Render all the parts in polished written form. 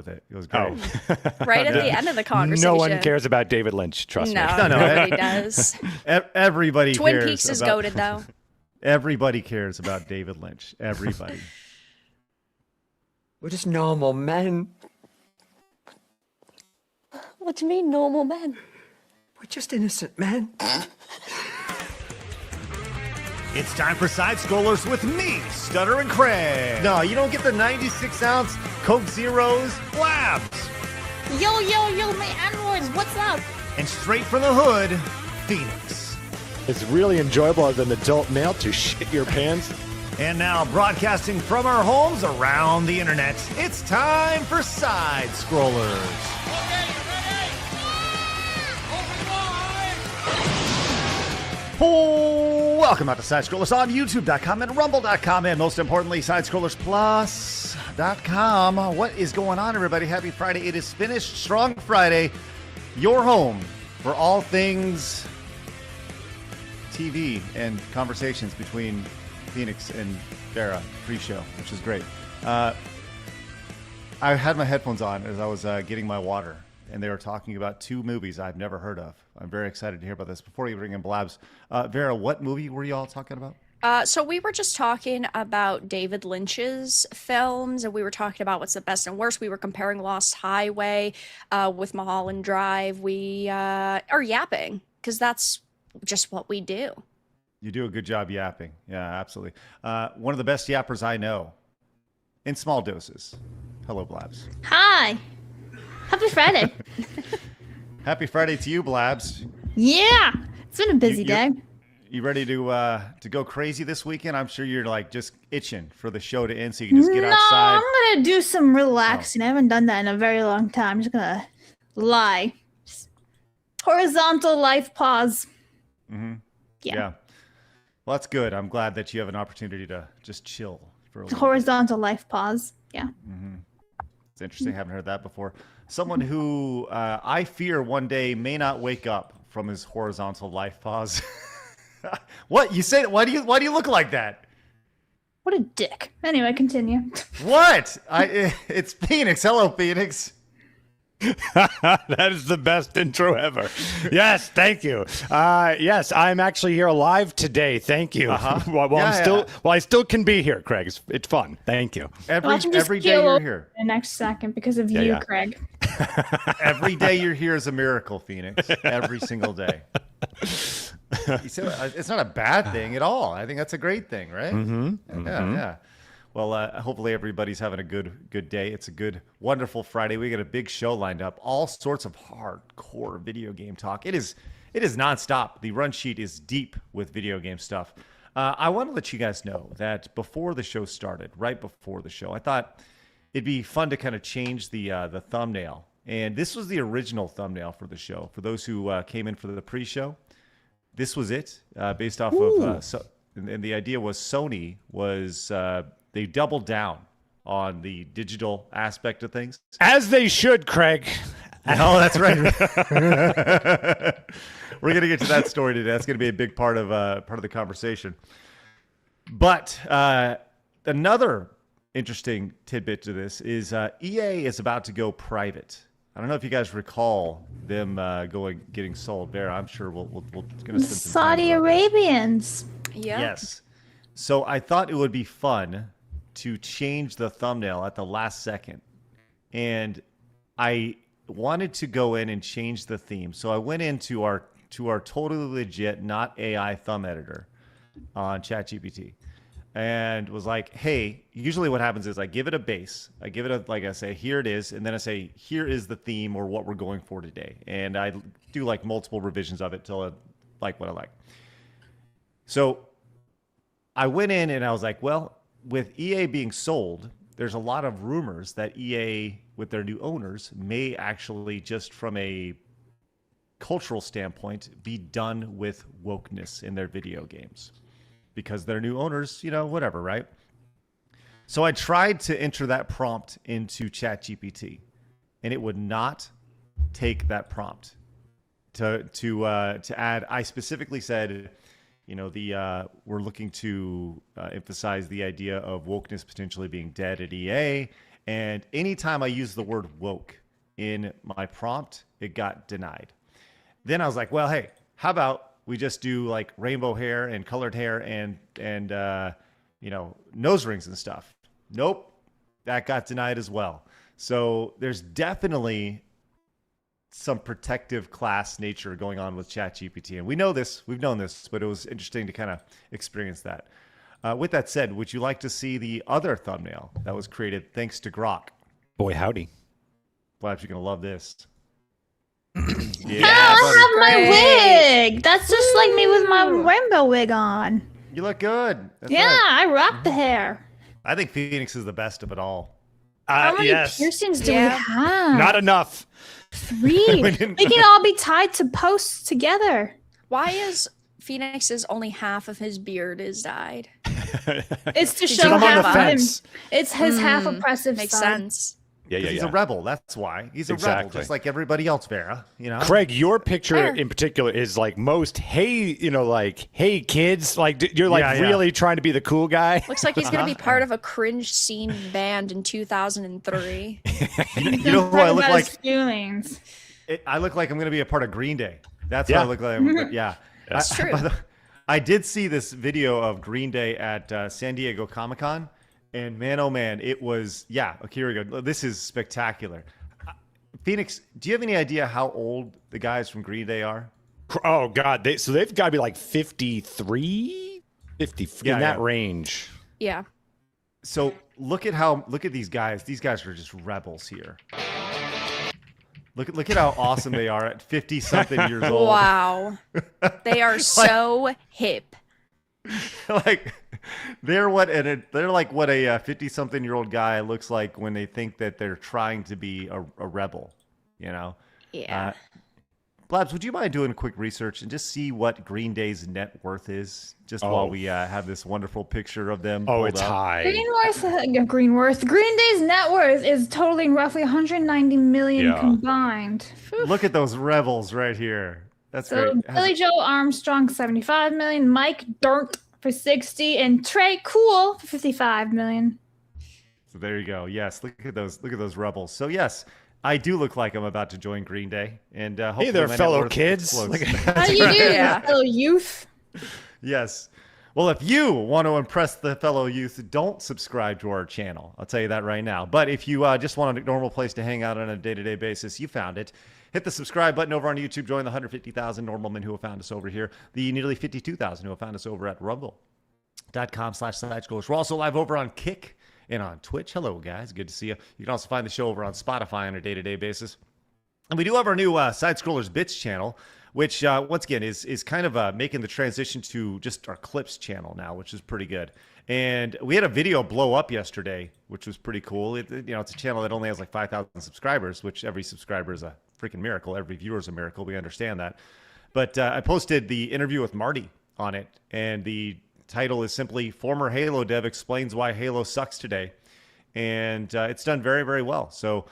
with it. It was great. Right at the end of the conversation. No one cares about David Lynch, trust me. No, nobody does. Everybody Twin cares Peaks is about, goated, though. Everybody cares about David Lynch. Everybody. We're just normal men. What do you mean, normal men? We're just innocent men. It's time for Side Scrollers with me, Stutter and Craig. No, you don't get the 96-ounce Coke Zeros Blabs. Yo, my androids, what's up? And straight from the hood, Phoenix. It's really enjoyable as an adult male to shit your pants. And now, broadcasting from our homes around the internet, it's time for Side Scrollers. Oh, welcome out to Side Scrollers on YouTube.com and Rumble.com, and most importantly, SideScrollersPlus.com. What is going on, everybody? Happy Friday. It is finished Strong Friday, your home for all things TV and conversations between Phoenix and Vera pre-show, which is great. I had my headphones on as I was getting my water, and they were talking about two movies I've never heard of. I'm very excited to hear about this. Before you bring in Blabs, Vera, what movie were you all talking about? So we were just talking about David Lynch's films, and we were talking about what's the best and worst. We were comparing Lost Highway with Mulholland Drive. We are yapping, because that's just what we do. You do a good job yapping. Yeah, absolutely. One of the best yappers I know, in small doses. Hello, Blabs. Hi. Happy Friday. Happy Friday to you, Blabs. Yeah. It's been a busy day. You ready to go crazy this weekend? I'm sure you're like just itching for the show to end so you can just get outside. I'm going to do some relaxing. I haven't done that in a very long time. I'm just going to lie. Just horizontal life pause. Mm-hmm. Yeah. Well, that's good. I'm glad that you have an opportunity to just chill for a little Horizontal life pause. Yeah. Mm-hmm. It's interesting. I haven't heard that before. Someone who I fear one day may not wake up from his horizontal life pause. What? You say? Why do you look like that? What a dick. Anyway, continue. What? It's Phoenix. Hello, Phoenix. That is the best intro ever. Yes, thank you. Yes, I'm actually here live today. Thank you. While I still can be here, Craig. It's fun. Thank you. Every day you're here. The next second because of you, Craig. Every day you're here is a miracle, Phoenix. Every single day. It's not a bad thing at all. I think that's a great thing, right? Mm-hmm. Yeah. Well, hopefully everybody's having a good day. It's a good, wonderful Friday. We got a big show lined up. All sorts of hardcore video game talk. It is nonstop. The run sheet is deep with video game stuff. I want to let you guys know that before the show started, right before the show, I thought it'd be fun to kind of change the thumbnail. And this was the original thumbnail for the show. For those who came in for the pre-show, this was it, based off of. And the idea was Sony was. They doubled down on the digital aspect of things. As they should, Craig. Oh, that's right. We're going to get to that story today. That's going to be a big part of the conversation. But another interesting tidbit to this is EA is about to go private. I don't know if you guys recall them getting sold. Vera, I'm sure we're going to spend some time Saudi Arabians. Yeah. Yes. So I thought it would be fun to change the thumbnail at the last second. And I wanted to go in and change the theme. So I went into our totally legit, not AI thumb editor on ChatGPT and was like, hey, usually what happens is I give it a base. I give it I say, here it is. And then I say, here is the theme or what we're going for today. And I do like multiple revisions of it till I like what I like. So I went in and I was like, well, with EA being sold, there's a lot of rumors that EA, with their new owners, may actually, just from a cultural standpoint, be done with wokeness in their video games. Because their new owners, whatever, right? So I tried to enter that prompt into ChatGPT, and it would not take that prompt to add. I specifically said, we're looking to emphasize the idea of wokeness potentially being dead at EA, And anytime I use the word woke in my prompt, it got denied. Then I was like, well, hey, how about we just do like rainbow hair and colored hair and nose rings and stuff. Nope, that got denied as well. So there's definitely some protective class nature going on with ChatGPT. And we know this, we've known this, but it was interesting to kind of experience that. With that said, would you like to see the other thumbnail that was created thanks to Grok? Boy, howdy. Blabs, you're going to love this. Yeah, I have my wig. That's just like me with my rainbow wig on. You look good. That's yeah, right. I rock the hair. I think Phoenix is the best of it all. How many piercings do we have? Not enough. 3. We can all be tied to posts together. Why is Phoenix's only half of his beard is dyed? It's to show half of him. It's his half oppressive Makes side. sense. Yeah. He's a rebel. That's why. He's a rebel, just like everybody else, Vera. You know, Craig, your picture in particular is like most, hey kids. Like, you're like really trying to be the cool guy. Looks like he's going to be part of a cringe scene band in 2003. You know who I look like? Feelings. I look like I'm going to be a part of Green Day. That's what I look like. Yeah. That's true. I did see this video of Green Day at San Diego Comic-Con. And man, oh man, it was, okay, here we go. This is spectacular. Phoenix, do you have any idea how old the guys from Green Day are? Oh, God. They've got to be like 53, 50, in that range. Yeah. So look at these guys. These guys are just rebels here. Look at how awesome they are at 50-something years old. Wow. They are so hip. Like they're like what a 50-something-year-old guy looks like when they think that they're trying to be a rebel, you know? Yeah. Blabs, would you mind doing a quick research and just see what Green Day's net worth is, just while we have this wonderful picture of them? Oh, it's high. Green Day's net worth is totaling roughly 190 million combined. Look at those rebels right here. That's great. Billy Joe Armstrong, 75 million. Mike Dirnt for 60, and Trey Cool for 55 million. So there you go. Yes, look at those rebels. So yes, I do look like I'm about to join Green Day, and hopefully hey there, fellow kids. How do you do, fellow youth? Yes. Well, if you want to impress the fellow youth, don't subscribe to our channel. I'll tell you that right now. But if you just want a normal place to hang out on a day-to-day basis, you found it. Hit the subscribe button over on YouTube. Join the 150,000 normal men who have found us over here. The nearly 52,000 who have found us over at rumble.com/sidescrollers. We're also live over on Kick and on Twitch. Hello, guys. Good to see you. You can also find the show over on Spotify on a day-to-day basis. And we do have our new Side Scrollers Bits channel, which, once again, is kind of making the transition to just our Clips channel now, which is pretty good. And we had a video blow up yesterday, which was pretty cool. It's a channel that only has like 5,000 subscribers, which every subscriber is a freaking miracle. Every viewer is a miracle. We understand that. But I posted the interview with Marty on it, and the title is simply "Former Halo Dev Explains Why Halo Sucks Today." And it's done very, very well. So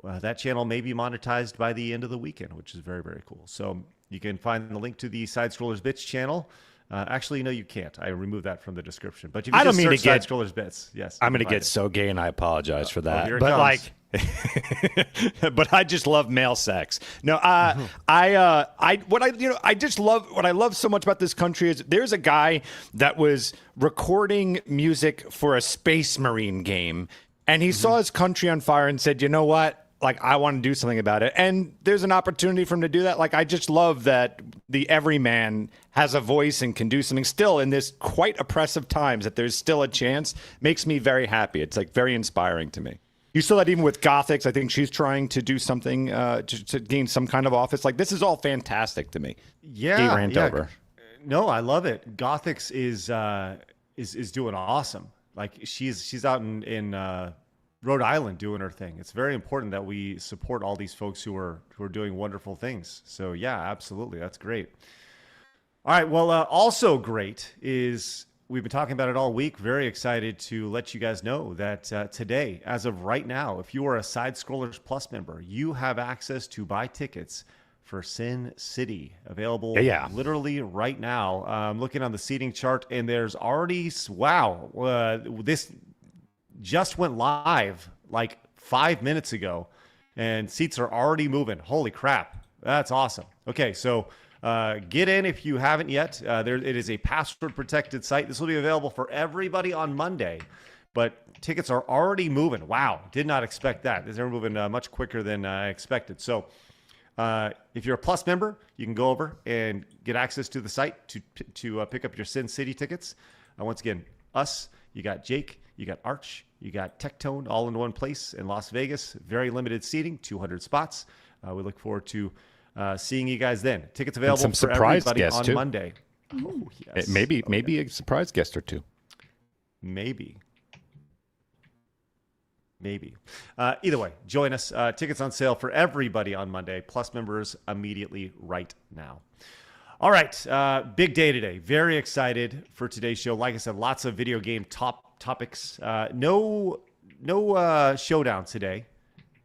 that channel may be monetized by the end of the weekend, which is very, very cool. So you can find the link to the Side Scrollers Bits channel. Actually, no, you can't. I removed that from the description. But if you I don't mean to Side get Scrollers Bits, yes, I'm going to get so gay, and I apologize for that. Here it but comes. but I just love male sex. No, what I love so much about this country is there's a guy that was recording music for a Space Marine game, and he saw his country on fire and said, "You know what? Like, I want to do something about it." And there's an opportunity for him to do that. Like, I just love that the everyman has a voice and can do something still in this quite oppressive times, that there's still a chance. Makes me very happy. It's like very inspiring to me. You saw that even with Gothix. I think she's trying to do something to gain some kind of office. Like, this is all fantastic to me. Yeah. Rant over. No, I love it. Gothix is doing awesome. Like, she's out in Rhode Island doing her thing. It's very important that we support all these folks who are doing wonderful things. So yeah, absolutely. That's great. All right. Well, also great is we've been talking about it all week. Very excited to let you guys know that today, as of right now, if you are a Side Scrollers Plus member, you have access to buy tickets for Sin City, available literally right now. I'm looking on the seating chart, and there's already, this just went live like 5 minutes ago, and seats are already moving. Holy crap. That's awesome. Okay, so get in if you haven't yet. It is a password-protected site. This will be available for everybody on Monday, but tickets are already moving. Wow, did not expect that. They're moving much quicker than I expected. So if you're a Plus member, you can go over and get access to the site to pick up your Sin City tickets. Once again, you got Jake, you got Arch, you got Tectone all in one place in Las Vegas. Very limited seating, 200 spots. We look forward to seeing you guys then. Tickets available for everybody on too. Monday. Oh, yes. Maybe a surprise guest or two. Maybe. Either way, join us. Tickets on sale for everybody on Monday. Plus members immediately right now. All right. Big day today. Very excited for today's show. Like I said, lots of video game topics. No showdown today.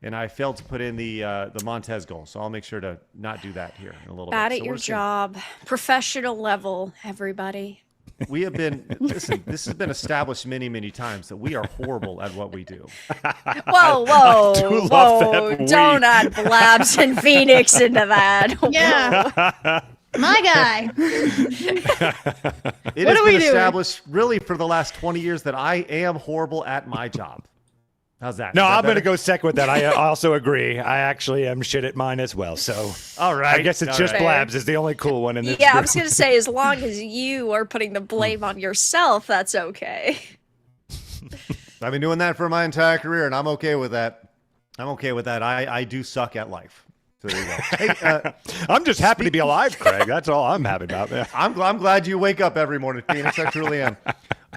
And I failed to put in the Montez goal, so I'll make sure to not do that here in a little bit. Bad at your job. Professional level, everybody. We have been, listen, this has been established many, many times that we are horrible at what we do. Whoa. Don't add Blabs and Phoenix into that. Yeah. My guy. It has been established really for the last 20 years that I am horrible at my job. How's that? No, I'm going to go second with that. I also agree. I actually am shit at mine as well. So, all right. I guess it's just Blabs is the only cool one in this Yeah, group. I was going to say, as long as you are putting the blame on yourself, that's okay. I've been doing that for my entire career, and I'm okay with that. I do suck at life. So there you go. Hey, I'm just happy to be alive, Craig. That's all I'm happy about. Yeah. I'm glad you wake up every morning, Phoenix. I truly am.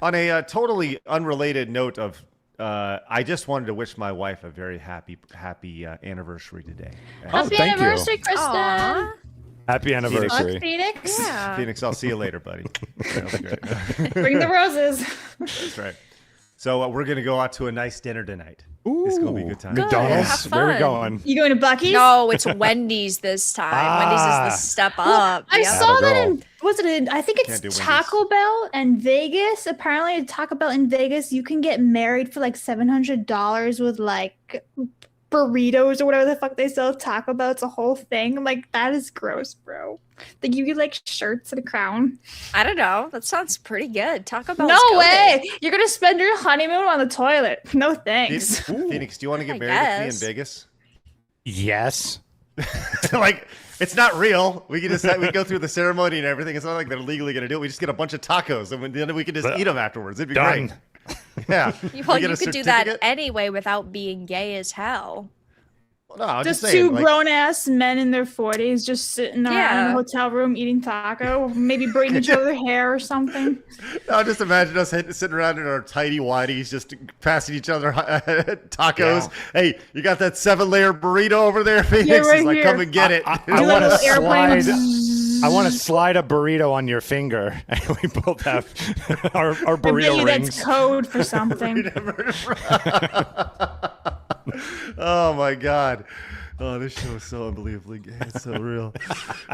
On a totally unrelated note of I just wanted to wish my wife a very happy anniversry today. Happy thank anniversary, you. Kristen. Aww. Happy anniversary. Phoenix. Yeah. Phoenix, I'll see you later, buddy. That'll be great. Bring the roses. That's right. So we're going to go out to a nice dinner tonight. It's going to be a good time. McDonald's. Have Where are we fun. going? You going to Buc-ee's? No, it's Wendy's this time. Wendy's is the step up. I Yeah. saw that girl. in, was it in, I think Can't do it's Wendy's. Taco Bell and Vegas. Apparently at Taco Bell in Vegas, you can get married for like $700 with like burritos or whatever the fuck they sell at Taco Bell. It's a whole thing. I'm like, that is gross, bro. Like you get like shirts and a crown. I don't know. That sounds pretty good. Taco Bell. No way. You're going to spend your honeymoon on the toilet. No thanks. Phoenix, do you want to get I married with me in guess. Vegas? Yes. Like, it's not real. We can just we go through the ceremony and everything. It's not like they're legally going to do it. We just get a bunch of tacos and then we can just eat them afterwards. It'd be Done. great. Yeah. Well, We get you a could do that certificate? anyway without being gay as hell. Well, no, I'm Just just saying, two like, grown-ass men in their 40s just sitting around in Yeah. a hotel room eating taco, maybe braiding each other hair or something. no, just imagine us sitting around in our tidy whities, just passing each other tacos. Yeah. Hey, you got that 7-layer burrito over there, Phoenix? Yeah, right It's like, here. come and get it. I Do want that to little airplane. slide. I want to slide a burrito on your finger, and we both have our I bet burrito you rings. that's code for something. Oh my God. Oh, this show is so unbelievably gay. It's so real.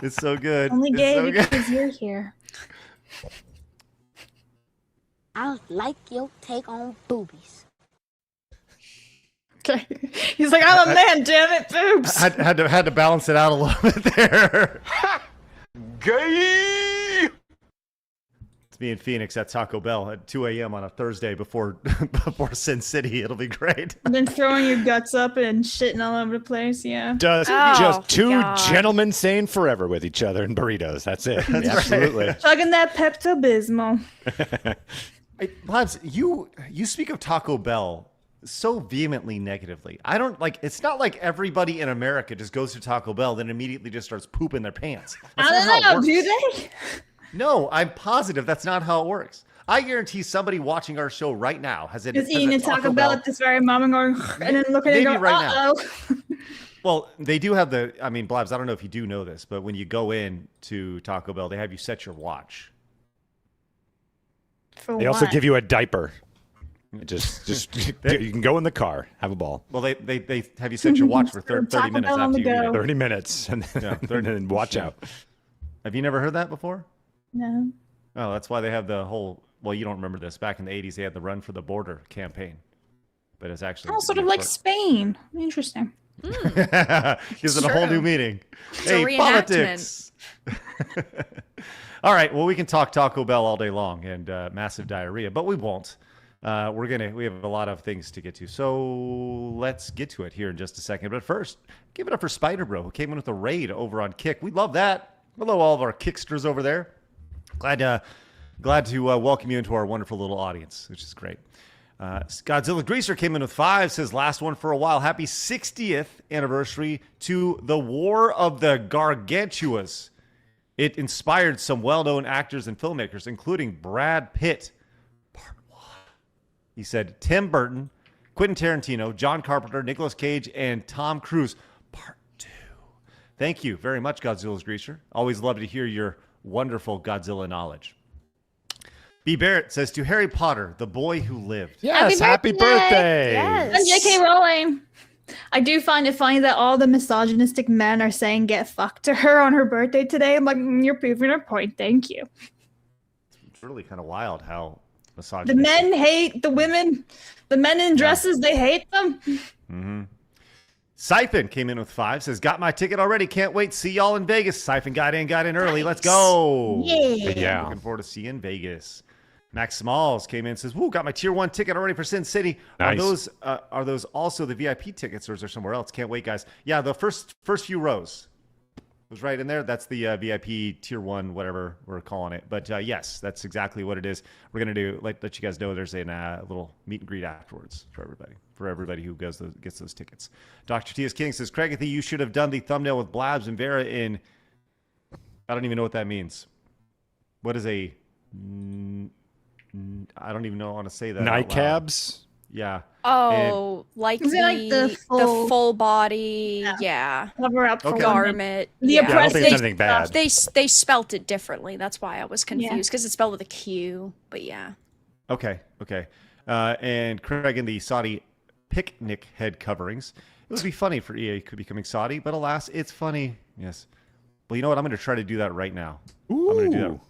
It's so good. Only It's gay so good. because you're here. I like your take on boobies. Okay. He's like, I'm a man, damn it, boobs. Had to balance it out a little bit there. Gay. It's me and Phoenix at Taco Bell at 2 a.m. on a Thursday before Sin City. It'll be great. And then throwing your guts up and shitting all over the place, yeah. Just Oh, two God. gentlemen staying forever with each other in burritos. That's it. Absolutely. Chugging that Pepto-Bismol. Hey, Blabs, you speak of Taco Bell so vehemently negatively. I don't like. It's not like everybody in America just goes to Taco Bell then immediately just starts pooping their pants. That's I not how don't it know, works. do they? No, I'm positive that's not how it works. I guarantee somebody watching our show right now has Just eating a Taco Bell at this very moment going, and then looking at it Maybe and going, right now. uh-oh. Well, they do have I mean, Blabs, I don't know if you do know this, but when you go in to Taco Bell, they have you set your watch. For They also what? give you a diaper. Just you can go in the car, have a ball. Well, they have you set your watch for 30 Taco minutes Bell on after the you eat go. it. 30 minutes, and Yeah, then watch out. Have you never heard that before? No. Oh, that's why they have the whole. Well, you don't remember this. Back in the 80s, they had the Run for the Border campaign. but it's actually Oh, sort of like Spain. Interesting. gives it a whole new meaning. It's a reenactment. Politics. All right, well, we can talk Taco Bell all day long and massive diarrhea, but we won't. We have a lot of things to get to, so let's get to it here in just a second. But first, give it up for Spider Bro, who came in with a raid over on Kick. We love that. Hello, all of our Kicksters over there. Glad to welcome you into our wonderful little audience, which is great. Godzilla Greaser came in with 5, says last one for a while. Happy 60th anniversary to the War of the Gargantuas. It inspired some well-known actors and filmmakers, including Brad Pitt. Part 1. He said Tim Burton, Quentin Tarantino, John Carpenter, Nicolas Cage, and Tom Cruise. Part 2. Thank you very much, Godzilla's Greaser. Always love to hear your wonderful Godzilla knowledge. B. Barrett says to Harry Potter, the boy who lived. Yes, happy birthday. Yes. And J.K. Rowling. I do find it funny that all the misogynistic men are saying get fucked to her on her birthday today. I'm like, you're proving her point. Thank you. It's really kind of wild how misogynistic. The men hate the women. The men in dresses, they hate them. Mm-hmm. Siphon came in with 5, says, got my ticket already. Can't wait. See y'all in Vegas. Siphon got in early. Let's go. Yeah. Looking forward to seeing you in Vegas. Max Smalls came in, says, woo, got my tier 1 ticket already for Sin City. Nice. Are those also the VIP tickets, or is there somewhere else? Can't wait, guys. Yeah, the first few rows was right in there. That's the VIP tier 1, whatever we're calling it. But yes, that's exactly what it is. We're going to let you guys know there's a little meet and greet afterwards for everybody who gets those tickets. Dr. T.S. King says, Craig, I think you should have done the thumbnail with Blabs and Vera in, I don't even know what that means. What is a... I don't even know how to say that. Nightcabs? Yeah. Oh, like the full body, yeah. Cover up for garment. The I don't think it's anything bad. They spelt it differently. That's why I was confused, because it's spelled with a Q. But yeah. Okay. And Craig in the Saudi picnic head coverings. It would be funny for EA could becoming Saudi, but alas, it's funny. Yes. Well, you know what? I'm going to try to do that right now. Ooh. I'm going to do that.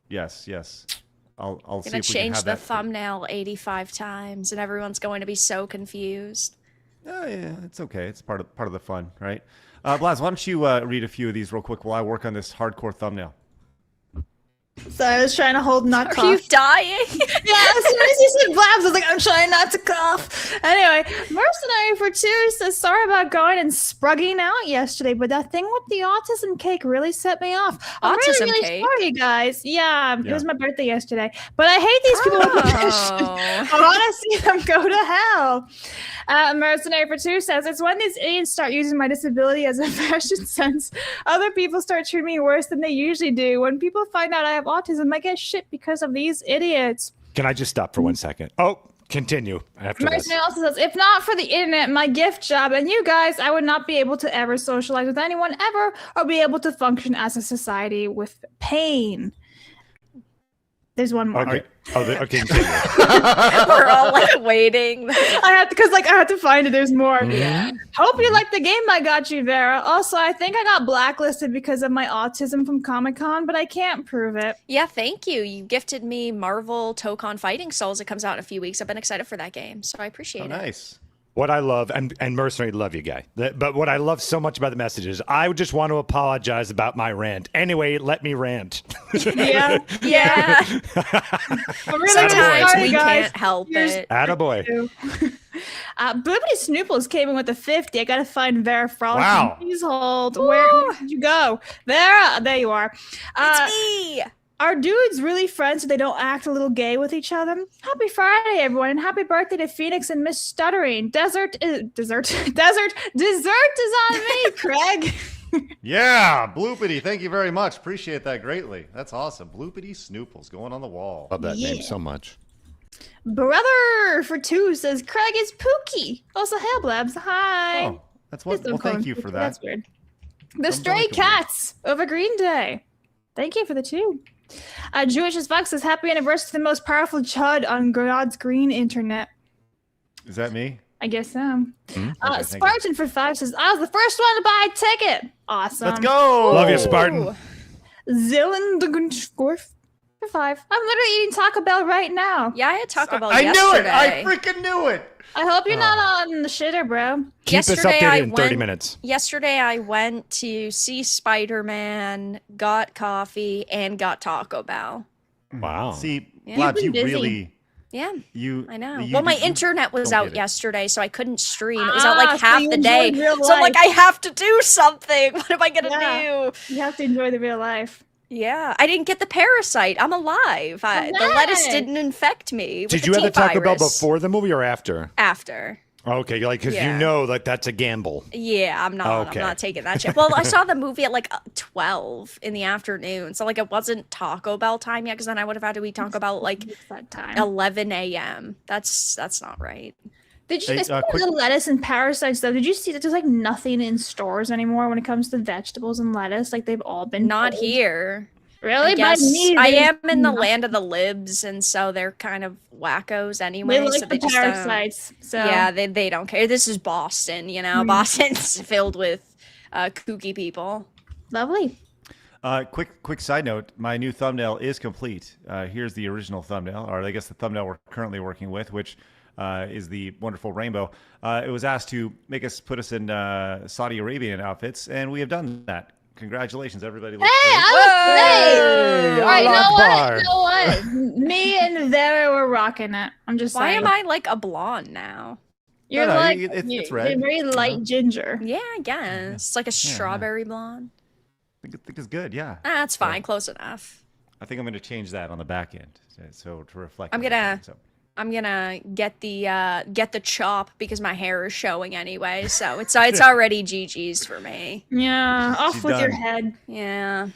Yes. I'll see if we can change have the that thumbnail 85 times, and everyone's going to be so confused. Oh, yeah, it's okay. It's part of the fun, right? Blaz, why don't you read a few of these real quick while I work on this hardcore thumbnail? So I was trying to hold not cough. Are you dying? Yeah, as soon as you said Blabs, I was like, I'm trying not to cough. Anyway, Mercenary for 2 says, sorry about going and sprugging out yesterday, but that thing with the autism cake really set me off. I'm really cake? sorry, guys. Yeah, it was my birthday yesterday. But I hate these people with passion. I want to see them go to hell. Mercenary for 2 says, it's when these idiots start using my disability as a fashion sense. Other people start treating me worse than they usually do. When people find out I have autism, I get shit because of these idiots. Can I just stop for 1 second? Oh, continue after this. Mercenary also says, if not for the internet, my gift job, and you guys, I would not be able to ever socialize with anyone ever or be able to function as a society with pain. There's one more. Okay. Continue. We're all like waiting. I had to find it. There's more. Mm-hmm. Hope you like the game I got you, Vera. Also, I think I got blacklisted because of my autism from Comic-Con, but I can't prove it. Yeah, thank you. You gifted me Marvel Tokon Fighting Souls. It comes out in a few weeks. I've been excited for that game, so I appreciate it. Nice. What I love, and Mercenary, love you, guy. But what I love so much about the message is I just want to apologize about my rant. Anyway, let me rant. Yeah. Sometimes we can't help it. Attaboy. Boobity Snooples came in with a 50. I gotta find Vera Frolic. Wow. Please hold. Where did you go? Vera, there you are. It's me. Are dudes really friends so they don't act a little gay with each other? Happy Friday, everyone, and happy birthday to Phoenix and Miss Stuttering. Dessert is on me, Craig. Yeah, Bloopity, thank you very much. Appreciate that greatly. That's awesome. Bloopity Snooples going on the wall. Love that name so much. Brother for 2 says Craig is Pookie. Also, hail Blabs. Hi. Oh, that's what. Well, thank you for that. That's weird. The Stray Cats of a Green Day. Thank you for the 2. Jewish as Fuck says happy anniversary to the most powerful chud on God's green internet. Is that me? I guess so. Okay, Spartan for 5 says I was the first one to buy a ticket. Awesome. Let's go. Love you, Spartan. Zillan the Gunschorf You're 5. I'm literally eating Taco Bell right now. Yeah, I had Taco Bell I knew it. yesterday. I freaking knew it. I hope you're not on the shitter, bro. Keep us Yesterday updated I in 30 went- minutes. Yesterday I went to see Spider-Man, got coffee, and got Taco Bell. Wow. See, Yeah. Blabs, You've you been busy. really, Yeah, you. I know. you- Well, my you internet was don't out get it. yesterday, so I couldn't stream. It was out like so half you the day. enjoyed real So I'm like, life. I have to do something. What am I gonna Yeah. do? You have to enjoy the real life. Yeah, I didn't get the parasite. I'm alive. The lettuce Nice. didn't infect me. Did with you have the Taco Bell T-virus. before the movie or after? After. Okay, like because Yeah. you know like that's a gamble. Yeah, I'm not. Okay. I'm not taking that shit. Well, I saw the movie at like 12 in the afternoon, so like it wasn't Taco Bell time yet. Because then I would have had to eat Taco Bell at like It's that time. 11 a.m. That's not right. Did you Hey, speaking quick- of the lettuce and parasites though? Did you see that there's like nothing in stores anymore when it comes to vegetables and lettuce? Like they've all been Not pulled? here. Really? I By guess me, I there's am in the nothing. land of the libs, and so they're kind of wackos anyway. They like so the they just parasites. So Yeah, they don't care. This is Boston, you know. Mm. Boston's filled with kooky people. lovely. Quick side note: my new thumbnail is complete. Here's the original thumbnail, or I guess the thumbnail we're currently working with, which is the wonderful rainbow. It was asked to put us in Saudi Arabian outfits, and we have done that. Congratulations, everybody! Looks Hey, great. I was great. All right, you know Allah what? Akbar. You know what? Me and Vera were rocking it. I'm just Why saying. am I like a blonde now? You're No, like it's you're red. very light ginger. Yeah, I guess it's like a strawberry blonde. I think it's good. Yeah, That's fine, close enough. I think I'm going to change that on the back end, so to reflect. I'm everything, gonna- so. I'm gonna get the chop because my hair is showing anyway, so it's already GG's for me. Yeah, off She's with your done. head. Yeah.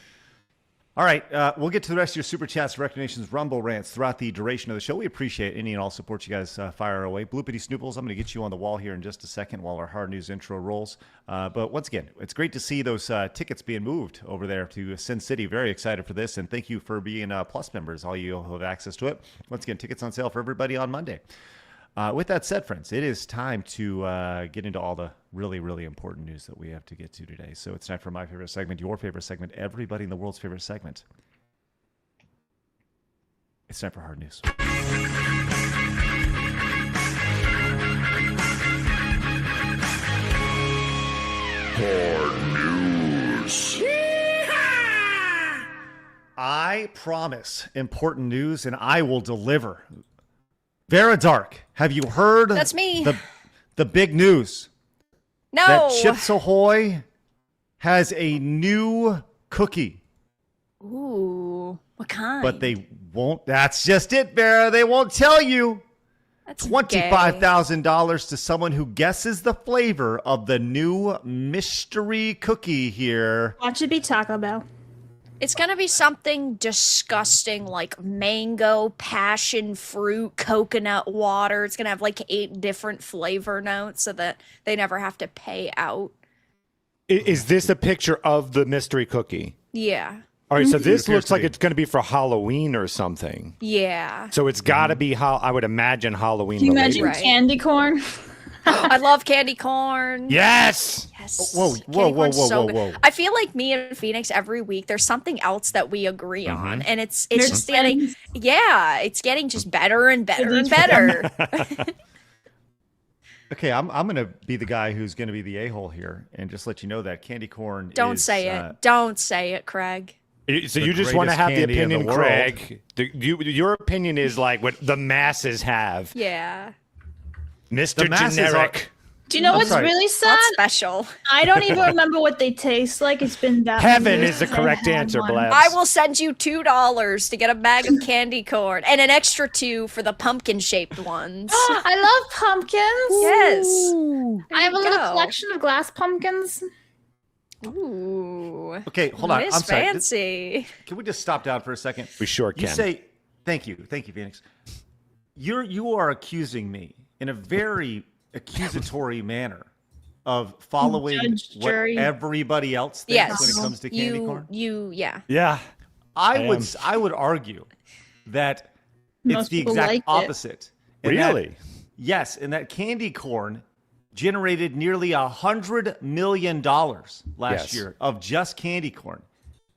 All right, we'll get to the rest of your super chats, recommendations, rumble rants throughout the duration of the show. We appreciate any and all support you guys fire away. Bloopity Snooples, I'm going to get you on the wall here in just a second while our hard news intro rolls. But once again, it's great to see those tickets being moved over there to Sin City. Very excited for this, and thank you for being Plus members, all you who have access to it. Once again, tickets on sale for everybody on Monday. With that said, friends, it is time to get into all the really, really important news that we have to get to today. So it's time for my favorite segment, your favorite segment, everybody in the world's favorite segment. It's time for hard news. I promise important news, and I will deliver. Vera Dark, have you heard? That's me. The big news No. that Chips Ahoy has a new cookie, Ooh, what kind? but they won't. That's just it, Vera. They won't tell you. That's $25,000 to someone who guesses the flavor of the new mystery cookie here. Watch it be Taco Bell. It's gonna be something disgusting like mango, passion fruit, coconut water. It's gonna have like 8 different flavor notes so that they never have to pay out. Is this a picture of the mystery cookie? Yeah. All right, so this appears looks to like be. it's going to be for Halloween or something. Yeah. So it's got to be how I would imagine Halloween. Can you related. imagine Right. candy corn? I love candy corn. Yes. Yes. Whoa, Candy whoa, whoa, corn's whoa, so whoa, good. whoa. I feel like me and Phoenix every week there's something else that we agree on, and it's They're just getting friends. it's getting just better and better and each better. Okay, I'm going to be the guy who's going to be the a-hole here and just let you know that candy corn Don't is, say it. Don't say it, Craig. So The you just want to greatest have the candy in the opinion, world. Craig. Your opinion is like what the masses have. Yeah. Mr. The masses Generic. Do you know I'm what's sorry. really sad? Not special. I don't even remember what they taste like. It's been that Heaven many years is the since I correct had answer, one. Blabs. I will send you $2 to get a bag of candy corn and an extra 2 for the pumpkin shaped ones. I love pumpkins. Yes. I have a you little go. collection of glass pumpkins. Ooh. Okay, hold on. Miss I'm sorry. Fancy. Can we just stop down for a second? We sure You can. say, thank you, Phoenix. You are accusing me in a very accusatory manner of following Judge, what jury. everybody else thinks Yes. when it comes to candy corn. Yeah. Yeah. I would argue that it's Most the people exact like it. opposite. And that- Really? yes, and that candy corn generated nearly $100 million last Yes. year of just candy corn.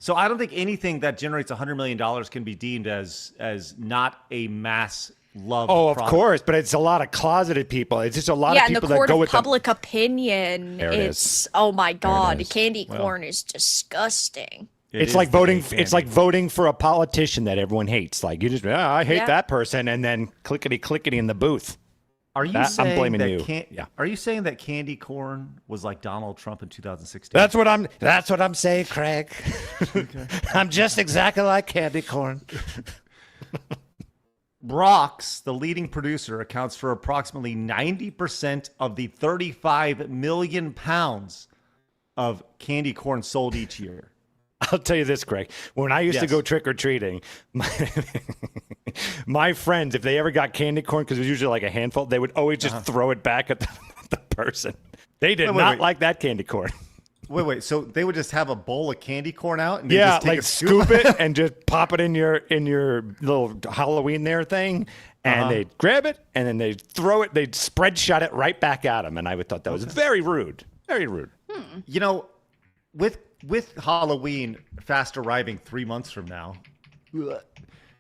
So I don't think anything that generates $100 million can be deemed as not a mass love. Oh, of product. course, but it's a lot of closeted people. It's just a lot of in people the that court go of with public opinion, There it it's oh my god, is. candy corn is disgusting. It's like voting. It's like voting for a politician that everyone hates. Like you just, I hate that person, and then clickety in the booth. Are you I'm saying blaming that you. Are you saying that candy corn was like Donald Trump in 2016? That's what I'm saying, Craig. I'm just exactly like candy corn. Brock's, the leading producer, accounts for approximately 90% of the 35 million pounds of candy corn sold each year. I'll tell you this, Craig. When I used to go trick-or-treating, my friends, if they ever got candy corn, because it was usually like a handful, they would always just throw it back at the person. They did not like that candy corn. Wait. So they would just have a bowl of candy corn out and yeah, just take like a scoop it and just pop it in your little Halloween there thing, and they'd grab it and then they'd throw it. They'd spread shot it right back at them, and I would thought that was very rude. Very rude. You know, with Halloween fast arriving 3 months from now,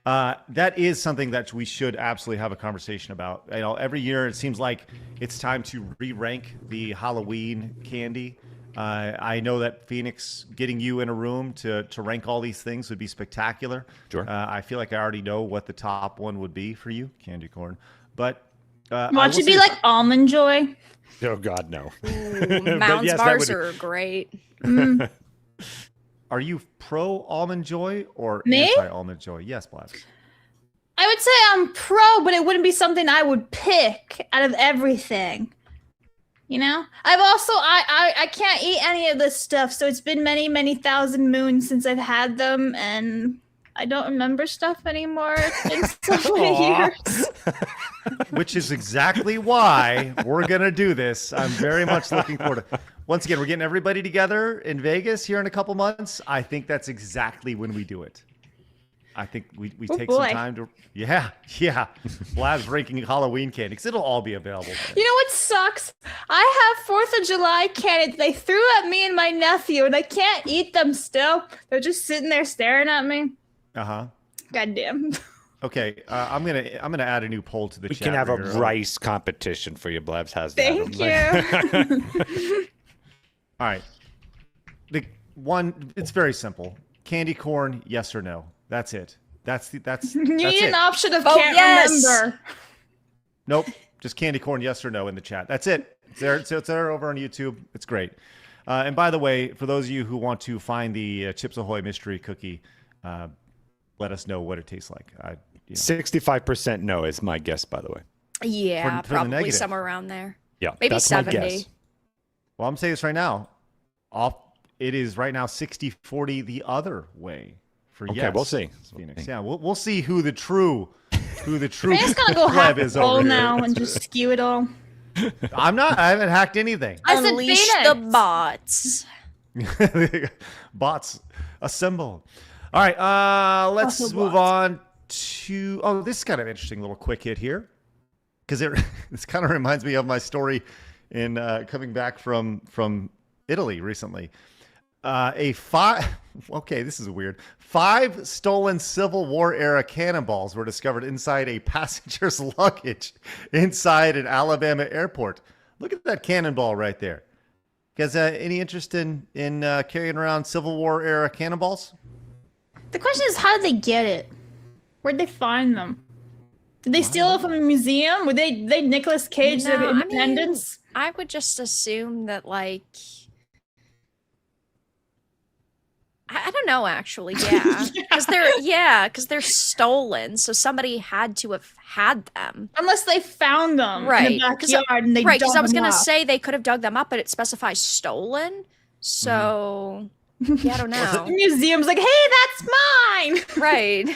that is something that we should absolutely have a conversation about. You know, every year it seems like it's time to re-rank the Halloween candy. I know that Phoenix, getting you in a room to rank all these things would be spectacular. Sure. I feel like I already know what the top one would be for you, candy corn. But Watch it be like Almond Joy. Oh God, no. Ooh, Mounds bars are great. Are you pro Almond Joy or Me? anti Almond Joy? Yes, Blabs. I would say I'm pro, but it wouldn't be something I would pick out of everything. You know, I've also I can't eat any of this stuff, so it's been many thousand moons since I've had them, and I don't remember stuff anymore. It's been so many years. Which is exactly why we're gonna do this. I'm very much looking forward to. Once again, we're getting everybody together in Vegas here in a couple months. I think that's exactly when we do it. I think we take some time to Blabs ranking Halloween candy because it'll all be available. You know what sucks? I have 4th of July candy they threw at me and my nephew, and I can't eat them still. They're just sitting there staring at me. Goddamn. Okay, I'm gonna add a new poll to the chat. We can have a here. rice competition for you. Blabs has that. Thank you. All right. It's very simple. Candy corn, yes or no. That's it. That's You that's need it. an option of Oh, can't yes. remember. Nope. Just candy corn, yes or no in the chat. That's it. It's there. It's there over on YouTube. It's great. And by the way, for those of you who want to find the Chips Ahoy mystery cookie, let us know what it tastes like. 65% no is my guess, by the way. Yeah, For the probably negative. somewhere around there. Yeah, Maybe that's my 70. guess. Well, I'm saying this right now. It is right now 60-40 the other way for Okay, yes. we'll see. Phoenix. Yeah, we'll see who the true I'm just gonna go hack pleb the is poll over now here. and just skew it all. I haven't hacked anything. I said Unleash Phoenix. the bots. Bots assemble. All right, let's Also move bots. on to. Oh, this is kind of interesting little quick hit here, because this kind of reminds me of my story in coming back from Italy recently. Okay, this is weird. 5 stolen Civil War era cannonballs were discovered inside a passenger's luggage inside an Alabama airport. Look at that cannonball right there. You guys, any interest in carrying around Civil War era cannonballs? The question is, how did they get it? Where'd they find them? Did they steal it from a museum? Were they Nicolas Cage No, of I mean- Independence? I would just assume that, like, I don't know, actually. Yeah, because they're stolen, so somebody had to have had them. Unless they found them in Right, the 'cause backyard and they Right, dug because I was them gonna up. say they could have dug them up, but it specifies stolen. So yeah, I don't The know. museum's like, hey, that's mine! Right.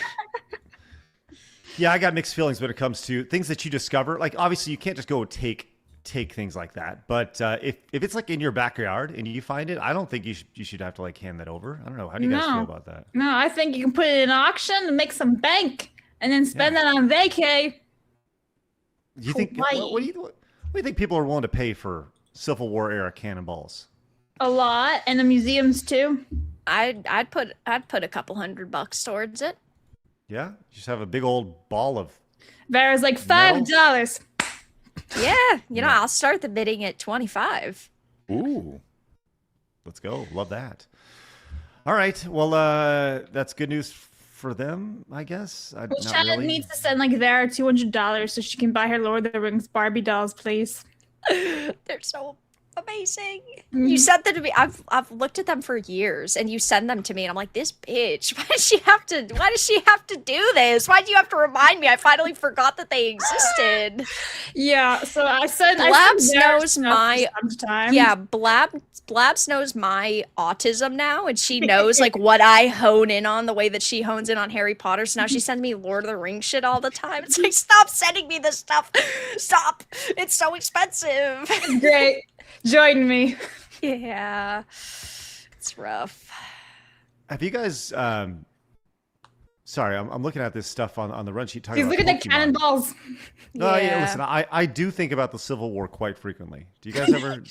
Yeah, I got mixed feelings when it comes to things that you discover. Like, obviously, you can't just go take things like that. But if it's like in your backyard and you find it, I don't think you should have to like hand that over. I don't know. How do you guys feel about that? No, I think you can put it in auction and make some bank and then spend that on vacay. Do you think what do you think people are willing to pay for Civil War era cannonballs? A lot, and the museums too. I'd put a couple $100 towards it. Yeah, you just have a big old ball of. Vera's like $5. Yeah, I'll start the bidding at 25. Ooh. Let's go. Love that. All right. Well, that's good news for them, I guess. Well, not Shannon really. needs to send like Vera $200 so she can buy her Lord of the Rings Barbie dolls, please. They're so amazing. You sent them to me. I've looked at them for years, and you send them to me, and I'm like, this bitch. Why does she have to do this? Why do you have to remind me? I finally forgot that they existed. Yeah, so I said Blabs Vera knows stuff my from time to time. yeah. Blabs knows my autism now, and she knows like what I hone in on the way that she hones in on Harry Potter. So now she sends me Lord of the Rings shit all the time. It's like, stop sending me this stuff. Stop. It's so expensive. Great. Join me. Yeah, it's rough. Have you guys? Sorry, I'm looking at this stuff on the run sheet. Talking He's about looking at Pokemon. Cannonballs. No, yeah. Listen, I do think about the Civil War quite frequently. Do you guys ever?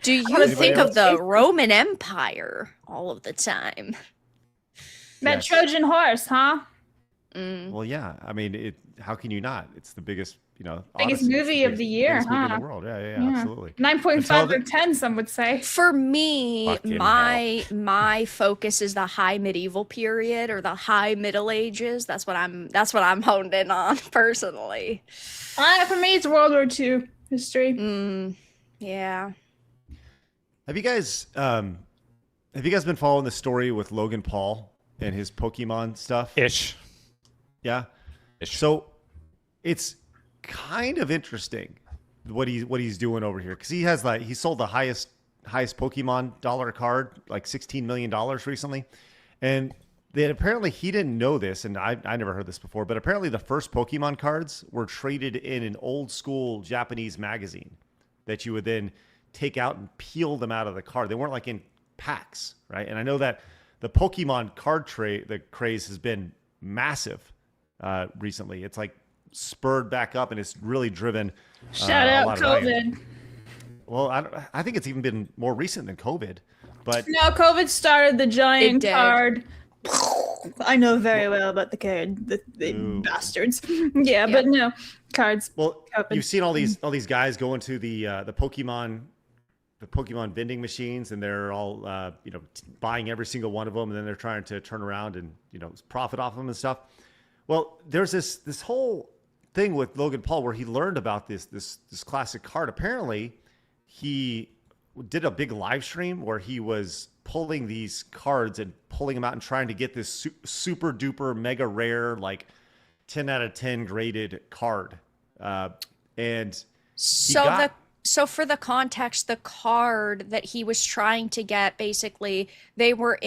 Do you think of the Roman Empire all of the time? That Yes. Trojan horse, huh? Well, yeah. I mean, how can you not? It's the biggest, Biggest Odyssey. It's movie of the year, biggest movie in huh? the world. Yeah, absolutely. 9.5 Until or 10, some would say. For me, Fucking my focus is the high medieval period or the high Middle Ages. That's what I'm honed in on personally. For me, it's World War II history. Yeah. Have you guys been following the story with Logan Paul and his Pokemon stuff? Ish. Yeah. Ish. So it's kind of interesting what he's doing over here, because he sold the highest Pokemon dollar card, like $16 million recently, and then apparently he didn't know this, and I never heard this before, but apparently the first Pokemon cards were traded in an old school Japanese magazine that you would then take out and peel them out of the card. They weren't like in packs, right? And I know that the Pokemon card the craze has been massive recently. It's like spurred back up, and it's really driven Shout a out lot of value. COVID. Well, I think it's even been more recent than COVID, but No, COVID started the It giant did. card. I know very well about the card, the bastards. Yeah, but no cards. well, COVID. you've seen all these guys going to the Pokemon vending machines, and they're all buying every single one of them, and then they're trying to turn around and profit off them and stuff. Well, there's this whole thing with Logan Paul where he learned about this classic card. Apparently, he did a big live stream where he was pulling these cards and pulling them out and trying to get this super duper mega rare, like 10 out of 10 graded card. And So for the context, the card that he was trying to get, basically, they were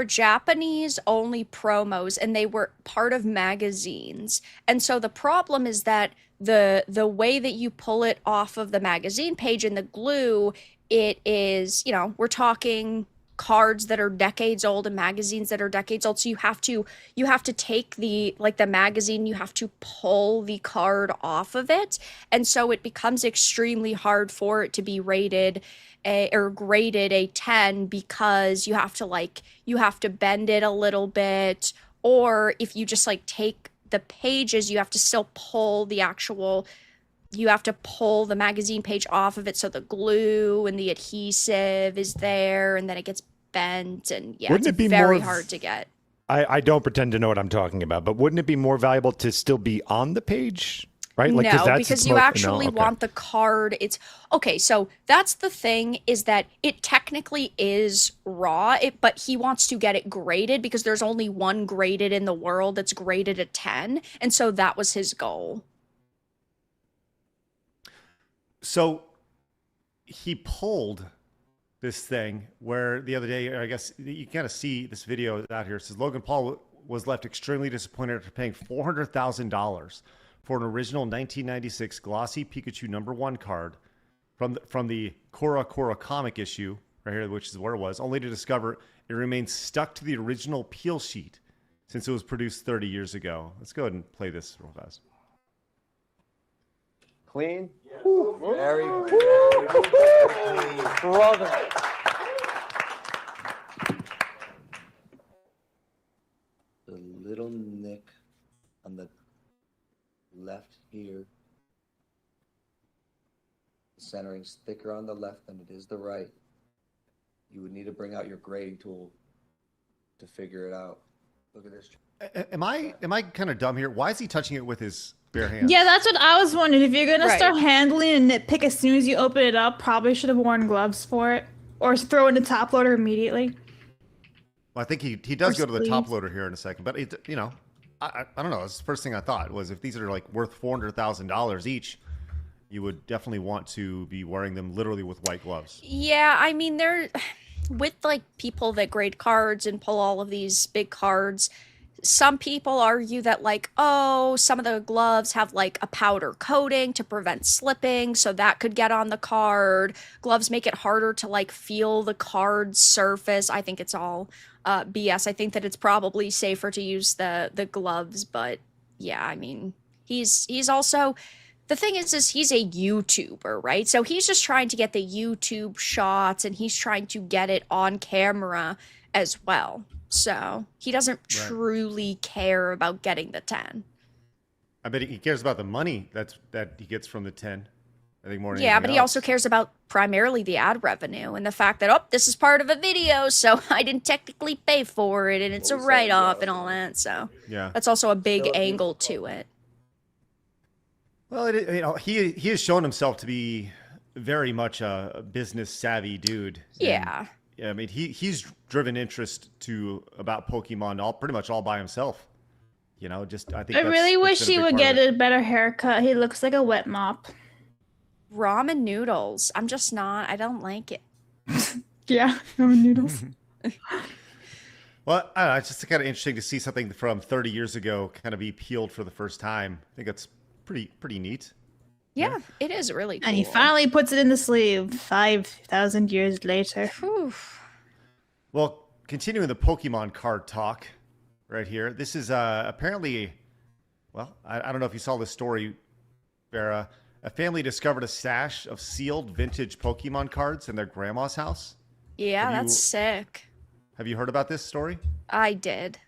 Japanese only promos, and they were part of magazines. And so the problem is that the way that you pull it off of the magazine page in the glue, it is, we're talking cards that are decades old and magazines that are decades old. So you have to take the magazine, you have to pull the card off of it. And so it becomes extremely hard for it to be rated or graded a 10, because you have to bend it a little bit, or if you just take the pages, you have to still pull the magazine page off of it, so the glue and the adhesive is there, and then it gets bent, and Wouldn't it be very more hard to get. I don't pretend to know what I'm talking about, but wouldn't it be more valuable to still be on the page? Right? No, that's because its you most- actually no? Okay. want the card. It's okay. So that's the thing, is that it technically is raw, but he wants to get it graded because there's only one graded in the world that's graded a 10. And so that was his goal. so he pulled this thing where the other day, I guess you kind of see this video out here. It says Logan Paul was left extremely disappointed after paying $400,000 for an original 1996 glossy Pikachu #1 card from the Cora comic issue right here, which is where it was, only to discover it remains stuck to the original peel sheet since it was produced 30 years ago. Let's go ahead and play this real fast. Clean? Very clean. Brother. here. The centering's thicker on the left than it is the right. You would need to bring out your grading tool to figure it out. Look at this. Am I kind of dumb here? Why is he touching it with his bare hands? Yeah, that's what I was wondering. If you're gonna Right. start handling and nitpick as soon as you open it up, probably should have worn gloves for it, or throw in the top loader immediately. Well, I think he does Or go to the top sleeves. loader here in a second, but it, you know, I don't know. It's the first thing I thought was if these are like worth $400,000 each, you would definitely want to be wearing them literally with white gloves. Yeah, I mean, they're with like people that grade cards and pull all of these big cards. Some people argue that, like, oh, some of the gloves have like a powder coating to prevent slipping, so that could get on the card. Gloves make it harder to like feel the card's surface. I think it's all BS. I think that it's probably safer to use the gloves, but yeah, I mean, he's also, the thing is he's a YouTuber, right? So he's just trying to get the YouTube shots, and he's trying to get it on camera as well. So he doesn't truly care about getting the 10. I bet he cares about the money that he gets from the 10. I think more than Yeah, anything but he else. also cares about primarily the ad revenue and the fact that, oh, this is part of a video, so I didn't technically pay for it, and it's a write-off and all that. So Yeah. that's also a big So, angle to it. Well, you know, he has shown himself to be very much a business savvy dude. And, Yeah. I mean, he's driven interest to about Pokemon pretty much all by himself. You know, just I think I really that's wish been a he big would part of get it. a better haircut. He looks like a wet mop. Ramen noodles. I'm just not. I don't like it. Yeah, ramen noodles. Well, I don't know, it's just kind of interesting to see something from 30 years ago kind of be peeled for the first time. I think that's pretty neat. Yeah, it is really cool. And he finally puts it in the sleeve 5,000 years later. Whew. Well, continuing the Pokemon card talk right here. This is apparently, well, I don't know if you saw this story, Vera. A family discovered a stash of sealed vintage Pokemon cards in their grandma's house. Yeah, Have that's you- sick. Have you heard about this story? I did.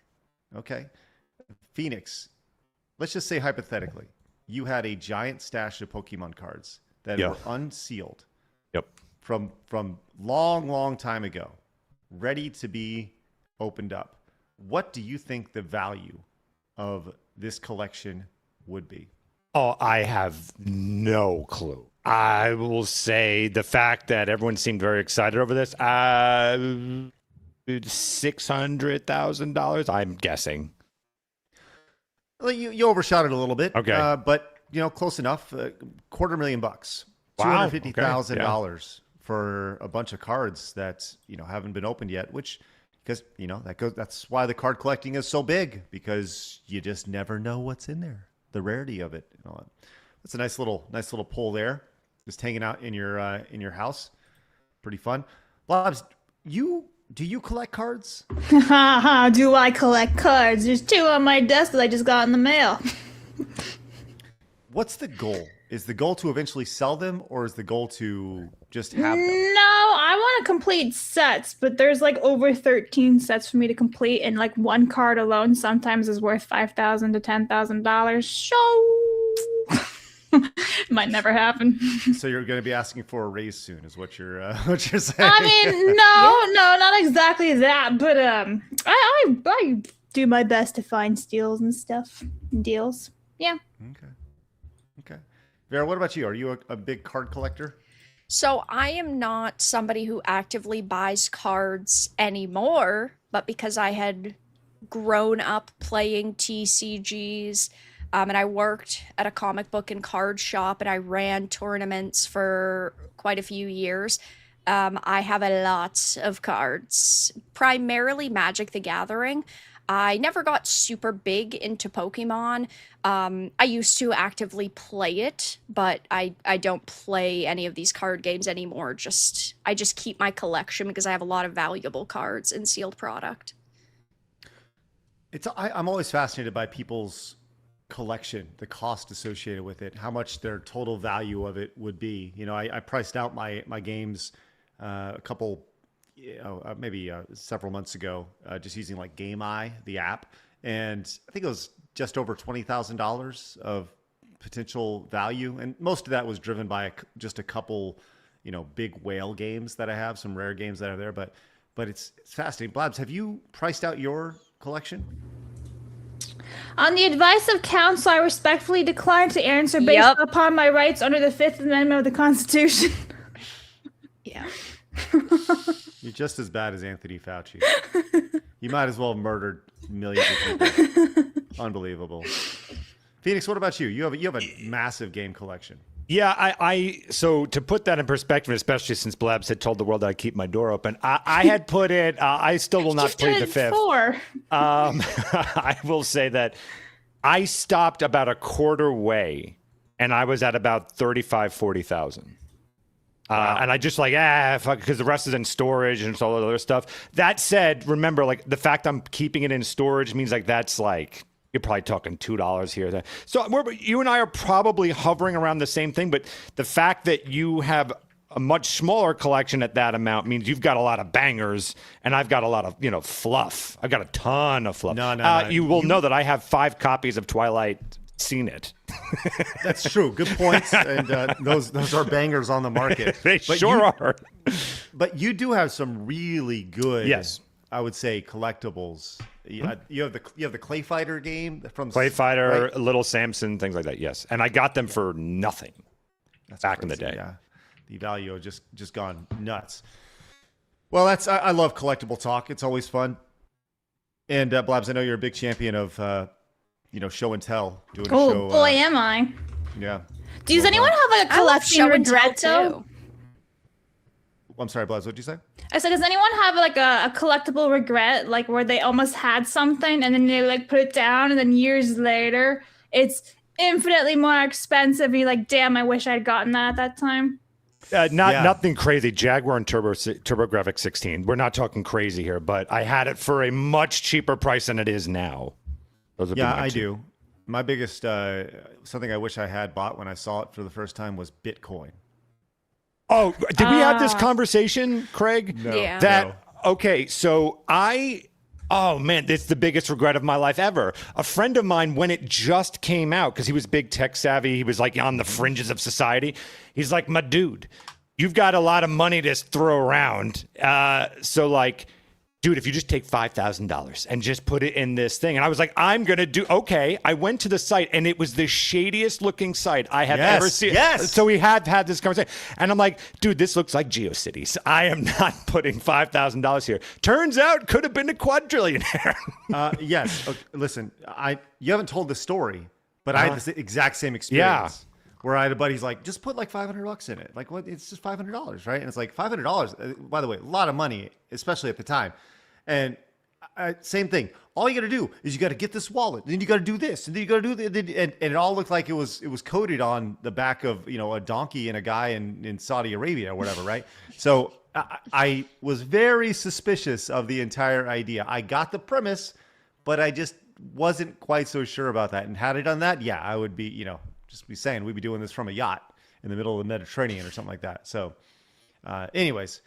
Okay. Phoenix, let's just say hypothetically, you had a giant stash of Pokemon cards that Yeah. were unsealed Yep. from long time ago, ready to be opened up. What do you think the value of this collection would be? Oh, I have no clue. I will say the fact that everyone seemed very excited over this. $600,000, I'm guessing. Well, you overshot it a little bit. Okay. But you know, close enough. $250,000, Wow, $250,000 for a bunch of cards that haven't been opened yet. Which, because that's why the card collecting is so big, because you just never know what's in there, the rarity of it. And all that. That's a nice little pull there, just hanging out in your house. Pretty fun. Blobs, do you collect cards? Haha, do I collect cards? There's 2 on my desk that I just got in the mail. What's the goal? Is the goal to eventually sell them, or is the goal to just have them? No, I want to complete sets, but there's like over 13 sets for me to complete, and like one card alone sometimes is worth $5,000 to $10,000. So might never happen. So you're going to be asking for a raise soon, is what you're saying? I mean, no, not exactly that, but I do my best to find steals and stuff, and deals. Yeah. Okay. Vera, what about you? Are you a big card collector? So I am not somebody who actively buys cards anymore, but because I had grown up playing TCGs, and I worked at a comic book and card shop, and I ran tournaments for quite a few years. I have a lot of cards, primarily Magic the Gathering. I never got super big into Pokemon. I used to actively play it, but I don't play any of these card games anymore. I just keep my collection because I have a lot of valuable cards in sealed product. I'm always fascinated by people's collection, the cost associated with it, how much their total value of it would be. I priced out my games a couple, maybe several months ago, just using like Game Eye, the app, and I think it was just over $20,000 of potential value, and most of that was driven by just a couple, big whale games that I have, some rare games that are there. But it's fascinating. Blabs, have you priced out your collection? On the advice of counsel, I respectfully decline to answer based upon my rights under the Fifth Amendment of the Constitution. Yeah. You're just as bad as Anthony Fauci. You might as well have murdered millions of people. Unbelievable. Phoenix, what about you? You have a massive game collection. Yeah, so to put that in perspective, especially since Blabs had told the world that I keep my door open, I had put it, I still will not plead the fifth. I will say that I stopped about a quarter way, and I was at about 35,000, 40,000. And I just fuck, because the rest is in storage and all that other stuff. That said, remember, like, the fact I'm keeping it in storage means like that's like, you're probably talking $2 here. There. So you and I are probably hovering around the same thing, but the fact that you have a much smaller collection at that amount means you've got a lot of bangers, and I've got a lot of, fluff. I've got a ton of fluff. No. You will know that I have 5 copies of Twilight. Seen it. That's true. Good points. And those are bangers on the market. They are. But you do have some really good, yes, I would say, collectibles. You have the Clay Fighter game from Clay Fighter, right? Little Samson, things like that. Yes, and I got them for nothing. That's back crazy, in the day. Yeah, the value just gone nuts. Well, I love collectible talk. It's always fun. And Blabs, I know you're a big champion of show and tell. Doing a show. Oh boy, am I! Yeah. Does anyone have like a collection regret though? I'm sorry, Blabs. What did you say? I said, does anyone have like a collectible regret, like where they almost had something and then they like put it down, and then years later it's infinitely more expensive, and you're like, damn, I wish I had gotten that at that time? Nothing crazy. Jaguar and TurboGrafx 16. We're not talking crazy here, but I had it for a much cheaper price than it is now. I do. My biggest something I wish I had bought when I saw it for the first time was Bitcoin. Oh, did we have this conversation, Craig? No. Yeah. Okay, so oh man, it's the biggest regret of my life ever. A friend of mine, when it just came out, because he was big tech savvy, he was like on the fringes of society. He's like, my dude, you've got a lot of money to throw around. So like, dude, if you just take $5,000 and just put it in this thing. And I was like, I'm going to do, okay. I went to the site, and it was the shadiest looking site I have ever seen. Yes. So we had this conversation. And I'm like, dude, this looks like GeoCities. I am not putting $5,000 here. Turns out, could have been a quadrillionaire. Yes. Okay, listen, you haven't told the story, but I had the exact same experience. Where I had a buddy, he's like, just put like $500 in it. Like, what? It's just $500, right? And it's like $500. By the way, a lot of money, especially at the time. And same thing. All you got to do is you got to get this wallet, then you got to do this, and then you got to do and it all looked like it was coded on the back of a donkey and a guy in Saudi Arabia or whatever, right? So I was very suspicious of the entire idea. I got the premise, but I just wasn't quite so sure about that. And had I done that, yeah, I would be just be saying we'd be doing this from a yacht in the middle of the Mediterranean or something like that. So, anyways.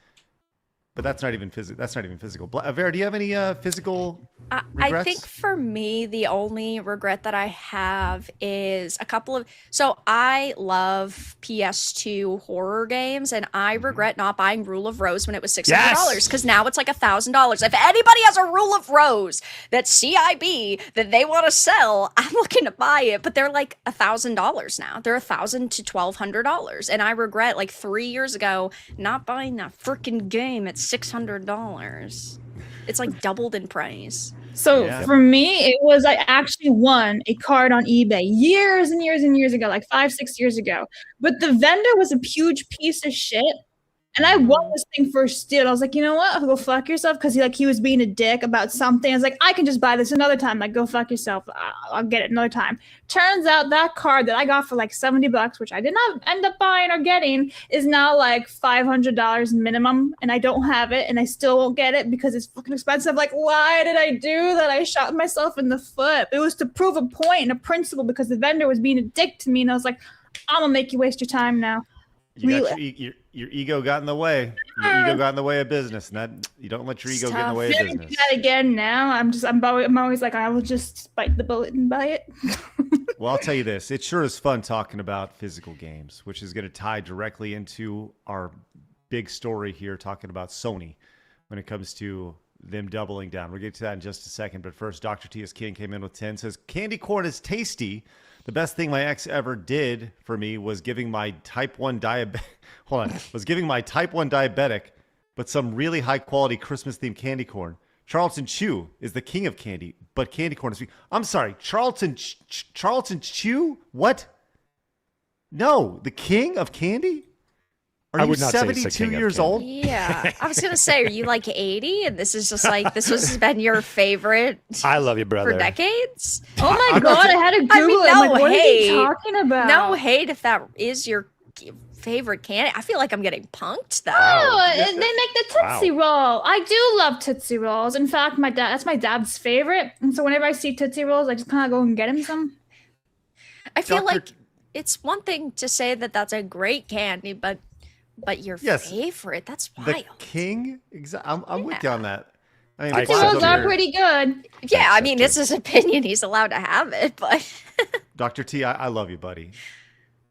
But that's not even physical. That's not even physical. Vera, do you have any physical regrets? I think for me, the only regret that I have is a couple of. So I love PS2 horror games, and I regret not buying Rule of Rose when it was $600 because now it's like $1,000. If anybody has a Rule of Rose that's CIB that they want to sell, I'm looking to buy it. But they're like $1,000 now. They're $1,000 to $1,200, and I regret like 3 years ago not buying that freaking game at $600. It's like doubled in price. So for me, it was I actually won a card on eBay years and years and years ago, like 5-6 years ago. But the vendor was a huge piece of shit. And I won this thing for a steal. I was like, you know what? Go fuck yourself. Because he was being a dick about something. I was like, I can just buy this another time. Like, go fuck yourself. I'll get it another time. Turns out that card that I got for like $70, which I did not end up buying or getting, is now like $500 minimum. And I don't have it. And I still won't get it because it's fucking expensive. Like, why did I do that? I shot myself in the foot. It was to prove a point and a principle because the vendor was being a dick to me. And I was like, I'm going to make you waste your time now. Your ego got in the way. Your ego got in the way of business, and that you don't let your ego get in the way of business. Do that again now. I'm always like, I will just bite the bullet and buy it. Well, I'll tell you this. It sure is fun talking about physical games, which is going to tie directly into our big story here, talking about Sony when it comes to them doubling down. We'll get to that in just a second. But first, Dr. T.S. King came in with 10. Says, candy corn is tasty. The best thing my ex ever did for me was giving my type 1 diabetic, but some really high-quality Christmas-themed candy corn. Charlton Chew is the king of candy, but candy corn is... I'm sorry, Charlton Chew? What? No, the king of candy? Are you 72 years old? Yeah. I was going to say, are you like 80? And this is just like, this has been your favorite I love you, brother. for decades? Oh my God, I had to Google it. I'm like, what are hate. you talking about? No hate if that is your favorite candy. I feel like I'm getting punked though. Oh, they make the Tootsie Roll. I do love Tootsie Rolls. In fact, that's my dad's favorite. And so whenever I see Tootsie Rolls, I just kind of go and get him some. I feel like it's one thing to say that that's a great candy, but your favorite, that's wild. The king? I'm with you on that. I mean, Tootsie Rolls are pretty good. Yeah, I mean, it's his opinion. He's allowed to have it, but... Dr. T, I love you, buddy.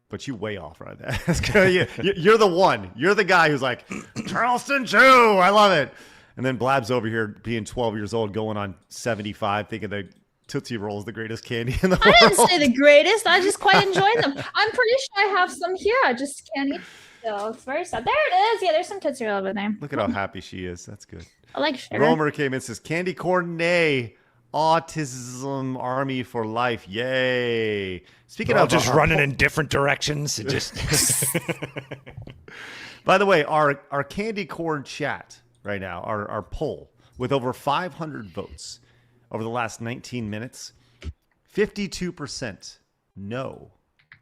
But you way off right there. You're the one. You're the guy who's like, Charleston Chew, I love it. And then Blab's over here being 12 years old, going on 75, thinking that Tootsie Roll is the greatest candy in the world. I didn't say the greatest. I just quite enjoy them. I'm pretty sure I have some here. I just can't eat them. So it's very sad. There it is. Yeah, there's some Tootsie Roll over there. Look at how happy she is. That's good. I like sugar. Romer came in and says, candy corn, nay. Autism Army for life. Yay. Speaking of just running in different directions. It just By the way, our candy corn chat right now, our poll with over 500 votes over the last 19 minutes, 52% no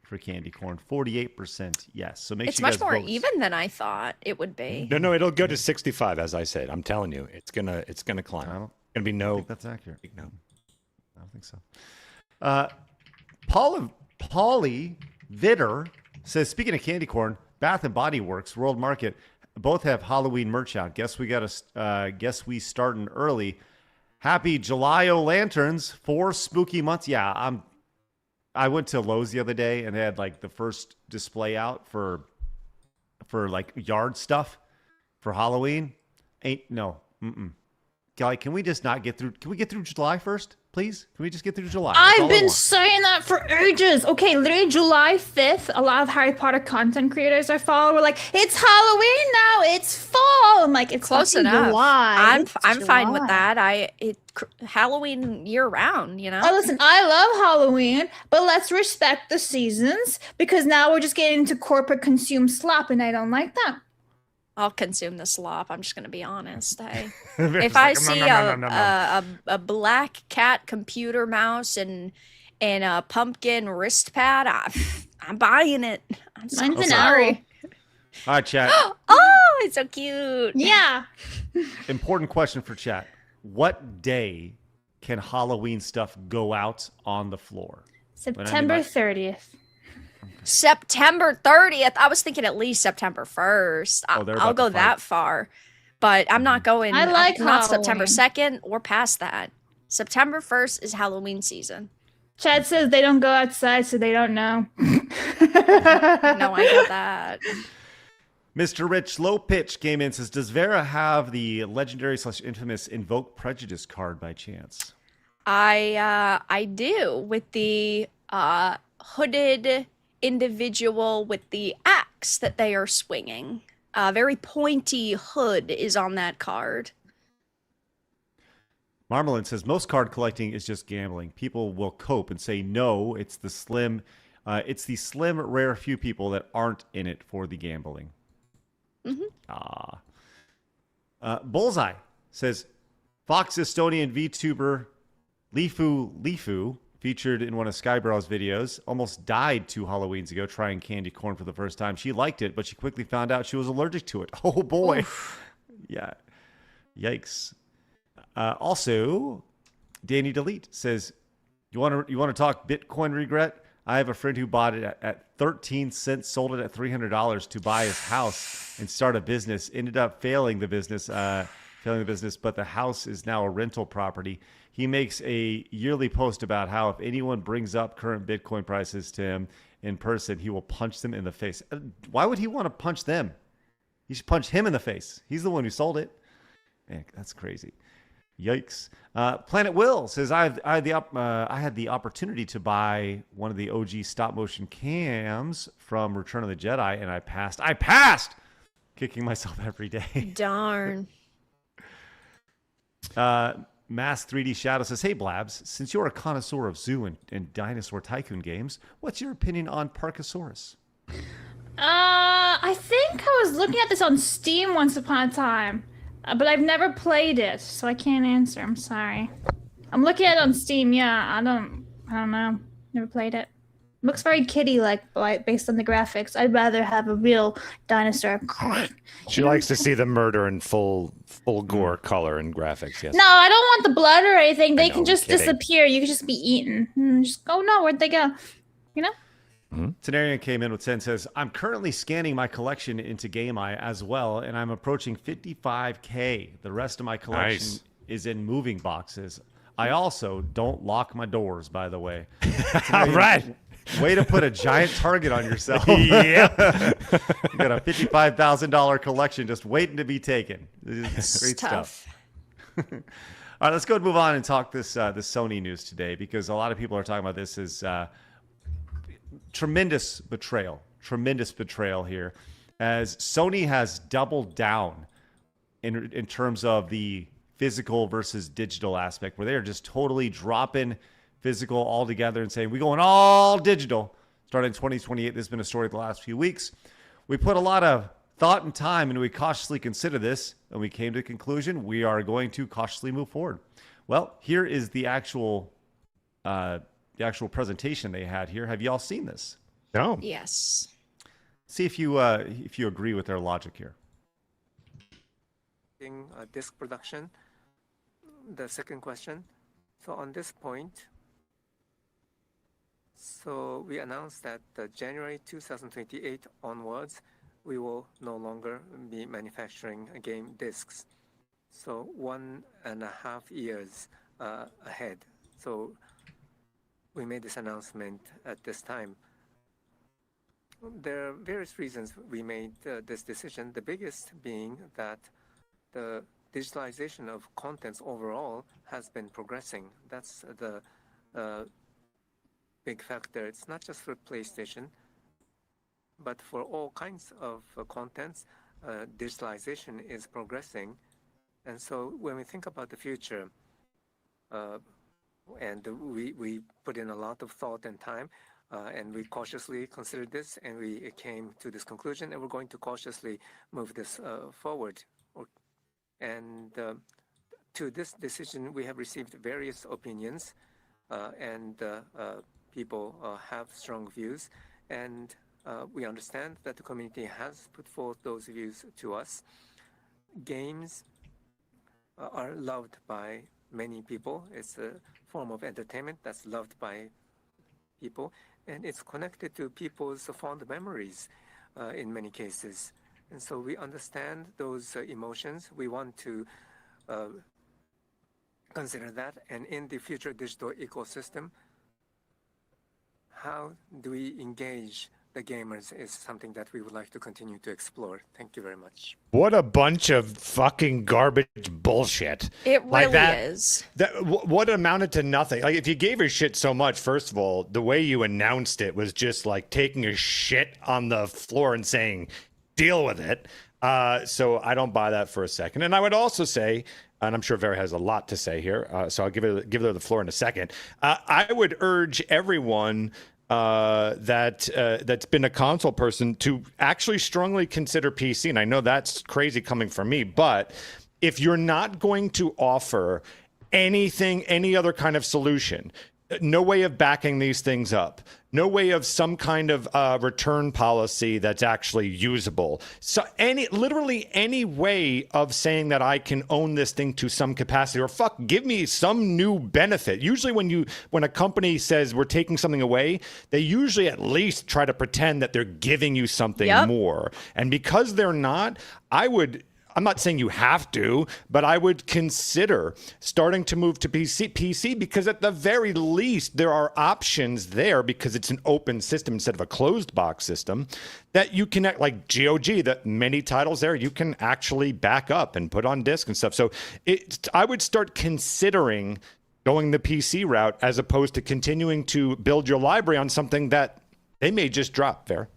for candy corn, 48% yes. So make it's sure you much guys more vote. even than I thought it would be. No, it'll go to 65, as I said. I'm telling you, it's gonna climb. Gonna be no. I think that's accurate. No, I don't think so. Polly Vitter says, speaking of candy corn, Bath and Body Works, World Market, both have Halloween merch out. Guess we starting early. Happy July-o-lanterns, 4 spooky months. Yeah, I went to Lowe's the other day and they had like the first display out for like yard stuff for Halloween. Golly, can we just not get through? Can we get through July first, please? Can we just get through July? I've been saying that for ages. Okay, literally July 5th, a lot of Harry Potter content creators I follow were like, it's Halloween now, it's fall. I'm like, it's close enough. July. I'm fine with that. Halloween year round, you know? Oh, listen, I love Halloween, but let's respect the seasons because now we're just getting into corporate consume slop and I don't like that. I'll consume the slop. I'm just going to be honest. If I see a black cat computer mouse and a pumpkin wrist pad, I'm buying it. I'm Mine's an sorry. All right, chat. Oh, it's so cute. Yeah. Important question for chat. What day can Halloween stuff go out on the floor? September 30th. September 30th. I was thinking at least September 1st. I'll go that far. But I'm not going not September 2nd or past that. September 1st is Halloween season. Chad says they don't go outside, so they don't know. No, I get that. Mr. Rich Low Pitch came in and says, does Vera have the legendary / infamous Invoke Prejudice card by chance? I do, with the hooded individual with the axe that they are swinging. A very pointy hood is on that card. Marmalin says, most card collecting is just gambling. People will cope and say, no, it's the slim, rare few people that aren't in it for the gambling. Mm-hmm. Bullseye says, Fox Estonian VTuber Lifu, featured in one of Skybrow's videos, almost died 2 Halloweens ago trying candy corn for the first time. She liked it, but she quickly found out she was allergic to it. Oh, boy. Oof. Yeah. Yikes. Also, Danny Delete says, you want to talk Bitcoin regret? I have a friend who bought it at 13 cents, sold it at $300 to buy his house and start a business. Ended up failing the business. failing the business, but the house is now a rental property. He makes a yearly post about how if anyone brings up current Bitcoin prices to him in person, he will punch them in the face. Why would he want to punch them? He should punch him in the face. He's the one who sold it. Man, that's crazy. Yikes. Planet Will says, I had the opportunity to buy one of the OG stop motion cams from Return of the Jedi, and I passed. Kicking myself every day. Darn. Mask 3D Shadow says, hey, Blabs, since you're a connoisseur of zoo and dinosaur tycoon games, what's your opinion on Parkasaurus? I think I was looking at this on Steam once upon a time, but I've never played it, so I can't answer. I'm sorry. I'm looking at it on Steam. Yeah, I don't know. Never played it. Looks very kitty-like, based on the graphics. I'd rather have a real dinosaur. She likes to see the murder in full gore color and graphics. Yes. No, I don't want the blood or anything. They can just kidding. disappear. You can just be eaten. Just oh no, where'd they go? You know. Tenarian came in with 10, says, I'm currently scanning my collection into GameEye as well, and I'm approaching 55K. The rest of my collection is in moving boxes. I also don't lock my doors, by the way. All right. Way to put a giant target on yourself. Yep. You got a $55,000 collection just waiting to be taken. It's great tough. stuff. All right, let's go and move on and talk this Sony news today, because a lot of people are talking about this as tremendous betrayal here, as Sony has doubled down in terms of the physical versus digital aspect, where they are just totally dropping physical altogether and saying, we're going all digital starting in 2028. This has been a story the last few weeks. We put a lot of thought and time and we cautiously consider this, and we came to the conclusion we are going to cautiously move forward. Well, here is the actual presentation they had here. Have y'all seen this? No. Yes. See if you agree with their logic here. Disc production. The second question. So on this point, so we announced that January 2028 onwards, we will no longer be manufacturing game discs. So 1.5 years ahead. So we made this announcement at this time. There are various reasons we made this decision, the biggest being that the digitalization of contents overall has been progressing. That's the big factor. It's not just for PlayStation, but for all kinds of contents, digitalization is progressing. And so when we think about the future, and we put in a lot of thought and time, and we cautiously considered this, and we came to this conclusion, and we're going to cautiously move this forward. And to this decision, we have received various opinions, and people have strong views, and we understand that the community has put forth those views to us. Games are loved by many people. It's a form of entertainment that's loved by people, and it's connected to people's fond memories in many cases. And so we understand those emotions. We want to consider that. And in the future digital ecosystem, how do we engage the gamers is something that we would like to continue to explore. Thank you very much. What a bunch of fucking garbage bullshit. It really is. What amounted to nothing. Like, if you gave a shit so much, first of all, the way you announced it was just like taking a shit on the floor and saying, deal with it. So I don't buy that for a second. And I would also say, and I'm sure Vera has a lot to say here, so I'll give her the floor in a second. I would urge everyone that's been a console person to actually strongly consider PC. And I know that's crazy coming from me, but if you're not going to offer anything, any other kind of solution, no way of backing these things up, no way of some kind of return policy that's actually usable. So literally any way of saying that I can own this thing to some capacity, or give me some new benefit. Usually when a company says we're taking something away, they usually at least try to pretend that they're giving you something more. And because they're not, I would I'm not saying you have to, but I would consider starting to move to PC because at the very least, there are options there because it's an open system instead of a closed box system that you can, like GOG, that many titles there, you can actually back up and put on disk and stuff. So I would start considering going the PC route as opposed to continuing to build your library on something that they may just drop. Fair?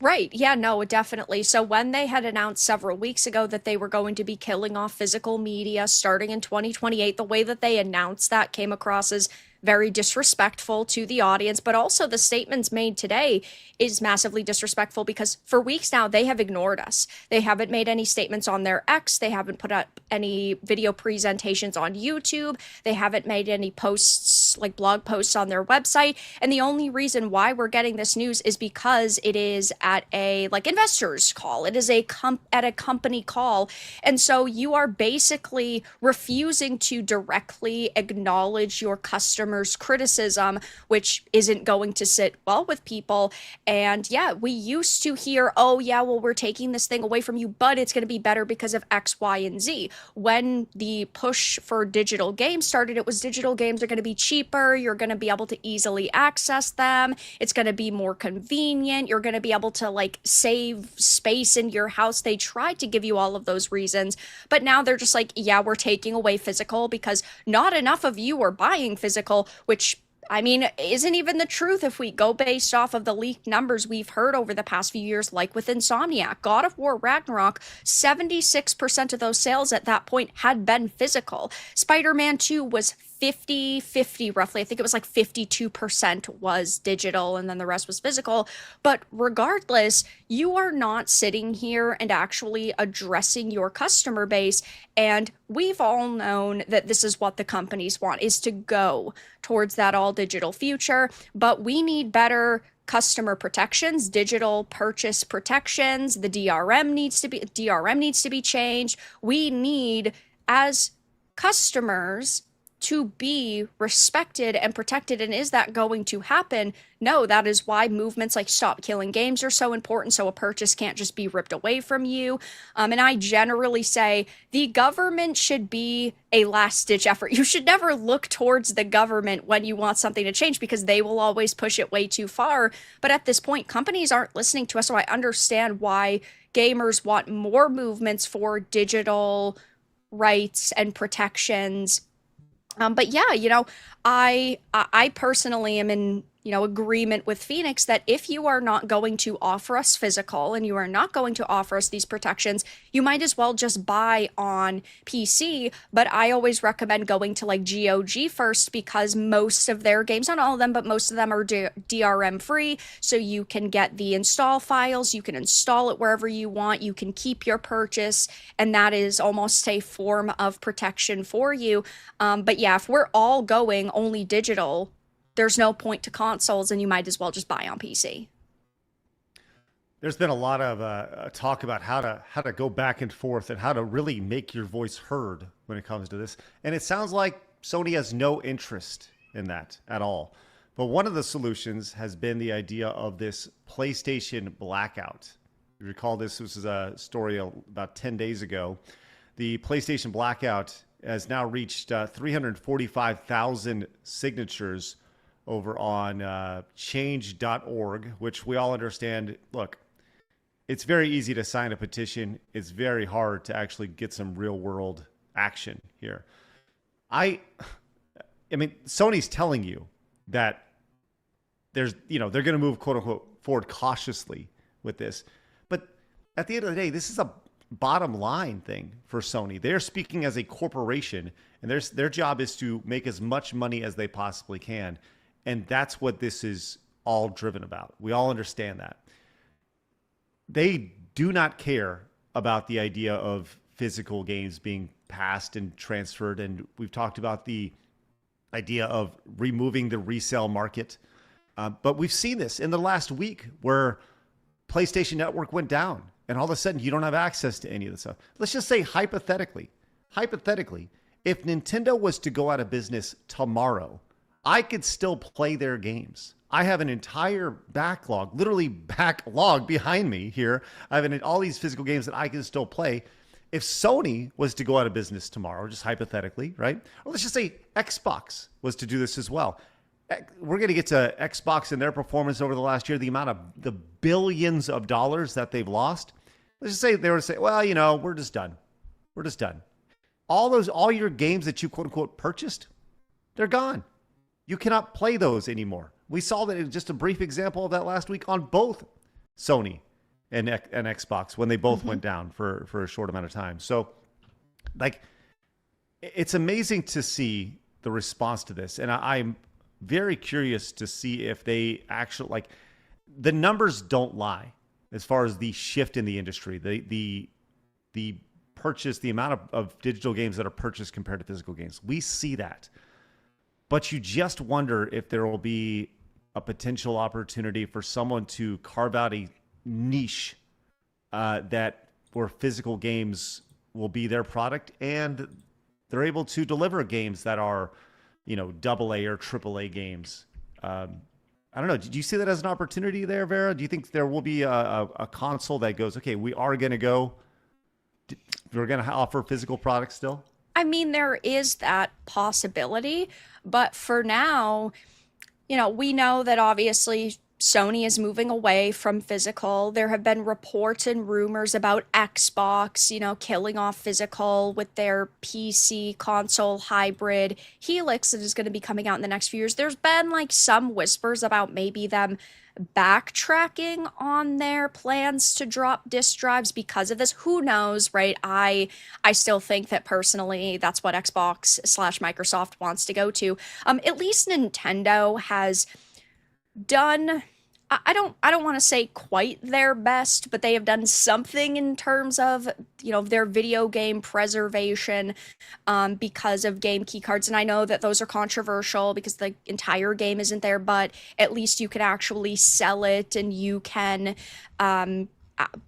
Right. Yeah, no, definitely. So when they had announced several weeks ago that they were going to be killing off physical media starting in 2028, the way that they announced that came across as very disrespectful to the audience, but also the statements made today is massively disrespectful because for weeks now they have ignored us. They haven't made any statements on their X. They haven't put up any video presentations on YouTube. They haven't made any posts, like blog posts on their website. And the only reason why we're getting this news is because it is at a like investors call. It is at a company call. And so you are basically refusing to directly acknowledge your customers' criticism, which isn't going to sit well with people. And yeah, we used to hear, oh yeah, well, we're taking this thing away from you, but it's going to be better because of X, Y, and Z. When the push for digital games started, it was digital games are going to be cheaper. You're going to be able to easily access them. It's going to be more convenient. You're going to be able to like save space in your house. They tried to give you all of those reasons, but now they're just like, yeah, we're taking away physical because not enough of you are buying physical, which I mean, isn't even the truth if we go based off of the leaked numbers we've heard over the past few years, like with Insomniac. God of War Ragnarok, 76% of those sales at that point had been physical. Spider-Man 2 was 50-50 roughly. I think it was like 52% was digital and then the rest was physical. But regardless, you are not sitting here and actually addressing your customer base. And we've all known that this is what the companies want, is to go towards that all digital future. But we need better customer protections, digital purchase protections. The DRM needs to be changed. We need, as customers, to be respected and protected. And is that going to happen? No, that is why movements like Stop Killing Games are so important, so a purchase can't just be ripped away from you. And I generally say the government should be a last-ditch effort. You should never look towards the government when you want something to change because they will always push it way too far. But at this point, companies aren't listening to us, so I understand why gamers want more movements for digital rights and protections. But yeah, I personally am in, agreement with Phoenix that if you are not going to offer us physical and you are not going to offer us these protections, you might as well just buy on PC. But I always recommend going to like GOG first because most of their games, not all of them, but most of them are DRM free. So you can get the install files, you can install it wherever you want, you can keep your purchase, and that is almost a form of protection for you. But yeah, if we're all going only digital, there's no point to consoles and you might as well just buy on PC. There's been a lot of talk about how to go back and forth and how to really make your voice heard when it comes to this. And it sounds like Sony has no interest in that at all. But one of the solutions has been the idea of this PlayStation blackout. You recall this was a story about 10 days ago. The PlayStation blackout has now reached 345,000 signatures over on change.org, which we all understand. Look, it's very easy to sign a petition. It's very hard to actually get some real world action here. I mean, Sony's telling you that they're going to move quote unquote forward cautiously with this. But at the end of the day, this is a bottom line thing for Sony. They're speaking as a corporation and their job is to make as much money as they possibly can. And that's what this is all driven about. We all understand that. They do not care about the idea of physical games being passed and transferred. And we've talked about the idea of removing the resale market. But we've seen this in the last week where PlayStation Network went down and all of a sudden you don't have access to any of this stuff. Let's just say hypothetically, if Nintendo was to go out of business tomorrow, I could still play their games. I have an entire backlog, literally backlog behind me here. I have all these physical games that I can still play. if Sony was to go out of business tomorrow, just hypothetically, right? Or let's just say Xbox was to do this as well. We're going to get to Xbox and their performance over the last year, the amount of the billions of dollars that they've lost. Let's just say they were to say, well, we're just done. We're just done. All your games that you quote unquote purchased, they're gone. You cannot play those anymore. We saw that in just a brief example of that last week on both Sony and Xbox when they both went down for a short amount of time. So, it's amazing to see the response to this. And I'm very curious to see if they actually, the numbers don't lie as far as the shift in the industry, the purchase, the amount of digital games that are purchased compared to physical games. We see that. But you just wonder if there will be a potential opportunity for someone to carve out a niche where physical games will be their product, and they're able to deliver games that are, AA or AAA games. I don't know. Do you see that as an opportunity there, Vera? Do you think there will be a console that goes, okay, we're going to offer physical products still? I mean, there is that possibility, but for now, we know that obviously Sony is moving away from physical. There have been reports and rumors about Xbox, killing off physical with their PC console hybrid Helix that is going to be coming out in the next few years. There's been some whispers about maybe them backtracking on their plans to drop disk drives because of this. Who knows, right? I still think that personally that's what Xbox/Microsoft wants to go to. At least Nintendo has done, I don't want to say quite their best, but they have done something in terms of their video game preservation because of game key cards. And I know that those are controversial because the entire game isn't there, but at least you can actually sell it and you can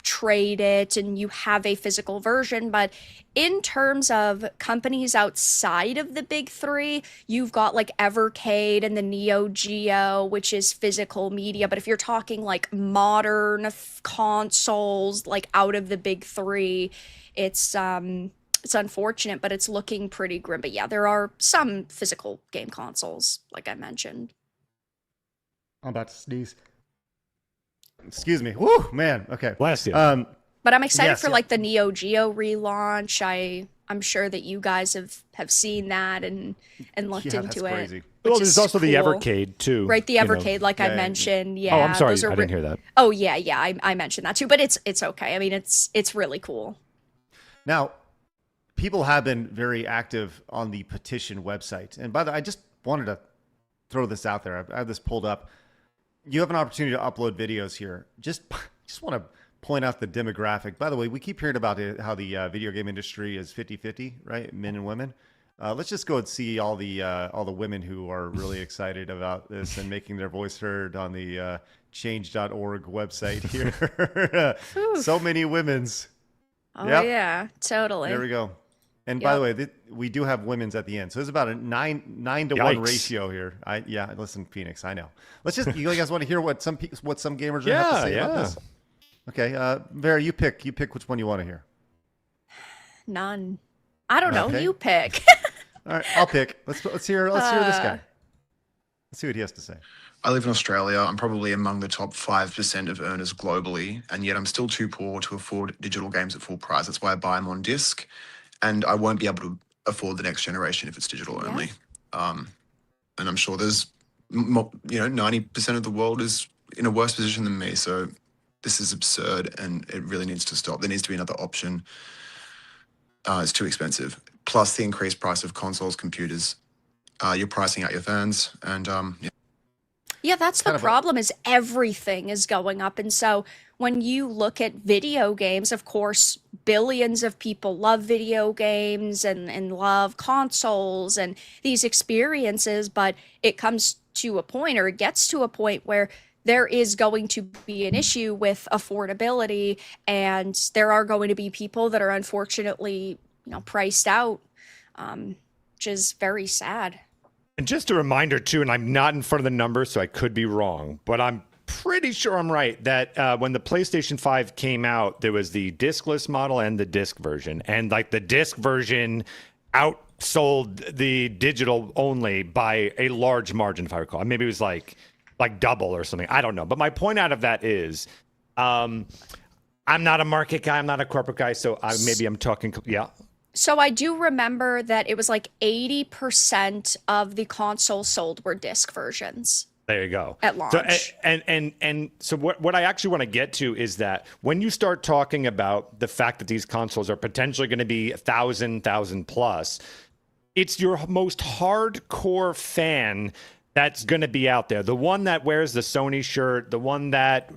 trade it and you have a physical version. But in terms of companies outside of the big three, you've got Evercade and the Neo Geo, which is physical media. But if you're talking modern consoles, out of the big three, it's unfortunate, but it's looking pretty grim. But yeah, there are some physical game consoles, like I mentioned. I'm about to sneeze. Excuse me. Woo, man. Okay. Bless you. But I'm excited for the Neo Geo relaunch. I'm sure that you guys have seen that and looked into it. Crazy. Well, there's also cool. the Evercade too. Right, the Evercade, I mentioned. Yeah. Oh, I'm sorry, I didn't hear that. Oh yeah. I mentioned that too, but it's okay. I mean, it's really cool. Now, people have been very active on the petition website, and by the way, I just wanted to throw this out there. I have this pulled up. You have an opportunity to upload videos here. Just want to point out the demographic. By the way, we keep hearing about how the video game industry is 50-50, right? Men and women. Let's just go and see all the women who are really excited about this and making their voice heard on the change.org website here. So many women's. Oh, yep. Yeah, totally. There we go. And by the way, we do have women's at the end, so it's about a 9 to 1 ratio here. Listen, Phoenix, I know. Let's just. You guys want to hear what some gamers have to say about this? Okay, Vera, you pick which one you want to hear. None. I don't know. You pick. All right, I'll pick. Let's hear this guy. Let's see what he has to say. I live in Australia. I'm probably among the top 5% of earners globally, and yet I'm still too poor to afford digital games at full price. That's why I buy them on disc. And I won't be able to afford the next generation if it's digital only. And I'm sure there's, 90% of the world is in a worse position than me. So this is absurd and it really needs to stop. There needs to be another option. It's too expensive. Plus the increased price of consoles, computers. You're pricing out your fans and Yeah, that's the problem is everything is going up. And so when you look at video games, of course, billions of people love video games and love consoles and these experiences, but it comes to a point, or it gets to a point where there is going to be an issue with affordability, and there are going to be people that are unfortunately, priced out, which is very sad. And just a reminder too, and I'm not in front of the numbers, so I could be wrong, but I'm pretty sure I'm right that when the PlayStation 5 came out, there was the discless model and the disc version. And like the disc version outsold the digital only by a large margin, if I recall. Maybe it was like double or something. I don't know. But my point out of that is I'm not a market guy. I'm not a corporate guy. So maybe I'm talking. Yeah. So I do remember that it was like 80% of the consoles sold were disc versions. There you go. At launch. So, so what I actually want to get to is that when you start talking about the fact that these consoles are potentially going to be 1,000 plus, it's your most hardcore fan that's going to be out there. The one that wears the Sony shirt, the one that,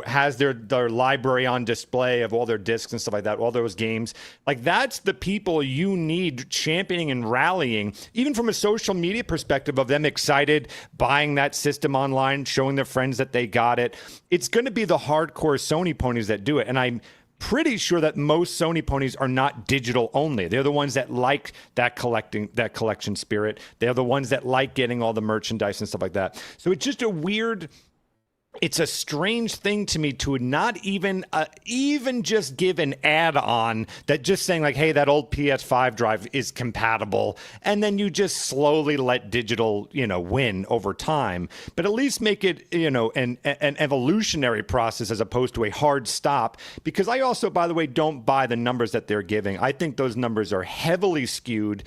has their library on display of all their discs and stuff like that, all those games. Like, that's the people you need championing and rallying, even from a social media perspective of them excited, buying that system online, showing their friends that they got it. It's going to be the hardcore Sony ponies that do it. And I'm pretty sure that most Sony ponies are not digital only. They're the ones that like that collection spirit. They're the ones that like getting all the merchandise and stuff like that. So it's just it's a strange thing to me to not even just give an add-on that just saying like, hey, that old PS5 drive is compatible, and then you just slowly let digital, win over time. But at least make it, an evolutionary process as opposed to a hard stop. Because I also, by the way, don't buy the numbers that they're giving. I think those numbers are heavily skewed.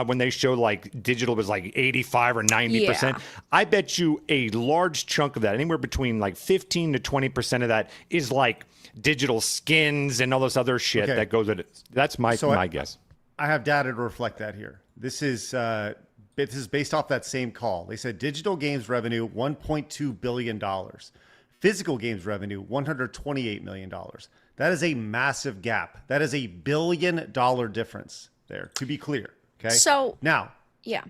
When they show like digital was like 85 or 90%, yeah. I bet you a large chunk of that, anywhere between like 15 to 20% of that is like digital skins and all this other shit that goes with it. That's my guess. I have data to reflect that here. This is based off that same call. They said digital games revenue, $1.2 billion. Physical games revenue, $128 million. That is a massive gap. That is $1 billion difference there, to be clear. Okay. So now, yeah.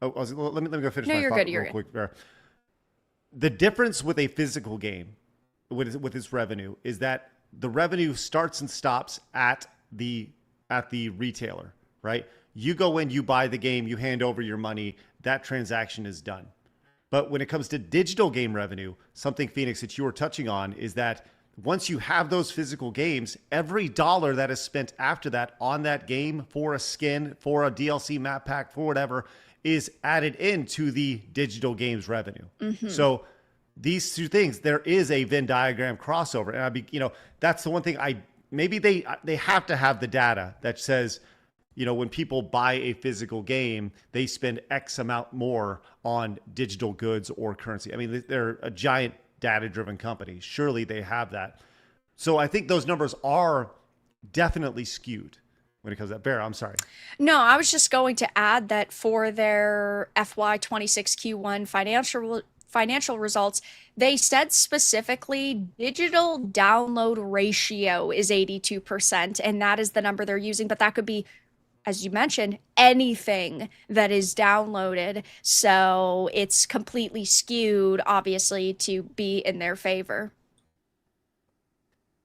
Let me go finish. No, my you're thought good. You're quick. The difference with a physical game, with its revenue, is that the revenue starts and stops at the retailer. Right? You go in, you buy the game, you hand over your money. That transaction is done. But when it comes to digital game revenue, something, Phoenix, that you were touching on is that once you have those physical games, every dollar that is spent after that on that game for a skin, for a DLC map pack, for whatever, is added into the digital games revenue. Mm-hmm. So these two things, there is a Venn diagram crossover. And that's the one thing maybe they have to have the data that says, when people buy a physical game, they spend X amount more on digital goods or currency. I mean, they're a giant data-driven company. Surely they have that. So I think those numbers are definitely skewed when it comes to that. Bear, I'm sorry. No, I was just going to add that for their FY26 Q1 financial results, they said specifically digital download ratio is 82%, and that is the number they're using. But that could be, as you mentioned, anything that is downloaded. So it's completely skewed, obviously, to be in their favor.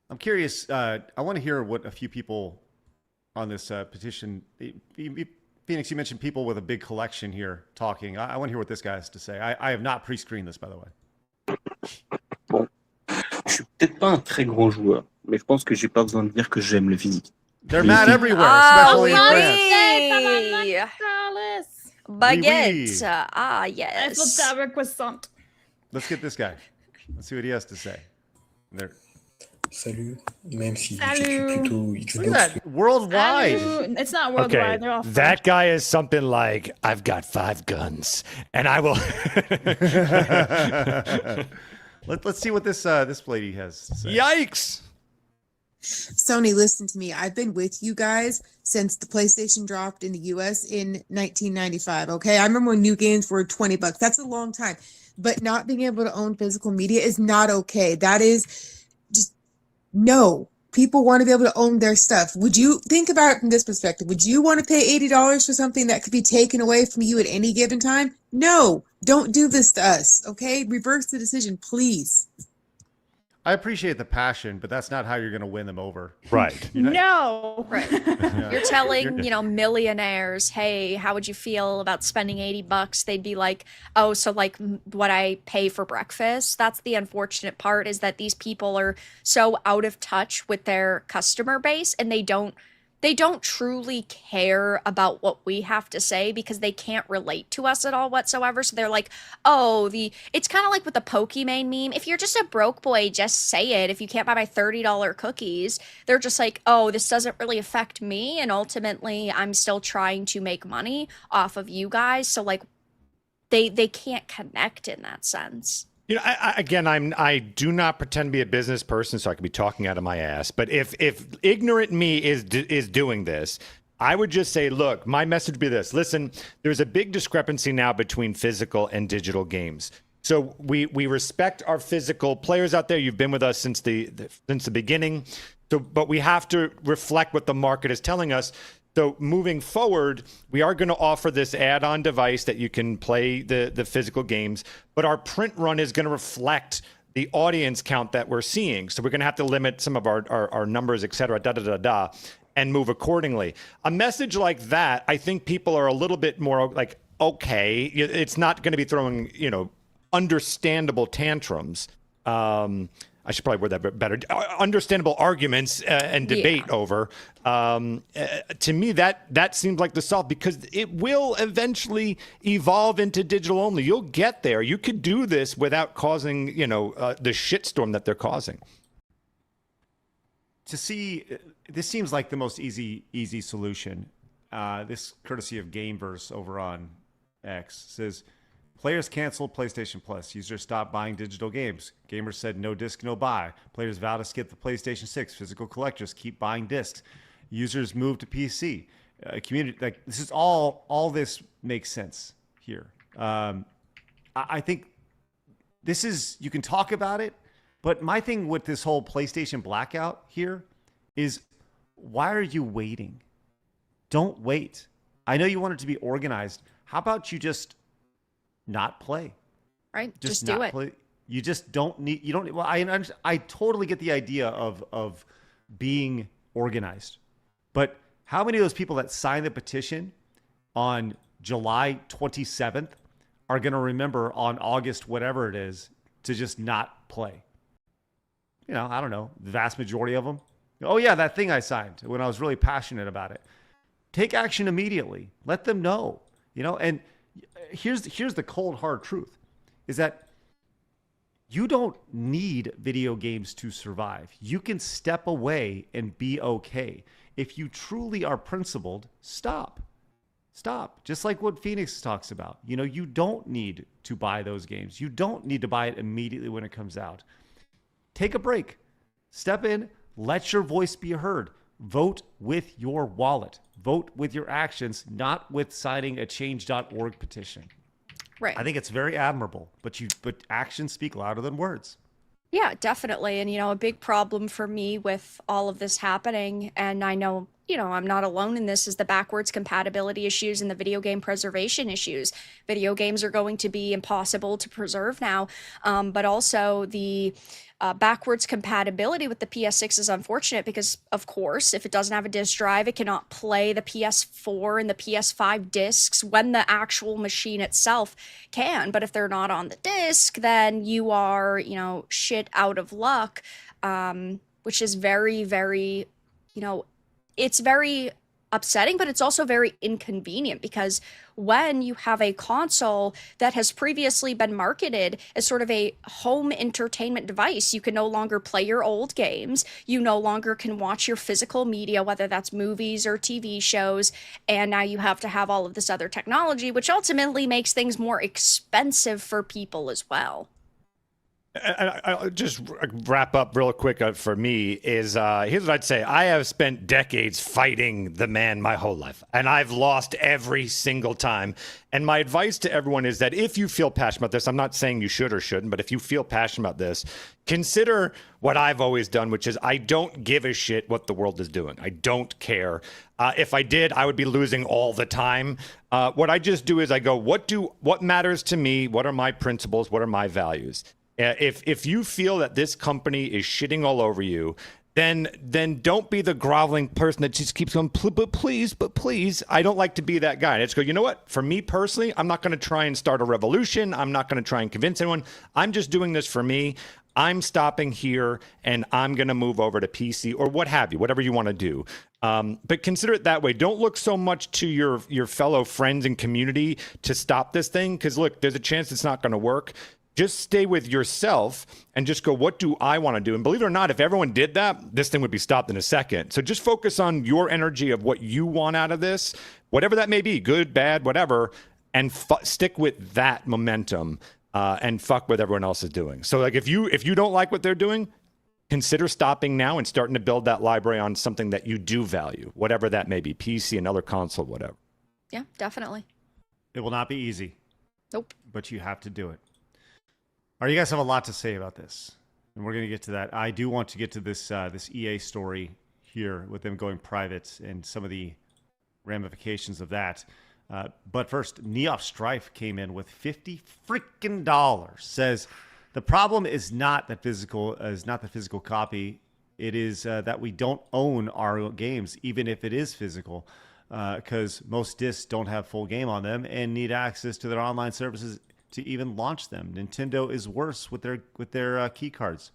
I'm curious. I want to hear what a few people on this petition. Phoenix, you mentioned people with a big collection here talking. I want to hear what this guy has to say. I have not pre-screened this, by the way. Bon, je suis peut-être pas un très grand joueur, mais je pense que j'ai pas besoin de dire que j'aime le physique. They're mad everywhere, especially in France. Baguette. That's Yes. what that represent. Let's get this guy. Let's see what he has to say. There. Salut. Même si Salut. Look at that. Worldwide. Salut. It's not worldwide. Okay, They're all that guy is something like, I've got 5 guns, and I will. Let's see what this lady has to say. Yikes. Sony, listen to me. I've been with you guys since the PlayStation dropped in the US in 1995. Okay. I remember when new games were $20. That's a long time, but not being able to own physical media is not okay. That is just no. People want to be able to own their stuff. Would you think about it from this perspective? Would you want to pay $80 for something that could be taken away from you at any given time? No, don't do this to us. Okay. Reverse the decision, please. I appreciate the passion, but that's not how you're going to win them over. Right. No. Right. You're telling, millionaires, hey, how would you feel about spending $80? They'd be like, oh, so like what I pay for breakfast. That's the unfortunate part, is that these people are so out of touch with their customer base, and they don't truly care about what we have to say because they can't relate to us at all whatsoever. So they're like, oh, it's kind of like with the Pokemon meme. If you're just a broke boy, just say it. If you can't buy my $30 cookies, they're just like, oh, this doesn't really affect me. And ultimately, I'm still trying to make money off of you guys. So like, they can't connect in that sense. I do not pretend to be a business person, so I could be talking out of my ass. But if ignorant me is doing this, I would just say, look, my message would be this. Listen, there's a big discrepancy now between physical and digital games. So we respect our physical players out there. You've been with us since the beginning. So, but we have to reflect what the market is telling us. So moving forward, we are going to offer this add-on device that you can play the physical games, but our print run is going to reflect the audience count that we're seeing. So we're going to have to limit some of our numbers, et cetera, and move accordingly. A message like that, I think people are a little bit more like, okay, it's not going to be throwing, understandable tantrums. I should probably word that better. Understandable arguments and debate over. To me, that seems like the solve, because it will eventually evolve into digital only. You'll get there. You could do this without causing, the shitstorm that they're causing. This seems like the most easy solution. This courtesy of Gameverse over on X says, players canceled PlayStation Plus. Users stopped buying digital games. Gamers said no disc, no buy. Players vow to skip the PlayStation 6. Physical collectors keep buying discs. Users move to PC. Community, like, this is all this makes sense here. I think this is, you can talk about it, but my thing with this whole PlayStation blackout here is, why are you waiting? Don't wait. I know you want it to be organized. How about you just not play? Right. Just do it. Play. You just don't need, well, I totally get the idea of being organized, but how many of those people that signed the petition on July 27th are going to remember on August, whatever it is, to just not play? I don't know. The vast majority of them. Oh yeah, that thing I signed when I was really passionate about it. Take action immediately. Let them know, and here's the cold hard truth, is that you don't need video games to survive. You can step away and be okay. If you truly are principled, stop. Just like what Phoenix talks about. You don't need to buy those games. You don't need to buy it immediately when it comes out. Take a break. Step in. Let your voice be heard. Vote with your wallet. Vote with your actions, not with signing a change.org petition. Right. I think it's very admirable, but actions speak louder than words. Yeah, definitely. And, a big problem for me with all of this happening, and I know, I'm not alone in this, is the backwards compatibility issues and the video game preservation issues. Video games are going to be impossible to preserve now, but also the backwards compatibility with the PS6 is unfortunate because, of course, if it doesn't have a disc drive, it cannot play the PS4 and the PS5 discs when the actual machine itself can. But if they're not on the disc, then you are, shit out of luck, which is very, very, it's very upsetting, but it's also very inconvenient, because when you have a console that has previously been marketed as sort of a home entertainment device, you can no longer play your old games. You no longer can watch your physical media, whether that's movies or TV shows. And now you have to have all of this other technology, which ultimately makes things more expensive for people as well. I'll just wrap up real quick for me is here's what I'd say. I have spent decades fighting the man my whole life, and I've lost every single time. And my advice to everyone is that if you feel passionate about this, I'm not saying you should or shouldn't, but if you feel passionate about this, consider what I've always done, which is I don't give a shit what the world is doing. I don't care. If I did, I would be losing all the time. What I just do is I go, what matters to me? What are my principles? What are my values? If you feel that this company is shitting all over you, then don't be the groveling person that just keeps going, but please. I don't like to be that guy. I just go, you know what? For me personally, I'm not going to try and start a revolution. I'm not going to try and convince anyone. I'm just doing this for me. I'm stopping here, and I'm going to move over to PC or what have you, whatever you want to do. But consider it that way. Don't look so much to your fellow friends and community to stop this thing, because, look, there's a chance it's not going to work. Just stay with yourself and just go, what do I want to do? And believe it or not, if everyone did that, this thing would be stopped in a second. So just focus on your energy of what you want out of this, whatever that may be, good, bad, whatever, and stick with that momentum and fuck what everyone else is doing. So like if you don't like what they're doing, consider stopping now and starting to build that library on something that you do value, whatever that may be, PC, another console, whatever. Yeah, definitely. It will not be easy. Nope. But you have to do it. All right, you guys have a lot to say about this, and we're going to get to that. I do want to get to this this EA story here with them going private and some of the ramifications of that. But first, Neof Strife came in with $50 freaking. Says the problem is not the physical copy. It is that we don't own our games, even if it is physical, because most discs don't have full game on them and need access to their online services to even launch them. Nintendo is worse with their key cards.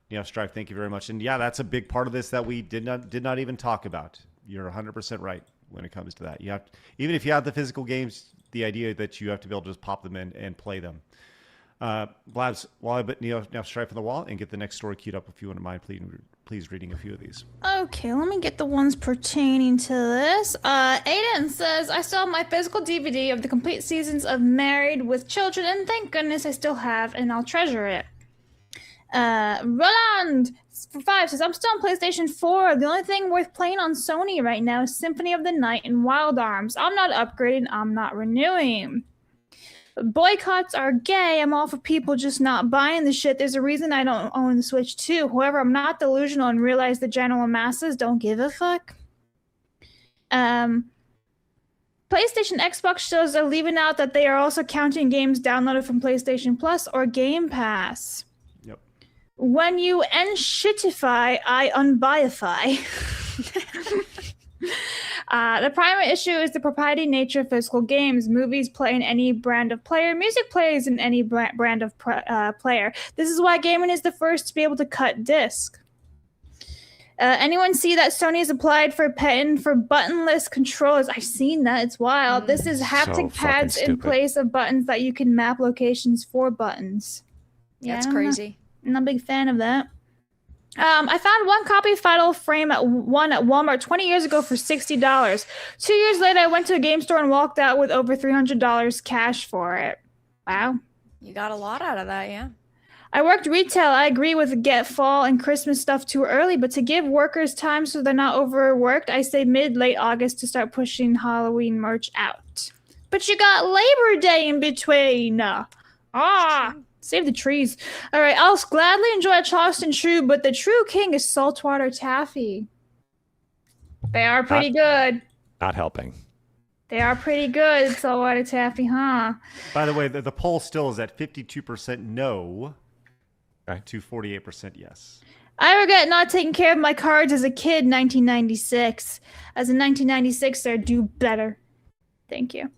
Yeah, Strife, thank you very much. And yeah, that's a big part of this that we did not even talk about. You're 100% right when it comes to that. You have to, even if you have the physical games, the idea that you have to be able to just pop them in and play them. Blabs, while I put now Strife on the wall and get the next story queued up, if you wouldn't mind, please reading a few of these. Okay, let me get the ones pertaining to this. Aiden says, I still have my physical DVD of the complete seasons of Married with Children, and thank goodness I still have, and I'll treasure it. Roland for 5 says, I'm still on PlayStation 4. The only thing worth playing on Sony right now is Symphony of the Night and Wild Arms. I'm not upgrading, I'm not renewing. Boycotts are gay. I'm all for people just not buying the shit. There's a reason I don't own the Switch too. However, I'm not delusional and realize the general masses don't give a fuck. PlayStation Xbox shows are leaving out that they are also counting games downloaded from PlayStation Plus or Game Pass. Yep. When you unshitify, I unbuyify. The primary issue is the proprietary nature of physical games. Movies play in any brand of player. Music plays in any brand of player. This is why gaming is the first to be able to cut disc. Anyone see that Sony has applied for a patent for buttonless controllers? I've seen that. It's wild. This is haptic pads in place of buttons that you can map locations for buttons. Yeah, that's crazy. I'm not a big fan of that. I found one copy of Fatal Frame at Walmart 20 years ago for $60. 2 years later, I went to a game store and walked out with over $300 cash for it. Wow. You got a lot out of that, yeah. I worked retail. I agree with get fall and Christmas stuff too early, but to give workers time so they're not overworked, I say late August to start pushing Halloween merch out. But you got Labor Day in between. Save the trees. All right, I'll gladly enjoy a Charleston Chew, but the true king is saltwater taffy. They are pretty good. Not helping. They are pretty good, saltwater taffy, huh? By the way, the poll still is at 52% no to 48% yes. I regret not taking care of my cards as a kid, 1996. As a 1996er, do better. Thank you.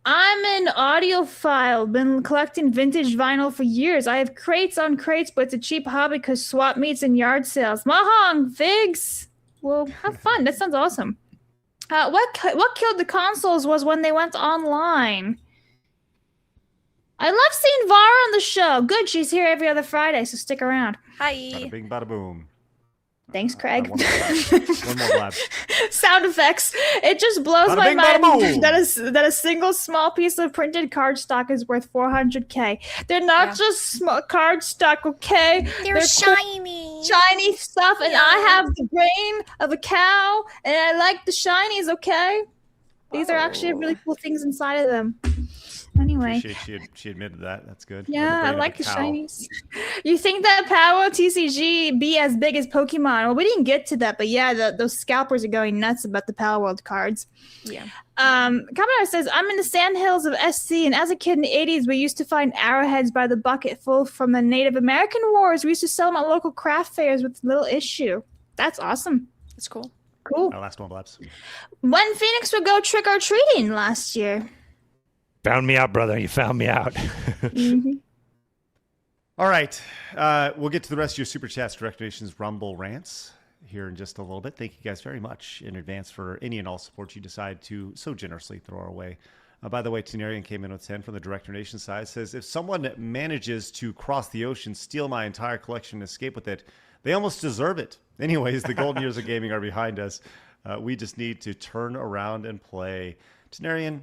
I'm an audiophile, been collecting vintage vinyl for years. I have crates on crates, but it's a cheap hobby because swap meets and yard sales. Mahong, figs! Well, have fun. That sounds awesome. What killed the consoles was when they went online. I love seeing Vara on the show. Good, she's here every other Friday, so stick around. Hi. Bada bing, bada boom. Thanks, Craig. One more blab. Sound effects. It just blows my mind that a single small piece of printed cardstock is worth $400K. They're not just cardstock, okay? They're shiny. Shiny stuff, and I have the brain of a cow, and I like the shinies, okay? These are actually really cool things inside of them. Anyway. Appreciate she admitted that. That's good. Yeah, I like the shinies. You think that Power TCG be as big as Pokemon? Well, we didn't get to that, but yeah, those scalpers are going nuts about the Power World cards. Yeah. Commodore says, I'm in the sandhills of SC, and as a kid in the 80s, we used to find arrowheads by the bucket full from the Native American Wars. We used to sell them at local craft fairs with little issue. That's awesome. That's cool. Cool. Our last one, Blabs. When Phoenix would go trick-or-treating last year. Found me out, brother. You found me out. Mm-hmm. All right. We'll get to the rest of your Super Chats, Direct Nations, Rumble, Rants here in just a little bit. Thank you guys very much in advance for any and all support you decide to so generously throw our way. By the way, Tenarian came in with 10 from the Director Nation side. Says, if someone manages to cross the ocean, steal my entire collection, and escape with it, they almost deserve it. Anyways, the golden years of gaming are behind us. We just need to turn around and play. Tenarian,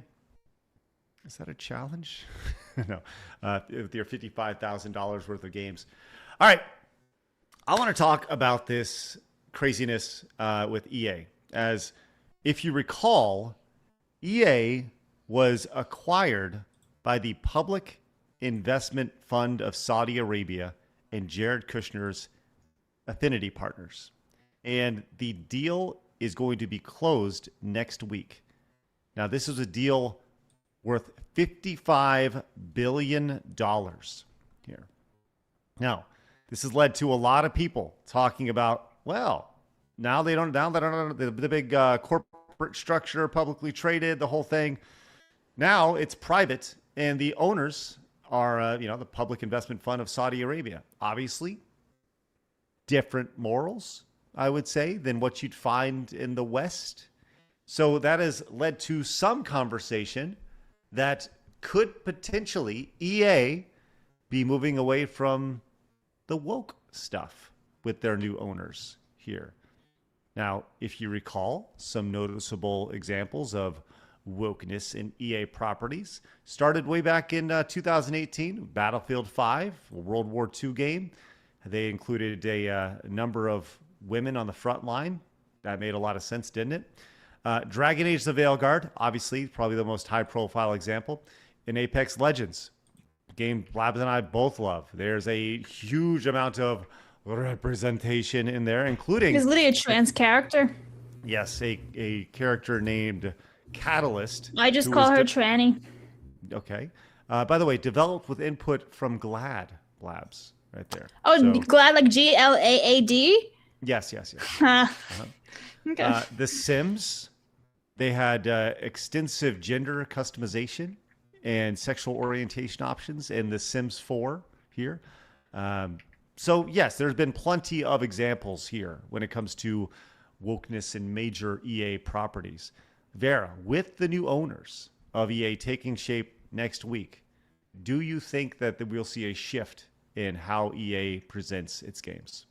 is that a challenge? No. With your $55,000 worth of games. All right. I want to talk about this craziness with EA. As if you recall, EA was acquired by the Public Investment Fund of Saudi Arabia and Jared Kushner's affinity partners. And the deal is going to be closed next week. Now, this is a deal worth $55 billion here. Now, this has led to a lot of people talking about, well, now they don't, the big corporate structure, publicly traded, the whole thing. Now it's private, and the owners are, the Public Investment Fund of Saudi Arabia. Obviously, different morals, I would say, than what you'd find in the West. So that has led to some conversation that could potentially EA be moving away from the woke stuff with their new owners here. Now, if you recall, some noticeable examples of wokeness in EA properties started way back in 2018, Battlefield 5, a World War II game. They included a number of women on the front line. That made a lot of sense, didn't it? Dragon Age the Veilguard, obviously, probably the most high-profile example. In Apex Legends, game Blabs and I both love. There's a huge amount of representation in there, including... He's literally a trans character. Yes, a character named Catalyst. I just call her Tranny. Okay. By the way, developed with input from GLAD Labs, right there. Oh, so, GLAD, like GLAAD? Yes. Okay. The Sims, they had extensive gender customization and sexual orientation options in The Sims 4 here. So, yes, there's been plenty of examples here when it comes to wokeness in major EA properties. Vera, with the new owners of EA taking shape next week, do you think that we'll see a shift in how EA presents its games?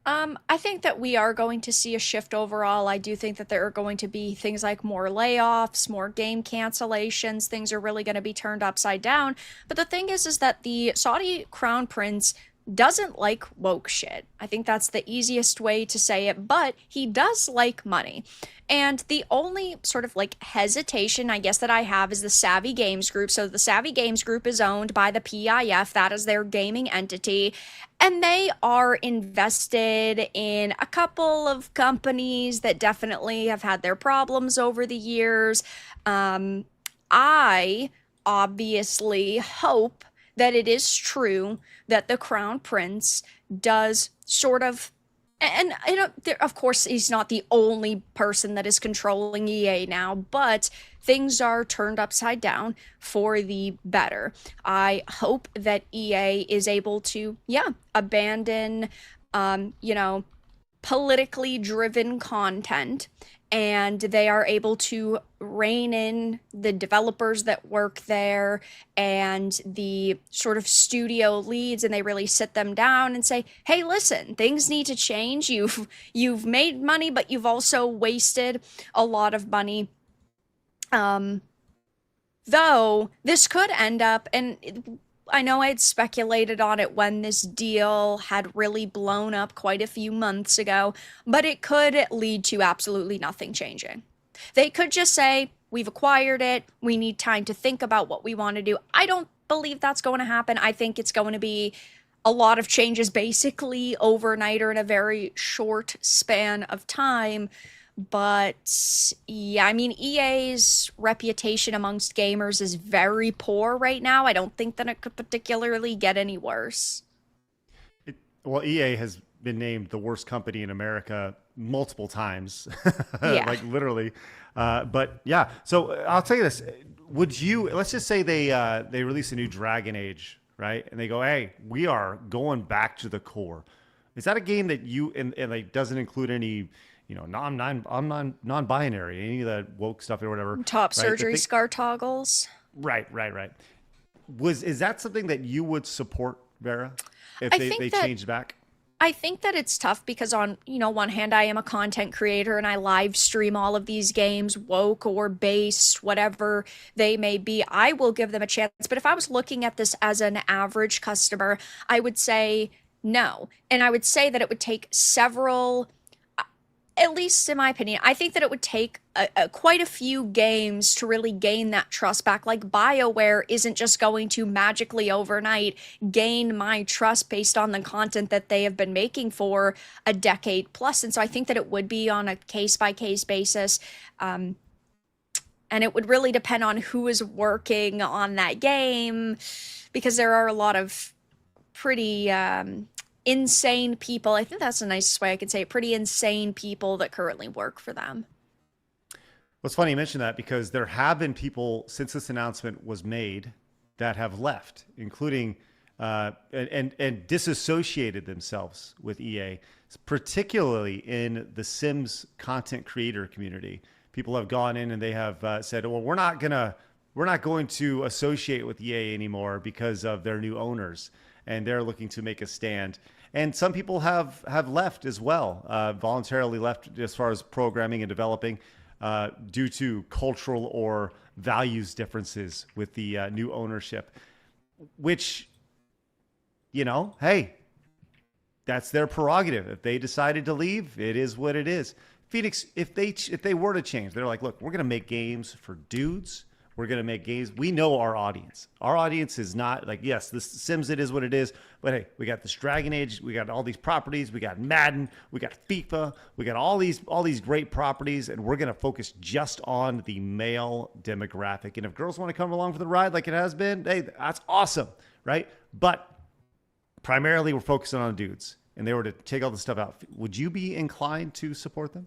I think that we are going to see a shift overall. I do think that there are going to be things like more layoffs, more game cancellations. Things are really going to be turned upside down. But the thing is that the Saudi crown prince doesn't like woke shit. I think that's the easiest way to say it, but he does like money. And the only sort of like hesitation, I guess, that I have is the Savvy Games Group. So the Savvy Games Group is owned by the PIF. That is their gaming entity. And they are invested in a couple of companies that definitely have had their problems over the years. I obviously hope that it is true that the Crown Prince does sort of, and of course he's not the only person that is controlling EA now, but things are turned upside down for the better. I hope that EA is able to, abandon, politically driven content, and they are able to rein in the developers that work there and the sort of studio leads, and they really sit them down and say, hey, listen, things need to change. You've made money, but you've also wasted a lot of money. Though this could end up, and I know I had speculated on it when this deal had really blown up quite a few months ago, but it could lead to absolutely nothing changing. They could just say, we've acquired it. We need time to think about what we want to do. I don't believe that's going to happen. I think it's going to be a lot of changes basically overnight or in a very short span of time. But yeah, I mean, EA's reputation amongst gamers is very poor right now. I don't think that it could particularly get any worse. Well, EA has been named the worst company in America multiple times, Yeah. like literally. But yeah, so I'll tell you this: would you? Let's just say they release a new Dragon Age, right? And they go, "Hey, we are going back to the core." Is that a game that you and like doesn't include any, non-binary, any of that woke stuff or whatever? Top right? surgery scar toggles. Right. Is that something that you would support, Vera, if I they think that- changed back? I think that it's tough because on, one hand, I am a content creator and I live stream all of these games, woke or based, whatever they may be. I will give them a chance. But if I was looking at this as an average customer, I would say no. And I would say that it would take several, at least in my opinion, I think that it would take quite a few games to really gain that trust back. Like BioWare isn't just going to magically overnight gain my trust based on the content that they have been making for a decade plus. And so I think that it would be on a case-by-case basis. And it would really depend on who is working on that game, because there are a lot of pretty insane people. I think that's the nicest way I could say it. Pretty insane people that currently work for them. Well, it's funny you mention that because there have been people since this announcement was made that have left, including and disassociated themselves with EA, particularly in the Sims content creator community. People have gone in and they have said, "Well, we're not going to associate with EA anymore because of their new owners," and they're looking to make a stand. And some people have left as well, voluntarily left as far as programming and developing due to cultural or values differences with the new ownership, which, hey, that's their prerogative. If they decided to leave, it is what it is. Phoenix, if they were to change, they're like, look, we're going to make games for dudes. We're going to make games. We know our audience. Our audience is not like, yes, this Sims, it is what it is. But hey, we got this Dragon Age. We got all these properties. We got Madden. We got FIFA. We got all these great properties. And we're going to focus just on the male demographic. And if girls want to come along for the ride like it has been, hey, that's awesome, right? But primarily we're focusing on dudes. And they were to take all this stuff out. Would you be inclined to support them?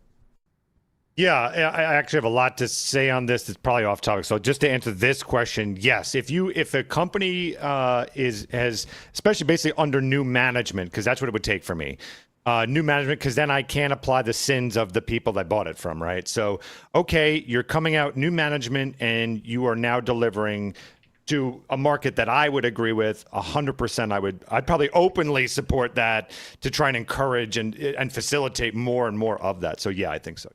Yeah, I actually have a lot to say on this. It's probably off topic. So just to answer this question, yes, if a company has, especially basically under new management, because that's what it would take for me, new management, because then I can't apply the sins of the people that bought it from, right? So, okay, you're coming out new management and you are now delivering to a market that I would agree with 100%. I'd probably openly support that to try and encourage and facilitate more and more of that. So yeah, I think so.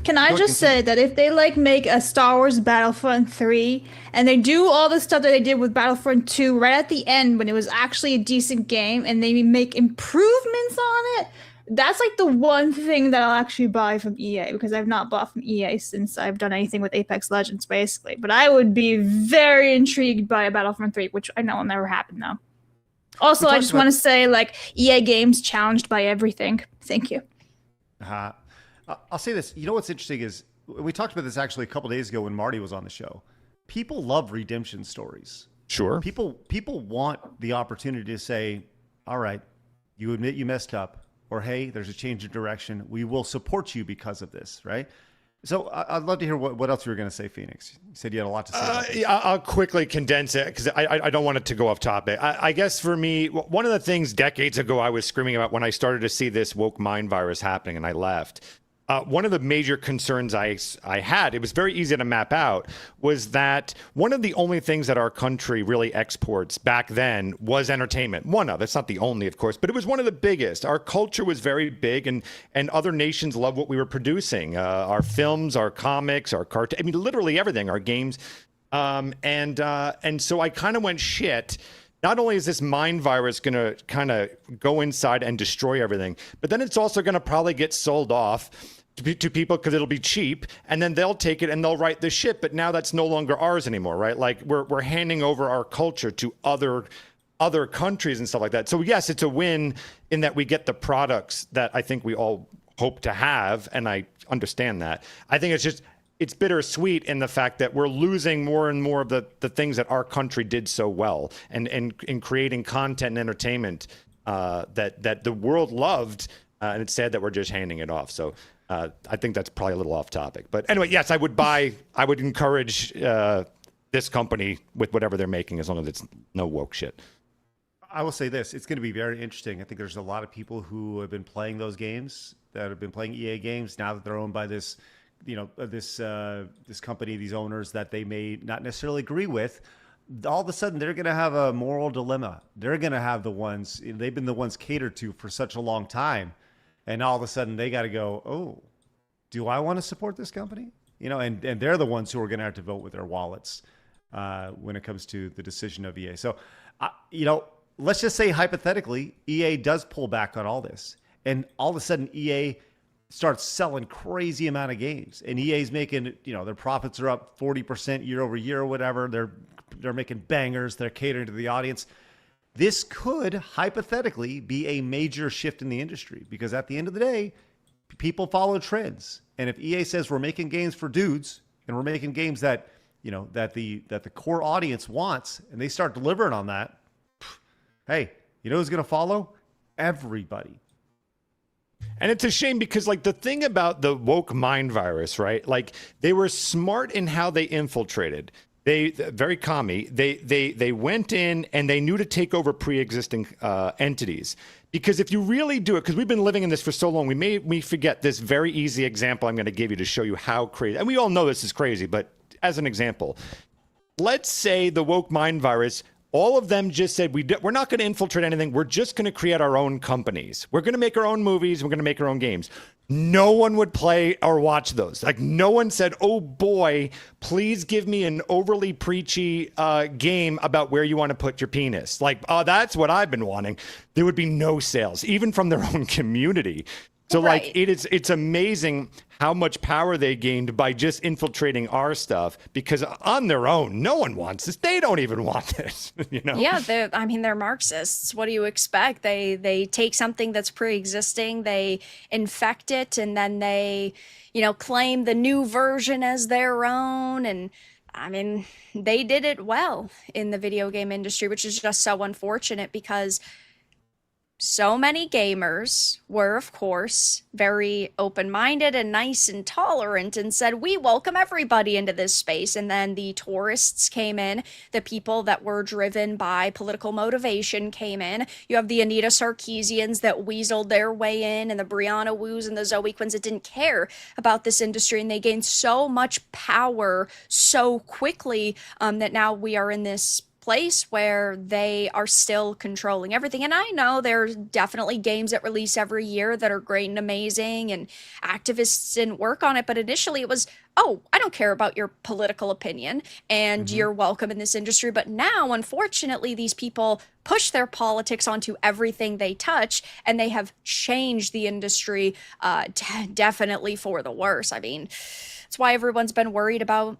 Can I just say that if they make a Star Wars Battlefront 3 and they do all the stuff that they did with Battlefront 2 right at the end when it was actually a decent game and they make improvements on it, that's the one thing that I'll actually buy from EA, because I've not bought from EA since I've done anything with Apex Legends basically. But I would be very intrigued by a Battlefront 3, which I know will never happen though. Also, I just want to say EA Games challenged by everything. Thank you. I'll say this. You know what's interesting is we talked about this actually a couple days ago when Marty was on the show. People love redemption stories. Sure. People want the opportunity to say, all right, you admit you messed up, or hey, there's a change of direction. We will support you because of this, right? So I'd love to hear what else you were going to say, Phoenix. You said you had a lot to say about this. I'll quickly condense it because I don't want it to go off topic. I guess for me, one of the things decades ago I was screaming about when I started to see this woke mind virus happening and I left, one of the major concerns I had, it was very easy to map out, was that one of the only things that our country really exports back then was entertainment. One of, it's not the only, of course, but it was one of the biggest. Our culture was very big, and other nations loved what we were producing. Our films, our comics, our cartoons, I mean, literally everything, our games. And so I kind of went, shit. Not only is this mind virus going to kind of go inside and destroy everything, but then it's also going to probably get sold off to people because it'll be cheap, and then they'll take it and they'll write the shit. But now that's no longer ours anymore, right? Like we're handing over our culture to other countries and stuff like that. So yes, it's a win in that we get the products that I think we all hope to have, and I understand that. I think it's bittersweet in the fact that we're losing more and more of the things that our country did so well, and in creating content and entertainment that the world loved, and it's sad that we're just handing it off. So I think that's probably a little off topic. But anyway, yes, I would encourage this company with whatever they're making, as long as it's no woke shit. I will say this, it's going to be very interesting. I think there's a lot of people who have been playing those games, that have been playing EA games, now that they're owned by this, this company, these owners that they may not necessarily agree with. All of a sudden, they're going to have a moral dilemma. They're going to have they've been the ones catered to for such a long time. And all of a sudden, they got to go, oh, do I want to support this company? And they're the ones who are going to have to vote with their wallets when it comes to the decision of EA. So, let's just say hypothetically, EA does pull back on all this. And all of a sudden, EA starts selling crazy amount of games. And EA's making, their profits are up 40% year over year or whatever. They're making bangers. They're catering to the audience. This could hypothetically be a major shift in the industry, because at the end of the day, people follow trends. And if EA says we're making games for dudes and we're making games that, that the core audience wants, and they start delivering on that, hey, who's going to follow? Everybody. And it's a shame because, like, the thing about the woke mind virus, right? Like, they were smart in how they infiltrated. They very commie. They went in and they knew to take over pre-existing entities. Because if you really do it, because we've been living in this for so long, we forget this very easy example I'm going to give you to show you how crazy. And we all know this is crazy, but as an example, let's say the woke mind virus, all of them just said, we're not going to infiltrate anything. We're just going to create our own companies. We're going to make our own movies. We're going to make our own games. No one would play or watch those. Like, no one said, oh boy, please give me an overly preachy game about where you want to put your penis. Like, oh, that's what I've been wanting. There would be no sales, even from their own community. So Right. like it's amazing how much power they gained by just infiltrating our stuff, because on their own, no one wants this. They don't even want this, Yeah, they're Marxists. What do you expect? They take something that's pre-existing, they infect it, and then they, claim the new version as their own. And they did it well in the video game industry, which is just so unfortunate, because so many gamers were, of course, very open-minded and nice and tolerant, and said, we welcome everybody into this space. And then the tourists came in, the people that were driven by political motivation came in. You have the Anita Sarkeesians that weaseled their way in, and the Brianna Woos and the Zoe Quinns that didn't care about this industry, and they gained so much power so quickly that now we are in this place where they are still controlling everything. And I know there's definitely games that release every year that are great and amazing, and activists didn't work on it, but initially it was, oh, I don't care about your political opinion, and you're welcome in this industry. But now, unfortunately, these people push their politics onto everything they touch, and they have changed the industry definitely for the worse. That's why everyone's been worried about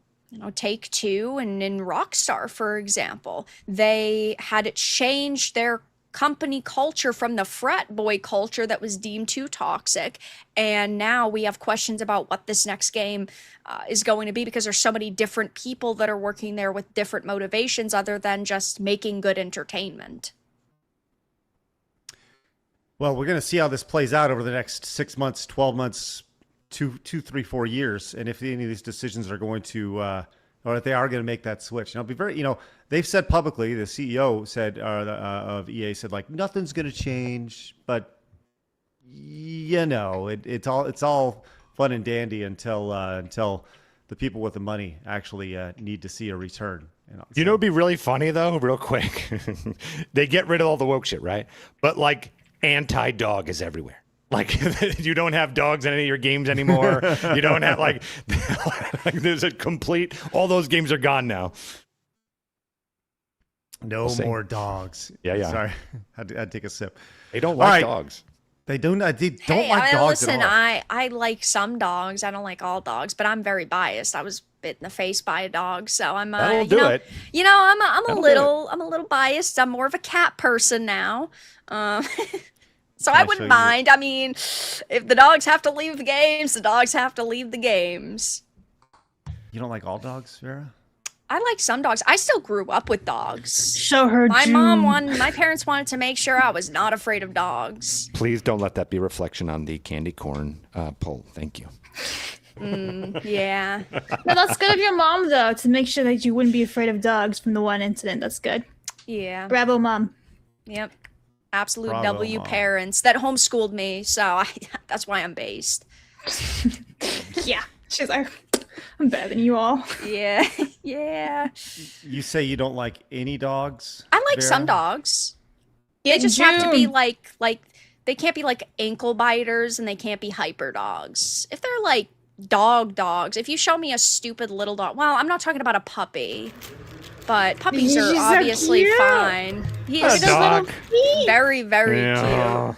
Take-Two and in Rockstar, for example. They had changed their company culture from the frat boy culture that was deemed too toxic. And now we have questions about what this next game is going to be, because there's so many different people that are working there with different motivations other than just making good entertainment. Well, we're going to see how this plays out over the next 6 months, 12 months, 2, 3, 4 years, and if any of these decisions are going to, or if they are going to make that switch. And I'll be very, they've said publicly, the CEO said, of EA said, like, nothing's going to change, but it's all fun and dandy until the people with the money actually need to see a return. It'd be really funny though, real quick. They get rid of all the woke shit, right? But like, anti-dog is everywhere. Like, you don't have dogs in any of your games anymore. You don't have like there's a complete, all those games are gone now. No more dogs. Yeah. Sorry, I had to take a sip. They don't like dogs. They don't like Hey, dogs listen, at all. I like some dogs. I don't like all dogs, but I'm very biased. I was bit in the face by a dog, so I'm That'll do it. I'm That'll a little biased. I'm more of a cat person now. So I I'll show wouldn't you. mind. I mean, if the dogs have to leave the games, the dogs have to leave the games. You don't like all dogs, Vera? I like some dogs. I still grew up with dogs. Show her My parents wanted to make sure I was not afraid of dogs. Please don't let that be a reflection on the candy corn poll. Thank you. Yeah. No, that's good of your mom, though, to make sure that you wouldn't be afraid of dogs from the one incident. That's good. Yeah. Bravo, mom. Yep. Absolute Bravo, W Mom. parents that homeschooled me, so that's why I'm based. Yeah. She's like, I'm better than you all. Yeah. Yeah. You say you don't like any dogs? I like Vera? some dogs. They In just have to be June. like they can't be like ankle biters and they can't be hyper dogs. If they're like dogs, if you show me a stupid little dog, well, I'm not talking about a puppy, but puppies She's are so obviously cute. fine. He A is dog. very, very Yeah.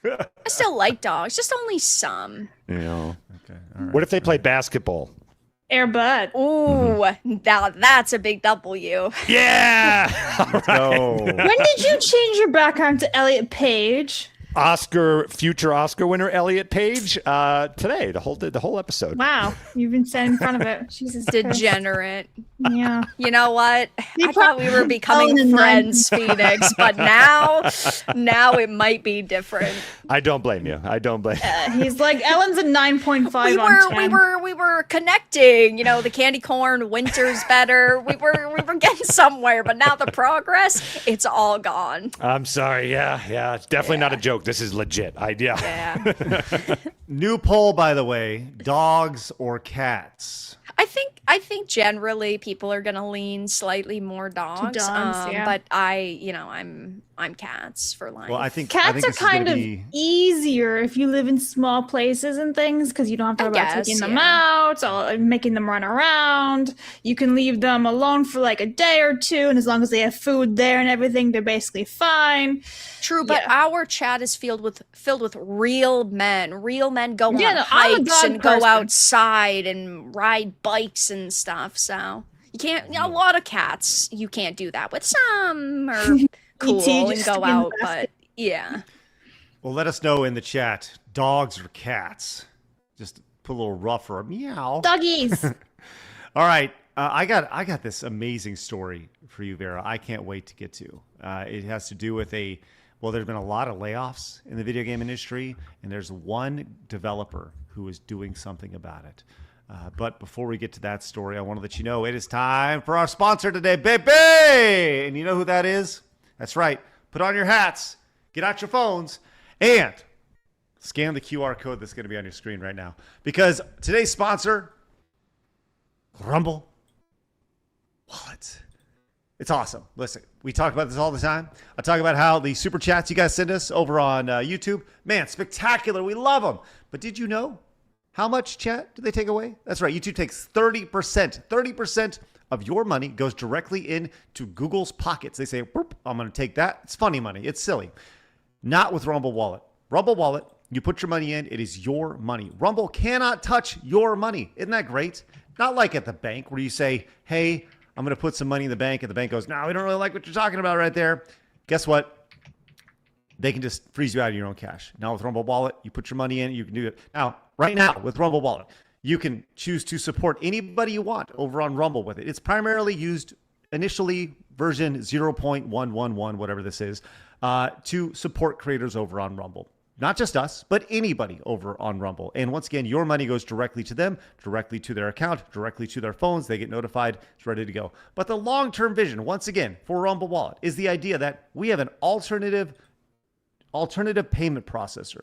cute. I still like dogs, just only some. Yeah. Okay. All right. What if they play basketball? Air Bud. Ooh, now that's a big W. Yeah. Let's go. When did you change your background to Elliot Page? Future Oscar winner Elliot Page. Today, the whole episode. Wow. You've been sat in front of it. Jesus Christ. Degenerate. Yeah. You know what? You I thought we were becoming Ellen and friends, Phoenix, but now it might be different. I don't blame you. I don't blame. He's like, Ellen's a 9.5 on 10. We were connecting. You know, the candy corn, winter's better. We were getting somewhere, but now the progress, it's all gone. I'm sorry. Yeah. It's definitely not a joke. This is legit. Yeah. New poll, by the way: dogs or cats? I think generally people are gonna lean slightly more dogs. yeah. But I'm cats for life. Well, I think Cats this are is gonna kind of be- easier if you live in small places and things because you don't have to worry about guess, taking them yeah. out or making them run around. You can leave them alone for like a day or two, and as long as they have food there and everything, they're basically fine. True, but our chat is filled with real men. Real men go Yeah, on no, I'm a hikes dog and go person. outside and ride bikes and stuff. So you can't. A lot of cats you can't do that with. Some are cool and just go in the out, basket. but yeah. Well, let us know in the chat: dogs or cats? Just put a little rough or a meow. Doggies. All right, I got this amazing story for you, Vera. I can't wait to get to. It has to do with there's been a lot of layoffs in the video game industry, and there's one developer who is doing something about it. But before we get to that story, I want to let you know it is time for our sponsor today, baby! And you know who that is? That's right. Put on your hats, get out your phones, and scan the QR code that's going to be on your screen right now. Because today's sponsor, Rumble Wallet. It's awesome. Listen, we talk about this all the time. I talk about how the super chats you guys send us over on YouTube, man, spectacular. We love them. But did you know how much chat do they take away? That's right. YouTube takes 30%. 30% of your money goes directly into Google's pockets. They say, "Boop, I'm going to take that." It's funny money. It's silly. Not with Rumble Wallet. Rumble Wallet, you put your money in, it is your money. Rumble cannot touch your money. Isn't that great? Not like at the bank where you say, hey, I'm going to put some money in the bank, and the bank goes, no, we don't really like what you're talking about right there. Guess what? They can just freeze you out of your own cash. Now with Rumble Wallet, you put your money in, you can do it. Now, right now with Rumble Wallet, you can choose to support anybody you want over on Rumble with it. It's primarily used initially version 0.111, whatever this is, to support creators over on Rumble. Not just us, but anybody over on Rumble. And once again, your money goes directly to them, directly to their account, directly to their phones. They get notified. It's ready to go. But the long-term vision, once again, for Rumble Wallet is the idea that we have an alternative payment processor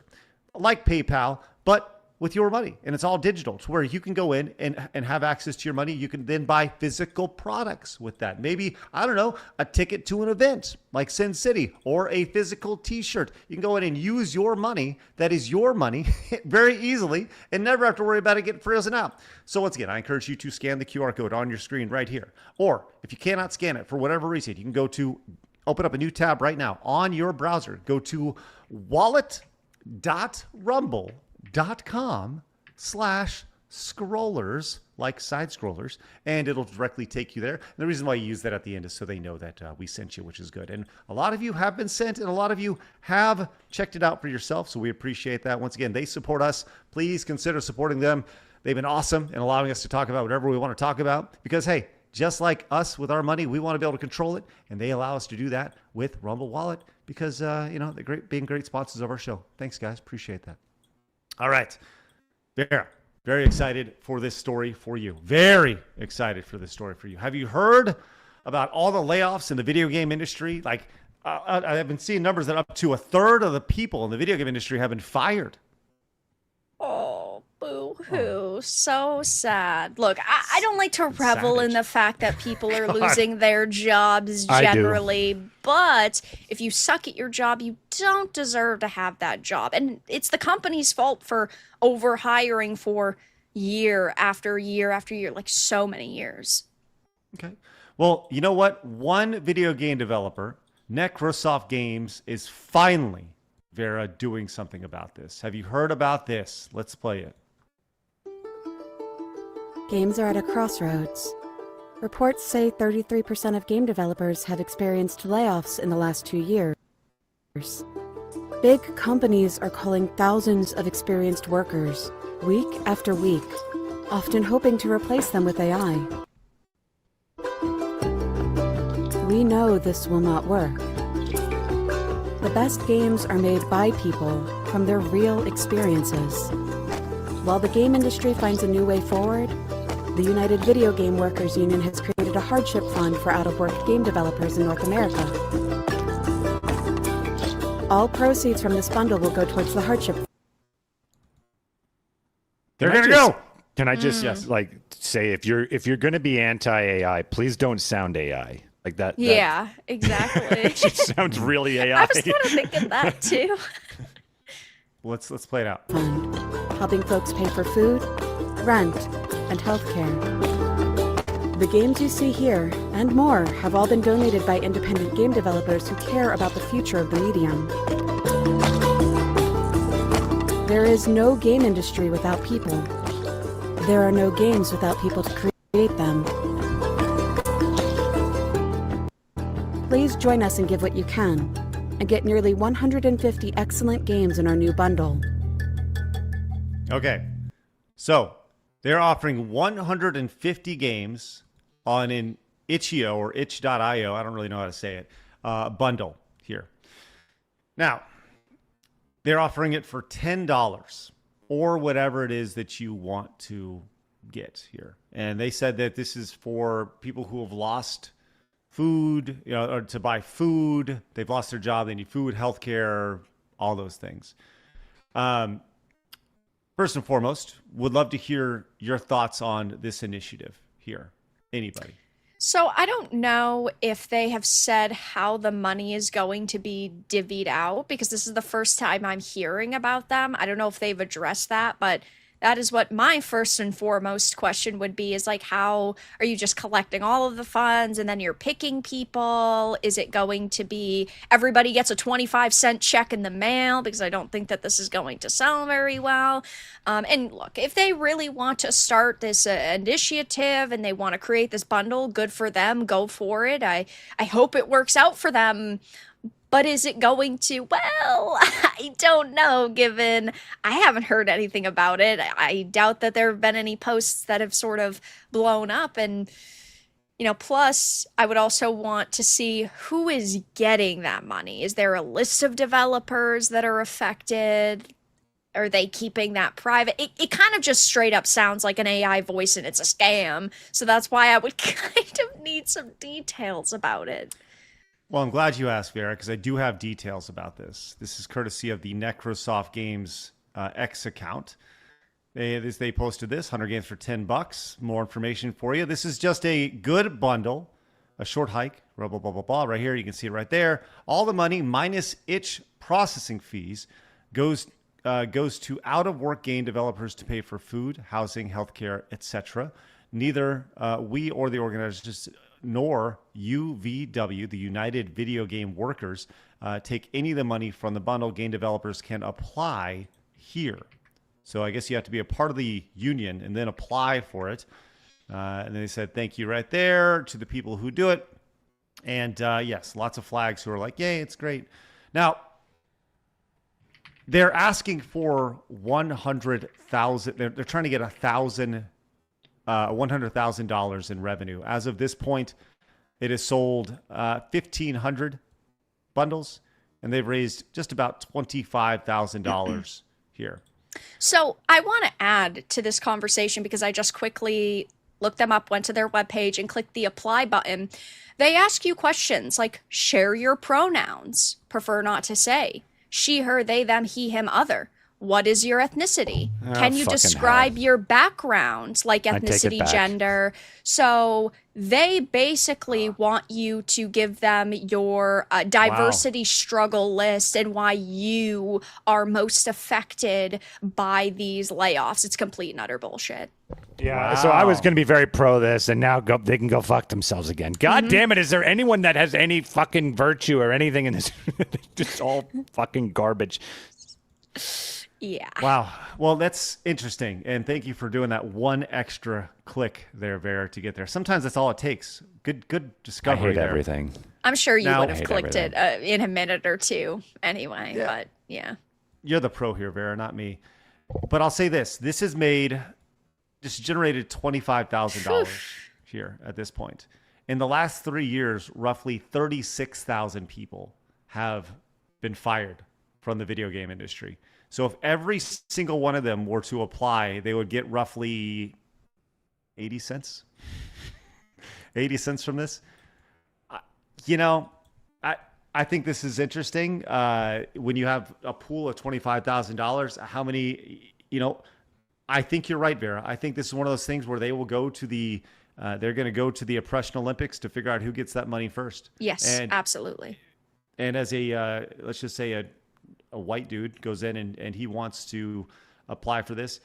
like PayPal, but with your money. And it's all digital to where you can go in and have access to your money. You can then buy physical products with that. Maybe, I don't know, a ticket to an event like Sin City or a physical t-shirt. You can go in and use your money that is your money very easily and never have to worry about it getting frozen out. So once again, I encourage you to scan the QR code on your screen right here. Or if you cannot scan it for whatever reason, you can open up a new tab right now on your browser. Go to wallet.rumble.com rumble.com/scrollers, like side scrollers, and it'll directly take you there. And the reason why you use that at the end is so they know that we sent you, which is good. And a lot of you have been sent, and a lot of you have checked it out for yourself, so we appreciate that. Once again, they support us. Please consider supporting them. They've been awesome in allowing us to talk about whatever we want to talk about because, hey, just like us with our money, we want to be able to control it, and they allow us to do that with Rumble Wallet because, they're being great sponsors of our show. Thanks, guys. Appreciate that. All right. Vera, very excited for this story for you. Very excited for this story for you. Have you heard about all the layoffs in the video game industry? Like, I've been seeing numbers that up to a third of the people in the video game industry have been fired. Oh, boo-hoo. So sad. Look, I don't like to revel in the fact that people are losing their jobs generally, but if you suck at your job, you don't deserve to have that job. And it's the company's fault for overhiring for year after year after year, like so many years. Okay. Well, you know what? One video game developer, Necrosoft Games, is finally, Vera, doing something about this. Have you heard about this? Let's play it. Games are at a crossroads. Reports say 33% of game developers have experienced layoffs in the last 2 years. Big companies are calling thousands of experienced workers, week after week, often hoping to replace them with AI. We know this will not work. The best games are made by people from their real experiences. While the game industry finds a new way forward, the United Video Game Workers Union has created a hardship fund for out-of-work game developers in North America. All proceeds from this bundle will go towards the hardship. They're going to go. Can I just say if you're going to be anti-AI, please don't sound AI. Like that. Yeah, exactly. It just sounds really AI. I was kind of thinking that too. Let's play it out. Fund, helping folks pay for food, rent, and healthcare. The games you see here and more have all been donated by independent game developers who care about the future of the medium. There is no game industry without people. There are no games without people to create them. Please join us and give what you can, and get nearly 150 excellent games in our new bundle. Okay, so they're offering 150 games on an itch.io or itch.io, I don't really know how to say it, bundle here. Now, they're offering it for $10 or whatever it is that you want to get here. And they said that this is for people who have lost food, or to buy food. They've lost their job. They need food, healthcare, all those things. First and foremost, would love to hear your thoughts on this initiative here. Anybody? So I don't know if they have said how the money is going to be divvied out, because this is the first time I'm hearing about them. I don't know if they've addressed that, but that is what my first and foremost question would be, is like, how are you just collecting all of the funds and then you're picking people? Is it going to be everybody gets a 25-cent check in the mail? Because I don't think that this is going to sell very well. And look, if they really want to start this initiative and they want to create this bundle, good for them, go for it. I hope it works out for them. But is it going to? Well, I don't know, given I haven't heard anything about it. I doubt that there have been any posts that have sort of blown up. And, plus I would also want to see who is getting that money. Is there a list of developers that are affected? Are they keeping that private? It kind of just straight up sounds like an AI voice and it's a scam. So that's why I would kind of need some details about it. Well, I'm glad you asked, Vera, because I do have details about this. This is courtesy of the Necrosoft Games X account. They posted this, 100 games for $10. More information for you. This is just a good bundle, a short hike, blah, blah, blah, blah, blah. Right here, you can see it right there. All the money minus itch processing fees goes to out-of-work game developers to pay for food, housing, healthcare, etc. Neither we or the organizers nor UVW, the United Video Game Workers, take any of the money from the bundle. Game developers can apply here. So I guess you have to be a part of the union and then apply for it. And then they said, thank you right there to the people who do it. And yes, lots of flags who are like, yay, it's great. Now, they're asking for 100,000. They're trying to get $100,000 in revenue. As of this point, it has sold 1,500 bundles, and they've raised just about $25,000 here. So I want to add to this conversation because I just quickly looked them up, went to their webpage, and clicked the apply button. They ask you questions like share your pronouns, prefer not to say, she, her, they, them, he, him, other. What is your ethnicity? Can you describe your background, like ethnicity, gender? So they basically want you to give them your diversity struggle list and why you are most affected by these layoffs. It's complete and utter bullshit. Yeah, so I was going to be very pro this, and now they can go fuck themselves again. God damn it, is there anyone that has any fucking virtue or anything in this? Just all fucking garbage. Yeah. Wow. Well, that's interesting. And thank you for doing that one extra click there, Vera, to get there. Sometimes that's all it takes. Good discovery there. I hate everything. I'm sure you would have clicked it in a minute or two anyway, but yeah. You're the pro here, Vera, not me. But I'll say this. This has generated $25,000 here at this point. In the last 3 years, roughly 36,000 people have been fired from the video game industry. So if every single one of them were to apply, they would get roughly 80 cents. 80 cents from this. I think this is interesting. When you have a pool of $25,000, how many, I think you're right, Vera. I think this is one of those things where they will go to they're going to go to the oppression Olympics to figure out who gets that money first. Yes, absolutely. And as let's just say a white dude goes in and he wants to apply for this.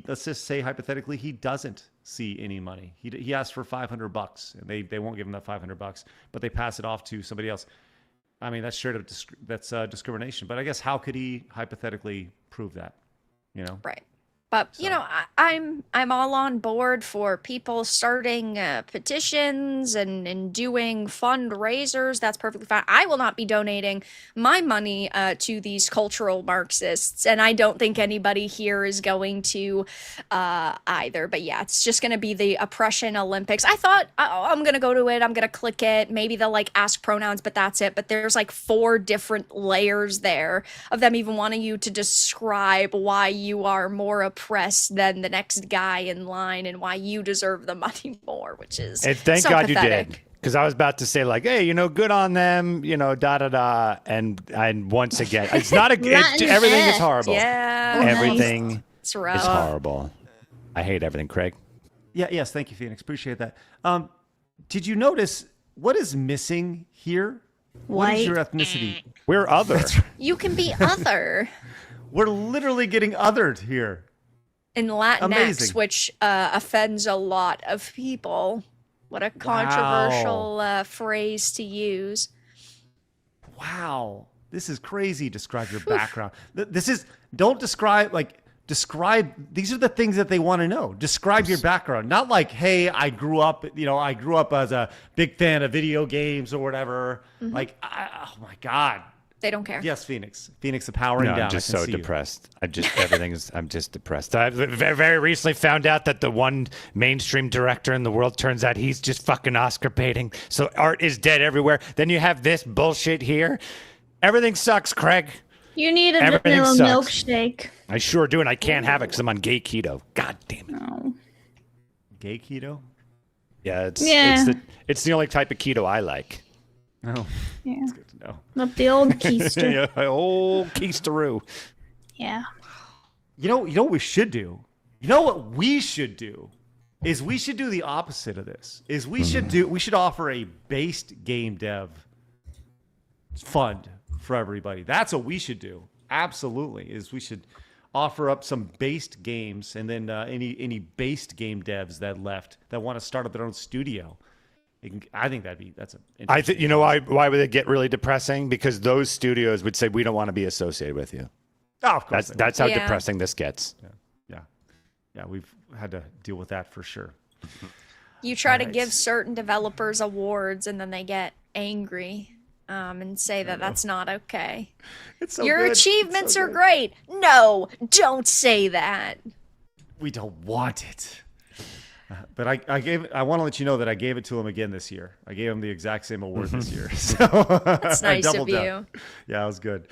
Let's just say hypothetically, he doesn't see any money. He asks for $500 and they won't give him that $500, but they pass it off to somebody else. I mean, that's straight up, that's discrimination, but I guess how could he hypothetically prove that? Right. But, I'm all on board for people starting petitions and doing fundraisers. That's perfectly fine. I will not be donating my money to these cultural Marxists, and I don't think anybody here is going to either. But yeah, it's just going to be the oppression Olympics. I thought, I'm going to go to it. I'm going to click it. Maybe they'll ask pronouns, but that's it. But there's 4 different layers there of them even wanting you to describe why you are more oppressed than the next guy in line and why you deserve the money more, which is thank so God pathetic. You did, because I was about to say hey, good on them, da da da, and once again, it's not everything is horrible. Yeah, everything is horrible. I hate everything, Craig. Yes, thank you, Phoenix. Appreciate that. Did you notice what is missing here? What is your ethnicity? We're other. You can be other. We're literally getting othered here. In Latinx, Amazing. Which offends a lot of people. What a controversial phrase to use. Wow. This is crazy. Describe your background. Don't describe, these are the things that they want to know. Describe your background. Not hey, I grew up as a big fan of video games or whatever. Mm-hmm. Oh my God. They don't care. Yes, Phoenix. Phoenix, powering down. I'm just so depressed. I'm just depressed. I very recently found out that the one mainstream director in the world, turns out he's just fucking Oscar baiting. So art is dead everywhere. Then you have this bullshit here. Everything sucks, Craig. You need a Everything vanilla sucks. milkshake. I sure do, and I can't have it because I'm on gay keto. God damn it. No. Gay keto? Yeah, Yeah. it's the only type of keto I like. Oh, Yeah. that's good to know. Not the old keister. Yeah, old keisteroo. Yeah. You know what we should do? You know what we should do? Is we should do the opposite of this. We should offer a based game dev fund for everybody. That's what we should do. Absolutely. We should offer up some based games, and then any based game devs that want to start up their own studio. I think that's an I think, you know, why would it get really depressing? Because those studios would say, we don't want to be associated with you. Oh, of course. That's how depressing this gets. Yeah, we've had to deal with that for sure. You try to give certain developers awards, and then they get angry and say that that's not okay. It's so Your good. achievements so are good. great. No, don't say that. We don't want it. But I want to let you know that I gave it to him again this year. I gave him the exact same award this year. So That's nice of doubled down. you. Yeah, it was good.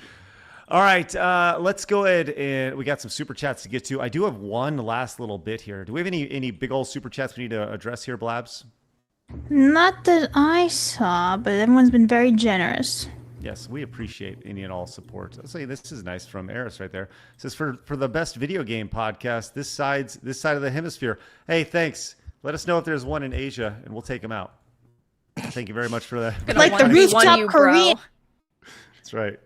All right, let's go ahead and we got some super chats to get to. I do have one last little bit here. Do we have any big old super chats we need to address here, Blabs? Not that I saw, but everyone's been very generous. Yes, we appreciate any and all support. I'll say this is nice from Eris right there. It says for the best video game podcast this side of the hemisphere. Hey, thanks. Let us know if there's one in Asia, and we'll take them out. Thank you very much for that. Like the rooftop Korea. That's right.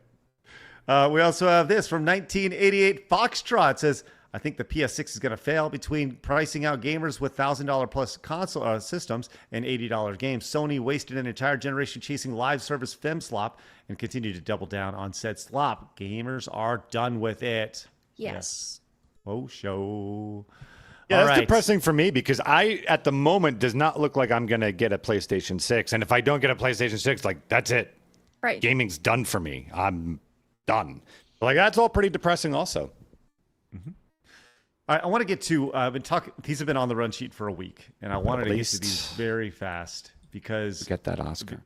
We also have this from 1988 Foxtrot. It says, I think the PS6 is going to fail between pricing out gamers with $1,000 plus console systems and $80 games. Sony wasted an entire generation chasing live service FemSlop and continue to double down on said slop. Gamers are done with it. Yes. Oh, show. Yeah, All that's right. depressing for me because I, at the moment, does not look like I'm going to get a PlayStation 6. And if I don't get a PlayStation 6, like, that's it. Right. Gaming's done for me. I'm done. Like, that's all pretty depressing also. Mm-hmm. All right, I want to get to, I've been talking, these have been on the run sheet for a week, and I wanted to get to these very fast because. Get that Oscar.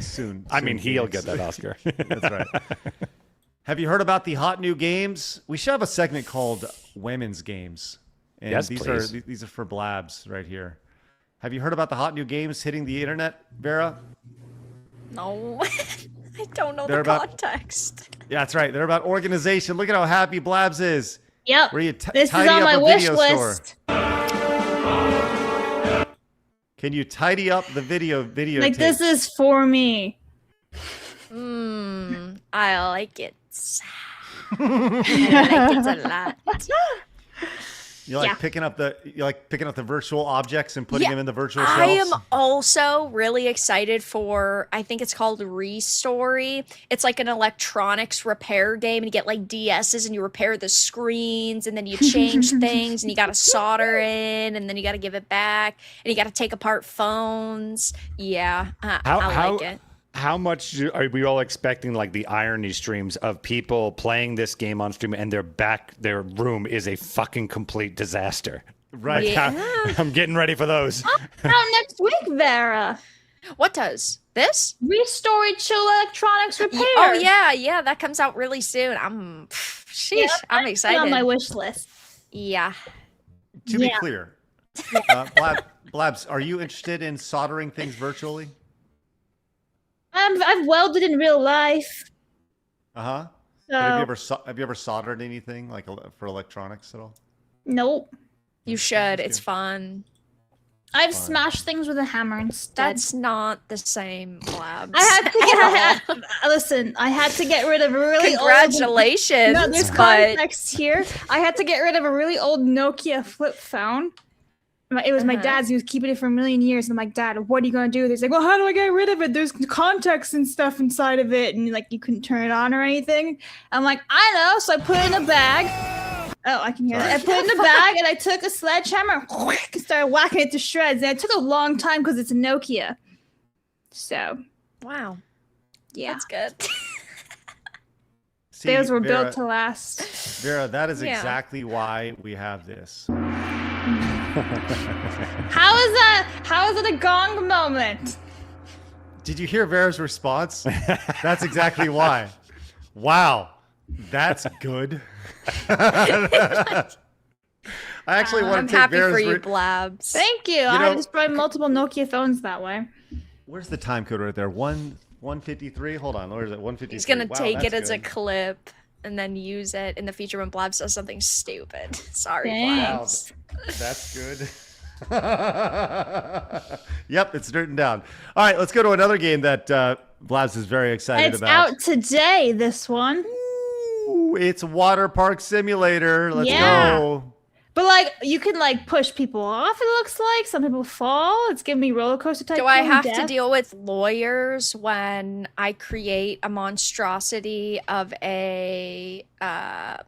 Soon. I mean, he'll get that Oscar. That's right. Have you heard about the hot new games? We should have a segment called Women's Games. And yes, these please. These are for Blabs right here. Have you heard about the hot new games hitting the internet, Vera? No. I don't know They're the about- context. Yeah, that's right. They're about organization. Look at how happy Blabs is. Yep. Where you This is tidy on up my a wish video list. store. Can you tidy up the video Like, this is for me. I like it. I like it a lot. You like Yeah. picking up the virtual objects and putting them in the virtual I shelves? am also really excited for, I think it's called Restory. It's like an electronics repair game, and you get like DSs and you repair the screens, and then you change things, and you got to solder in, and then you got to give it back, and you got to take apart phones. Yeah, I like it. How much are we all expecting, like, the irony streams of people playing this game on stream and their room is a fucking complete disaster? Right. Yeah. I'm getting ready for those. Out next week, Vera. What does? This? Restory Chill Electronics Repair. Oh, yeah, that comes out really soon. Sheesh, I'm excited. On my wish list. Yeah. To be clear, Blabs, are you interested in soldering things virtually? I've welded in real life. Uh-huh. So, Have you ever soldered anything like for electronics at all? nope. You should. It's fun. I've smashed things with a hammer instead. That's not the same, Blabs. I had to listen. I had to get rid of a really Congratulations. No, there's context here. I had to get rid of a really old Nokia flip phone. It was my dad's. He was keeping it for a million years. And I'm like, Dad, what are you gonna do? He's like, well, how do I get rid of it? There's contacts and stuff inside of it, and like you couldn't turn it on or anything. I'm like, I know. So I put it in a bag. Oh, I can hear that. I put it in a bag, and I took a sledgehammer and started whacking it to shreds. And it took a long time because it's a Nokia. So, wow, yeah, that's good. See, those were Vera, built to last. Vera, that is Yeah. exactly why we have this. How is that? How is it a gong moment? Did you hear Vera's response? That's exactly why. Wow, that's good. I actually want I'm to take happy Vera's for you, Blabs. Thank you. I have destroyed multiple Nokia phones that way. Where's the time code right there? 153. Hold on. Where is it? 153. He's gonna Wow, take it that's as a good. clip and then use it in the future when Blabs does something stupid. Sorry, Wow, Blabs. that's good. Yep, it's written down. All right, let's go to another game that Blabs is very excited It's about. out today, this one. Ooh, it's Water Park Simulator. Let's Yeah. go. But like you can like push people off, it looks like. Some people fall. It's giving me roller coaster type. Do I have to deal with lawyers when I create a monstrosity of a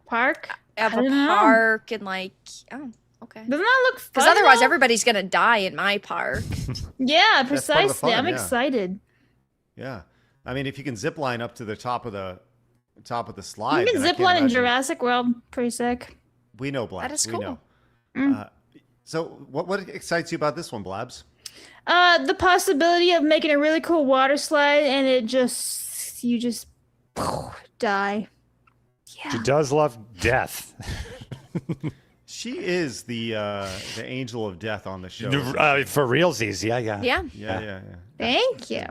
park? Of I a don't know. park and like okay. Doesn't that look fun? Because otherwise though? everybody's gonna die in my park. Yeah, That's part of the precisely. fun, I'm yeah. excited. Yeah. I mean, if you can zip line up to the top of the slide. You can then I zip can't line in imagine- Jurassic World. Pretty sick. We know, Blabs. That is We cool. know. Mm. So what excites you about this one, Blabs? The possibility of making a really cool water slide and you just die. She does love death. She is the angel of death on the show. For realsies, yeah. Yeah. Thank you.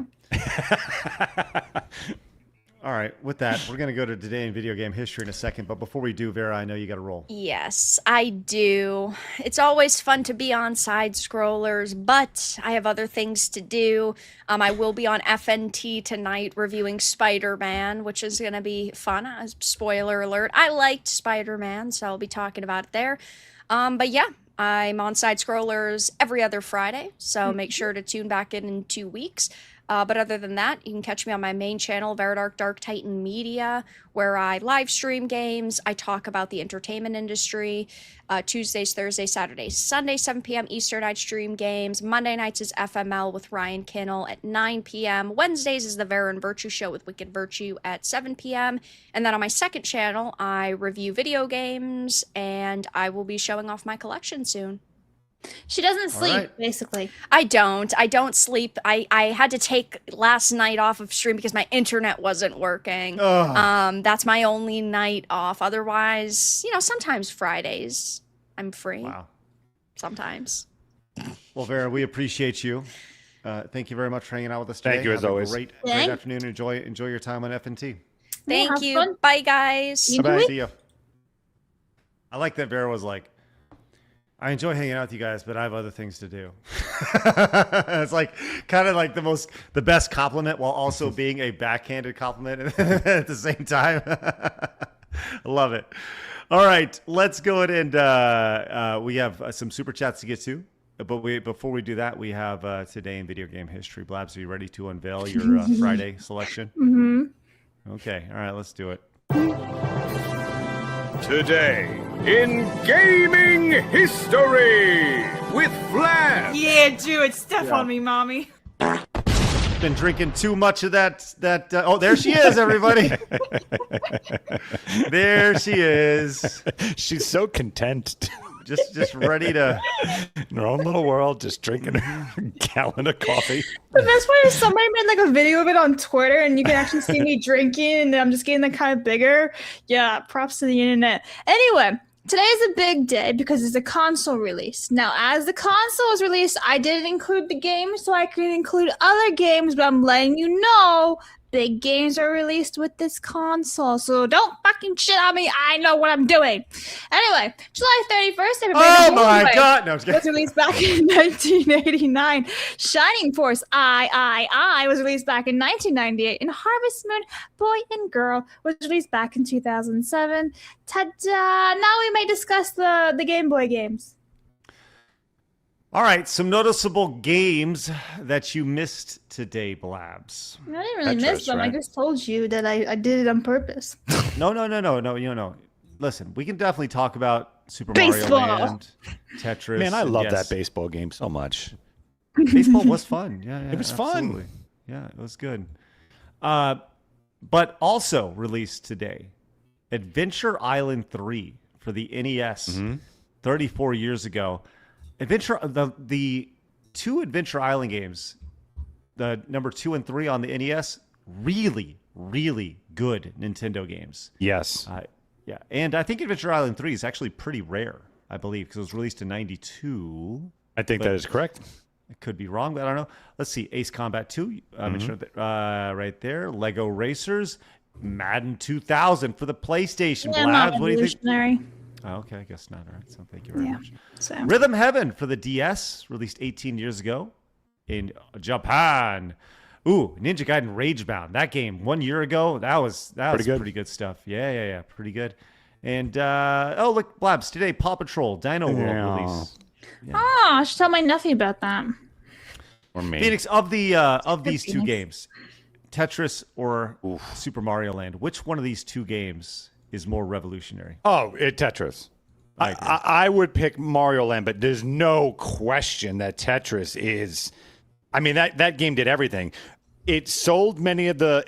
All right, with that, we're going to go to Today in Video Game History in a second. But before we do, Vera, I know you got to roll. Yes, I do. It's always fun to be on side scrollers, but I have other things to do. I will be on FNT tonight reviewing Spider-Man, which is going to be fun. Spoiler alert. I liked Spider-Man, so I'll be talking about it there. But yeah, I'm on side scrollers every other Friday, so make sure to tune back in 2 weeks. But other than that, you can catch me on my main channel, Veridark Dark Titan Media, where I live stream games. I talk about the entertainment industry. Tuesdays, Thursdays, Saturdays, Sundays, 7 p.m. Eastern, I stream games. Monday nights is FML with Ryan Kinnell at 9 p.m. Wednesdays is the Vera and Virtue Show with Wicked Virtue at 7 p.m. And then on my second channel, I review video games, and I will be showing off my collection soon. She doesn't sleep, right. basically. I don't sleep. I had to take last night off of stream because my internet wasn't working. Ugh. That's my only night off. Otherwise, sometimes Fridays I'm free. Wow. Sometimes. Well, Vera, we appreciate you. Thank you very much for hanging out with us today. Thank you, as Have always. a great Thank- afternoon. Enjoy your time on FNT. Thank have you. fun. Bye, guys. You Bye. do See ya. I like that Vera was like, I enjoy hanging out with you guys, but I have other things to do. It's like kind of like the best compliment while also being a backhanded compliment at the same time. I love it. All right, let's go ahead and we have some super chats to get to. But before we do that, we have Today in Video Game History. Blabs, are you ready to unveil your Friday selection? Mm-hmm. Okay, all right, let's do it. Today in gaming history with Flab. Yeah, dude, step on me, mommy. Been drinking too much of that. Oh, there she is, everybody. There she is. She's so content. Just ready to in her own little world, just drinking a gallon of coffee. The best part is somebody made like a video of it on Twitter, and you can actually see me drinking, and I'm just getting like kind of bigger. Yeah, props to the internet. Anyway, today is a big day because it's a console release. Now, as the console was released, I didn't include the game, so I could include other games, but I'm letting you know big games are released with this console, so don't fucking shit on me. I know what I'm doing. Anyway, July 31st, everybody. Oh my God! No, I'm just was released back in 1989. Shining Force I was released back in 1998, and Harvest Moon Boy and Girl was released back in 2007. Ta-da! Now we may discuss the Game Boy games. All right, some noticeable games that you missed today, Blabs. I didn't really miss them. right? I just told you that I did it on purpose. No. Listen, we can definitely talk about Super Baseball. Mario Land, Tetris. Man, I and love yes, that baseball game so much. Baseball was fun. Yeah, It was fun. absolutely. Yeah, it was good. But also released today, Adventure Island 3 for the NES, 34 years ago. The two Adventure Island games, the number 2 and 3 on the NES, really, really good Nintendo games. Yes. Yeah, and I think Adventure Island 3 is actually pretty rare, I believe, because it was released in 92. I think that is correct. I could be wrong, but I don't know. Let's see. Ace Combat 2, right there. Lego Racers, Madden 2000 for the PlayStation. Yeah, Blabs, not what do you think? revolutionary. Oh, okay, I guess not. All right, so thank you very much. So. Rhythm Heaven for the DS, released 18 years ago in Japan. Ooh, Ninja Gaiden Ragebound. That game 1 year ago, that was pretty good stuff. Yeah, pretty good. And oh, look, Blabs, today Paw Patrol Dino World release. Yeah. Oh, I should tell my nephew about that. Or me. Phoenix, of these two games, Tetris or Super Mario Land, which one of these two games is more revolutionary? Oh, Tetris. I would pick Mario Land, but there's no question that Tetris is. I mean, that game did everything. It sold many of the.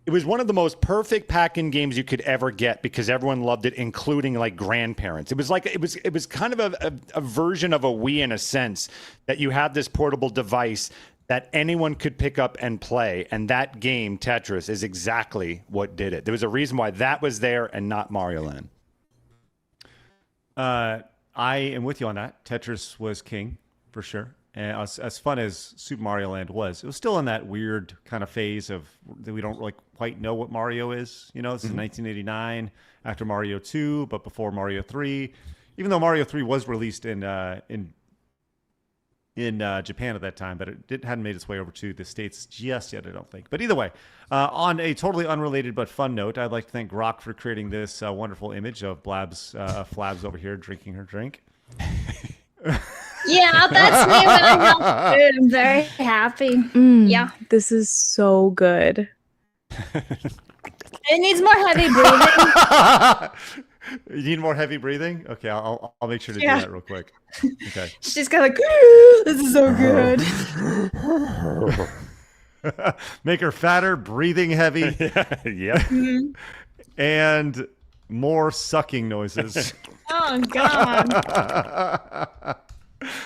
It was one of the most perfect pack-in games you could ever get because everyone loved it, including like grandparents. It was kind of a version of a Wii in a sense that you had this portable device that anyone could pick up and play, and that game Tetris is exactly what did it. There was a reason why that was there and not Mario Land. I am with you on that. Tetris was king for sure. And as fun as Super Mario Land was, it was still in that weird kind of phase of that we don't really quite know what Mario is. You know, this is 1989 after Mario 2, but before Mario 3. Even though Mario 3 was released in Japan at that time, but it hadn't made its way over to the States just yet, I don't think. But either way, on a totally unrelated but fun note, I'd like to thank Grok for creating this wonderful image of Flabs over here drinking her drink. Yeah, that's me when I'm not food. I'm very happy. Yeah. This is so good. It needs more heavy breathing. You need more heavy breathing? Okay, I'll make sure to do that real quick. Okay. She's kind of like, this is so good. Make her fatter, breathing heavy. Yeah. And more sucking noises. Oh God.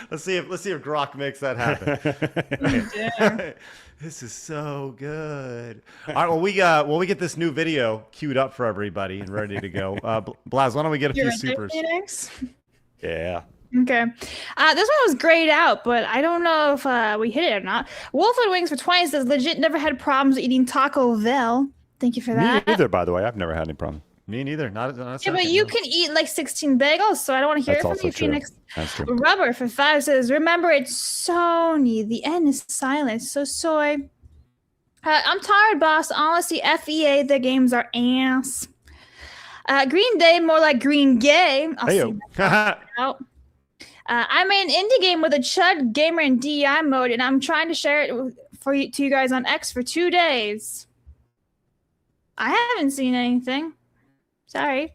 Let's see if Grok makes that happen. This is so good. All right, well we get this new video queued up for everybody and ready to go. Blaz, why don't we get a few supers? Yeah. Okay. This one was grayed out, but I don't know if we hit it or not. Wolf and Wings for 20 says legit never had problems eating Taco Bell. Thank you for that. Me either, by the way. I've never had any problem. Me neither. Not yeah, but you can eat like 16 bagels, so I don't want to hear it from you, Phoenix. Rubber for 5 says, remember it's Sony. The N is silent, so soy. I'm tired, boss. Honestly, FEA, their games are ass. Green Day, more like Green Gay. I'll see that out. I made an indie game with a Chud gamer in DI mode, and I'm trying to share it to you guys on X for 2 days. I haven't seen anything. Sorry.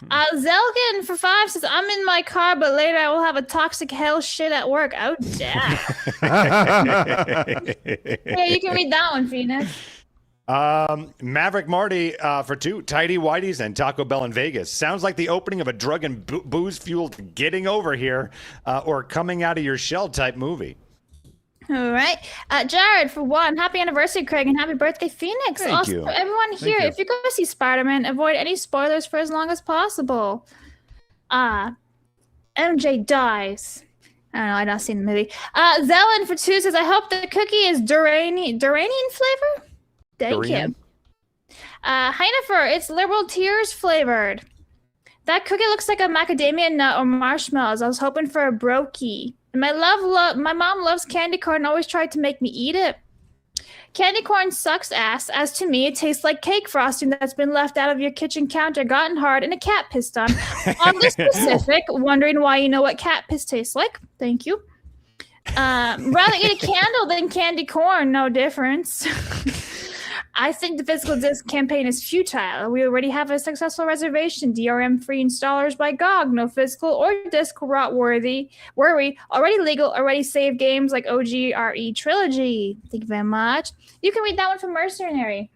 Zelkin for 5 says, I'm in my car, but later I will have a toxic hell shit at work. Oh, damn. Yeah, you can read that one, Phoenix. Maverick Marty for 2, Tidy Whiteys and Taco Bell in Vegas. Sounds like the opening of a drug and booze-fueled getting over here or coming out of your shell type movie. All right. Jared, for 1, happy anniversary, Craig, and happy birthday, Phoenix. Thank also, you. For everyone here, if you go see Spider-Man, avoid any spoilers for as long as possible. MJ dies. I don't know, I've not seen the movie. Zelen for 2 says, I hope the cookie is Duranian flavor? Thank you. Heinefer, it's Liberal Tears flavored. That cookie looks like a macadamia nut or marshmallows. I was hoping for a brokey. And my mom loves candy corn and always tried to make me eat it. Candy corn sucks ass. As to me, it tastes like cake frosting that's been left out of your kitchen counter, gotten hard, and a cat pissed on. On the specific, wondering why you know what cat piss tastes like. Thank you. Rather eat a candle than candy corn. No difference. I think the physical disc campaign is futile. We already have a successful reservation. DRM-free installers by GOG. No physical or disc rot worry. Already legal, already saved games like OGRE Trilogy. Thank you very much. You can read that one from Mercenary.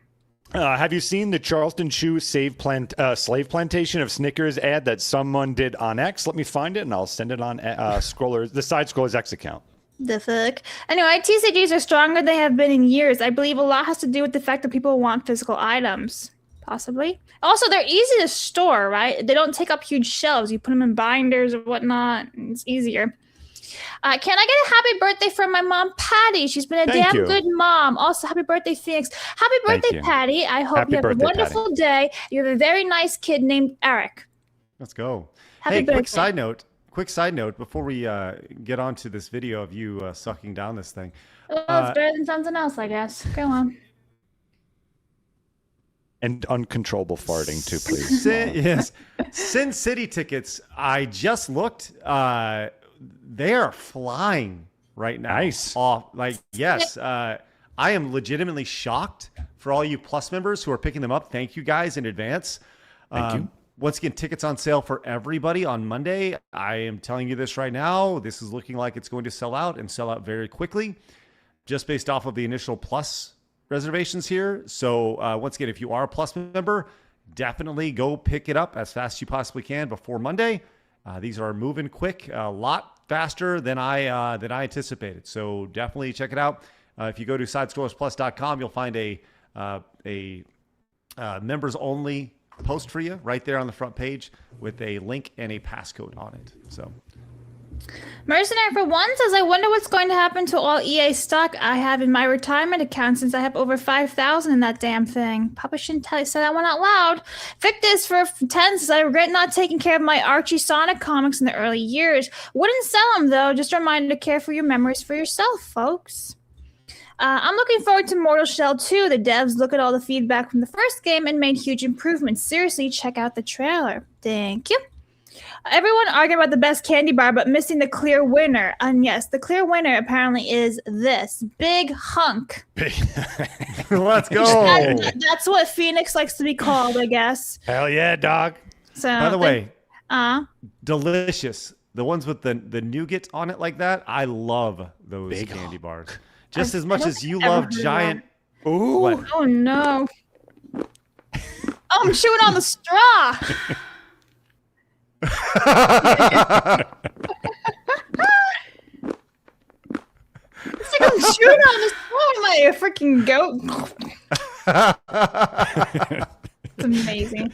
Have you seen the Charleston Chew slave plantation of Snickers ad that someone did on X? Let me find it and I'll send it on the Side Scrollers X account. The fuck? Anyway, TCGs are stronger than they have been in years. I believe a lot has to do with the fact that people want physical items. Possibly. Also, they're easy to store, right? They don't take up huge shelves. You put them in binders or whatnot. And it's easier. Can I get a happy birthday from my mom, Patty? She's been a damn good mom. Also, happy birthday, Phoenix. Happy birthday, Patty. I hope you have a wonderful day. You have a very nice kid named Eric. Let's go. Happy birthday. Quick side note before we get on to this video of you sucking down this thing. Well, it's better than something else, I guess. Go on. And uncontrollable farting too, please. Yes. Sin City tickets, I just looked. They are flying right now. Nice. Yes. I am legitimately shocked for all you Plus members who are picking them up. Thank you guys in advance. Thank you. Once again, tickets on sale for everybody on Monday. I am telling you this right now. This is looking like it's going to sell out and sell out very quickly, just based off of the initial Plus reservations here. So once again, if you are a Plus member, definitely go pick it up as fast as you possibly can before Monday. These are moving quick, a lot faster than I anticipated. So definitely check it out. If you go to sidescrollersplus.com, you'll find a members only post for you right there on the front page with a link and a passcode on it. So Mercenary for One says, I wonder what's going to happen to all EA stock I have in my retirement account since I have over 5,000 in that damn thing. Probably shouldn't say that one out loud. Victus for 10 says, I regret not taking care of my Archie Sonic comics in the early years. Wouldn't sell them though. Just a reminder to care for your memories for yourself, folks. I'm looking forward to Mortal Shell 2. The devs look at all the feedback from the first game and made huge improvements. Seriously, check out the trailer. Thank you. Everyone arguing about the best candy bar, but missing the clear winner. And yes, the clear winner apparently is this Big Hunk. Let's go. That's what Phoenix likes to be called, I guess. Hell yeah, dog. So, by the way, delicious. The ones with the nougat on it like that. I love those Big candy bars. Just as much as you love giant. Ooh. What? Oh no. Oh, I'm chewing on the straw. It's like I'm chewing on the straw like a freaking goat. It's amazing.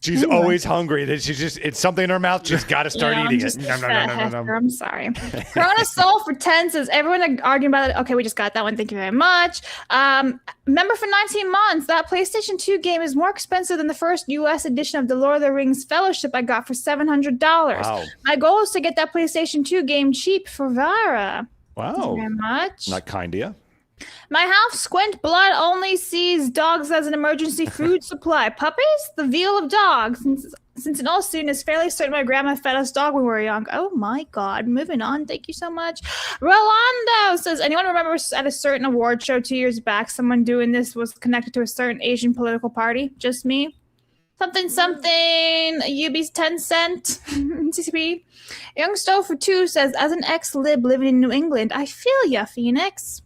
She's always hungry. That it's something in her mouth. She's got to start eating it. I'm sorry. Corona Soul for 10 says, everyone arguing about it. Okay, we just got that one. Thank you very much. Member for 19 months. That PlayStation 2 game is more expensive than the first US edition of the Lord of the Rings Fellowship I got for $700. Wow. My goal is to get that PlayStation 2 game cheap for Vara. Wow. Thank you very much. Not kind of you. My half squint blood only sees dogs as an emergency food supply. Puppies? The veal of dogs. Since in all students is fairly certain my grandma fed us dog when we were young. Oh my god. Moving on. Thank you so much. Rolando says, anyone remember at a certain award show 2 years back, someone doing this was connected to a certain Asian political party? Just me? Something, UB's 10 cent. CCP. Young Stowe for 2 says, as an ex-lib living in New England, I feel ya, Phoenix.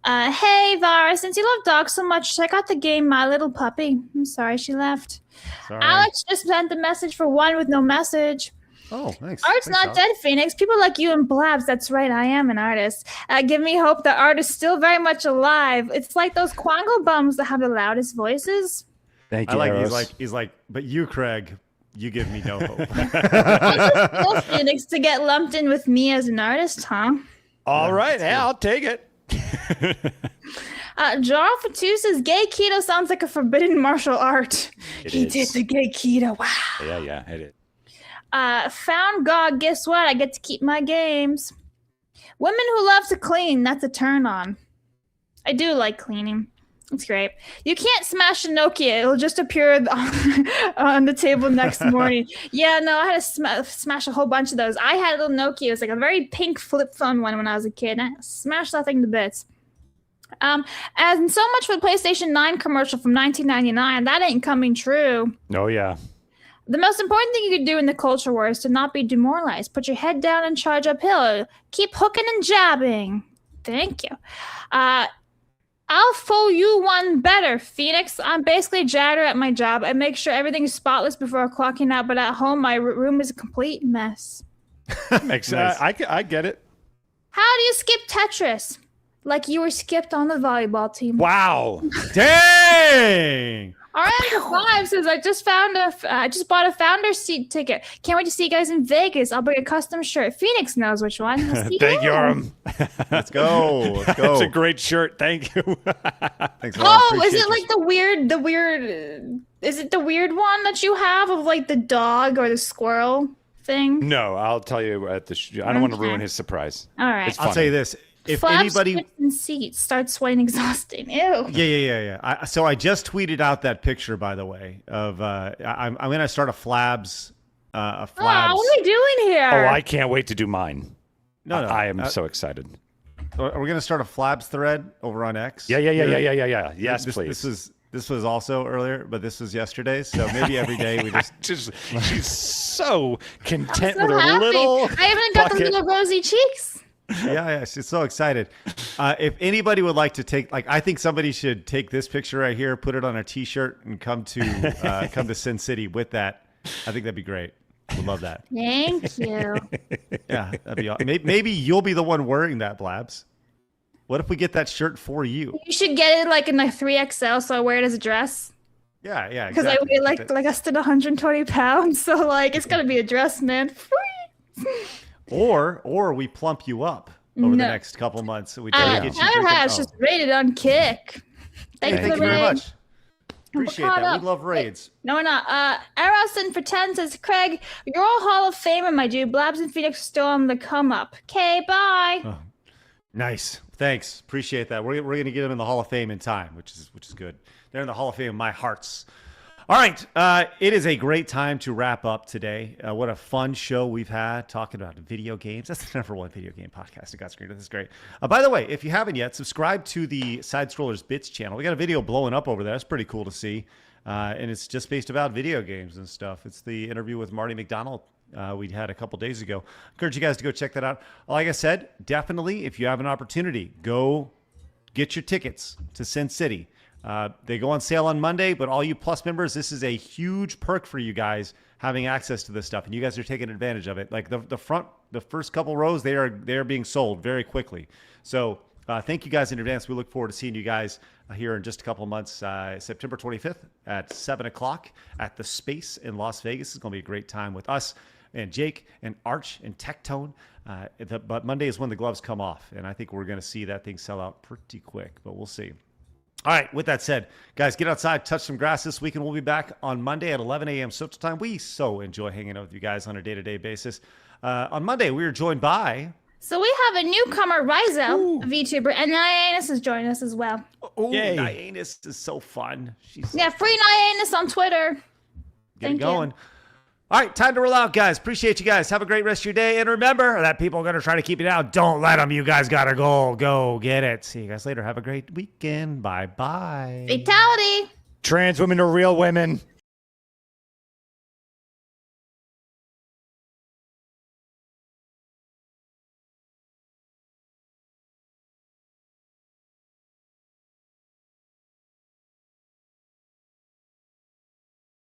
Hey, Vara, since you love dogs so much, check out the game My Little Puppy. I'm sorry she left. Sorry. Alex just sent the message for one with no message. Oh, thanks. Art's not dead, Phoenix. People like you and Blabs, that's right, I am an artist. Give me hope that art is still very much alive. It's like those Quango bums that have the loudest voices. Thank you, he's like, but you, Craig, you give me no hope. Well, Phoenix, to get lumped in with me as an artist, huh? All right, yeah, I'll take it. Jarl for 2 says, gay keto sounds like a forbidden martial art. He did the gay keto. Wow. Yeah, it is. Found God, guess what? I get to keep my games. Women who love to clean, that's a turn on. I do like cleaning. It's great. You can't smash a Nokia. It'll just appear on the table next morning. Yeah, no, I had to smash a whole bunch of those. I had a little Nokia. It was like a very pink flip phone one when I was a kid. I smashed that thing to bits. And so much for the PlayStation 9 commercial from 1999. That ain't coming true. Oh, yeah. The most important thing you could do in the culture war is to not be demoralized. Put your head down and charge uphill. Keep hooking and jabbing. Thank you. I'll fool you one better, Phoenix. I'm basically a janitor at my job. I make sure everything is spotless before clocking out, but at home, my room is a complete mess. Makes sense. I get it. How do you skip Tetris? Like you were skipped on the volleyball team. Wow. Dang. RM5 says, I just bought a founder seat ticket. Can't wait to see you guys in Vegas. I'll bring a custom shirt. Phoenix knows which one. Thank you, RM. Let's go. That's a great shirt. Thank you. Thanks, oh, is it like the weird, is it the weird one that you have of like the dog or the squirrel thing? No, I'll tell you at the I don't want to ruin his surprise. All right. I'll tell you this. if Flaps anybody in seats start sweating exhausting. Ew. Yeah. So I just tweeted out that picture, by the way, of I'm going to start a Flabs. Oh, what are we doing here? Oh, I can't wait to do mine. No. I am so excited. Are we going to start a Flabs thread over on X? Yeah. Yes, please. This was also earlier, but this was yesterday. So maybe every day we just she's so content I'm so with her happy. little. I haven't got the bucket. little rosy cheeks. Yeah, she's so excited. If anybody would like to take, I think somebody should take this picture right here, put it on a T-shirt, and come to Sin City with that. I think that'd be great. Would love that. Thank you. Yeah, that'd be awesome. Maybe you'll be the one wearing that, Blabs. What if we get that shirt for you? You should get it like in like 3XL, so I wear it as a dress. Yeah, Because exactly. I weigh like I stood 120 pounds, so like it's gonna be a dress, man. Free. Or we plump you up over the next couple months. So we try to get you Tyler drinking- has just rated on Kick. Thank you very much. Appreciate caught that. up. We love raids. No, we're not. Eroston for 10 says, Craig, you're all Hall of Famer, my dude. Blabs and Phoenix are still on the come up. Okay, bye. Oh, nice. Thanks. Appreciate that. We're going to get them in the Hall of Fame in time, which is good. They're in the Hall of Fame in my hearts. All right. It is a great time to wrap up today. What a fun show we've had talking about video games. That's the #1 video game podcast at God's Green. This is great. By the way, if you haven't yet, subscribe to the Side Scrollers Bits channel. We got a video blowing up over there. That's pretty cool to see. And it's just based about video games and stuff. It's the interview with Marty McDonald we had a couple days ago. Encourage you guys to go check that out. Like I said, definitely, if you have an opportunity, go get your tickets to Sin City. They go on sale on Monday, but all you Plus members, this is a huge perk for you guys having access to this stuff, and you guys are taking advantage of it. Like the first couple rows, they are being sold very quickly. So thank you guys in advance. We look forward to seeing you guys here in just a couple of months. September 25th at 7 o'clock at the Space in Las Vegas. It's going to be a great time with us and Jake and Arch and Tectone. But Monday is when the gloves come off, and I think we're going to see that thing sell out pretty quick, but we'll see. All right, with that said, guys, get outside, touch some grass this week, and we'll be back on Monday at 11 a.m. Central Time. We so enjoy hanging out with you guys on a day-to-day basis. On Monday, we are joined by... So we have a newcomer, Rizo, a VTuber, and Nyanus is joining us as well. Oh, Nyanus is so fun. Yeah, free Nyanus on Twitter. Get it going. All right, time to roll out, guys. Appreciate you guys. Have a great rest of your day. And remember that people are going to try to keep you down. Don't let them. You guys got to go. Go get it. See you guys later. Have a great weekend. Bye-bye. Fatality. Trans women are real women.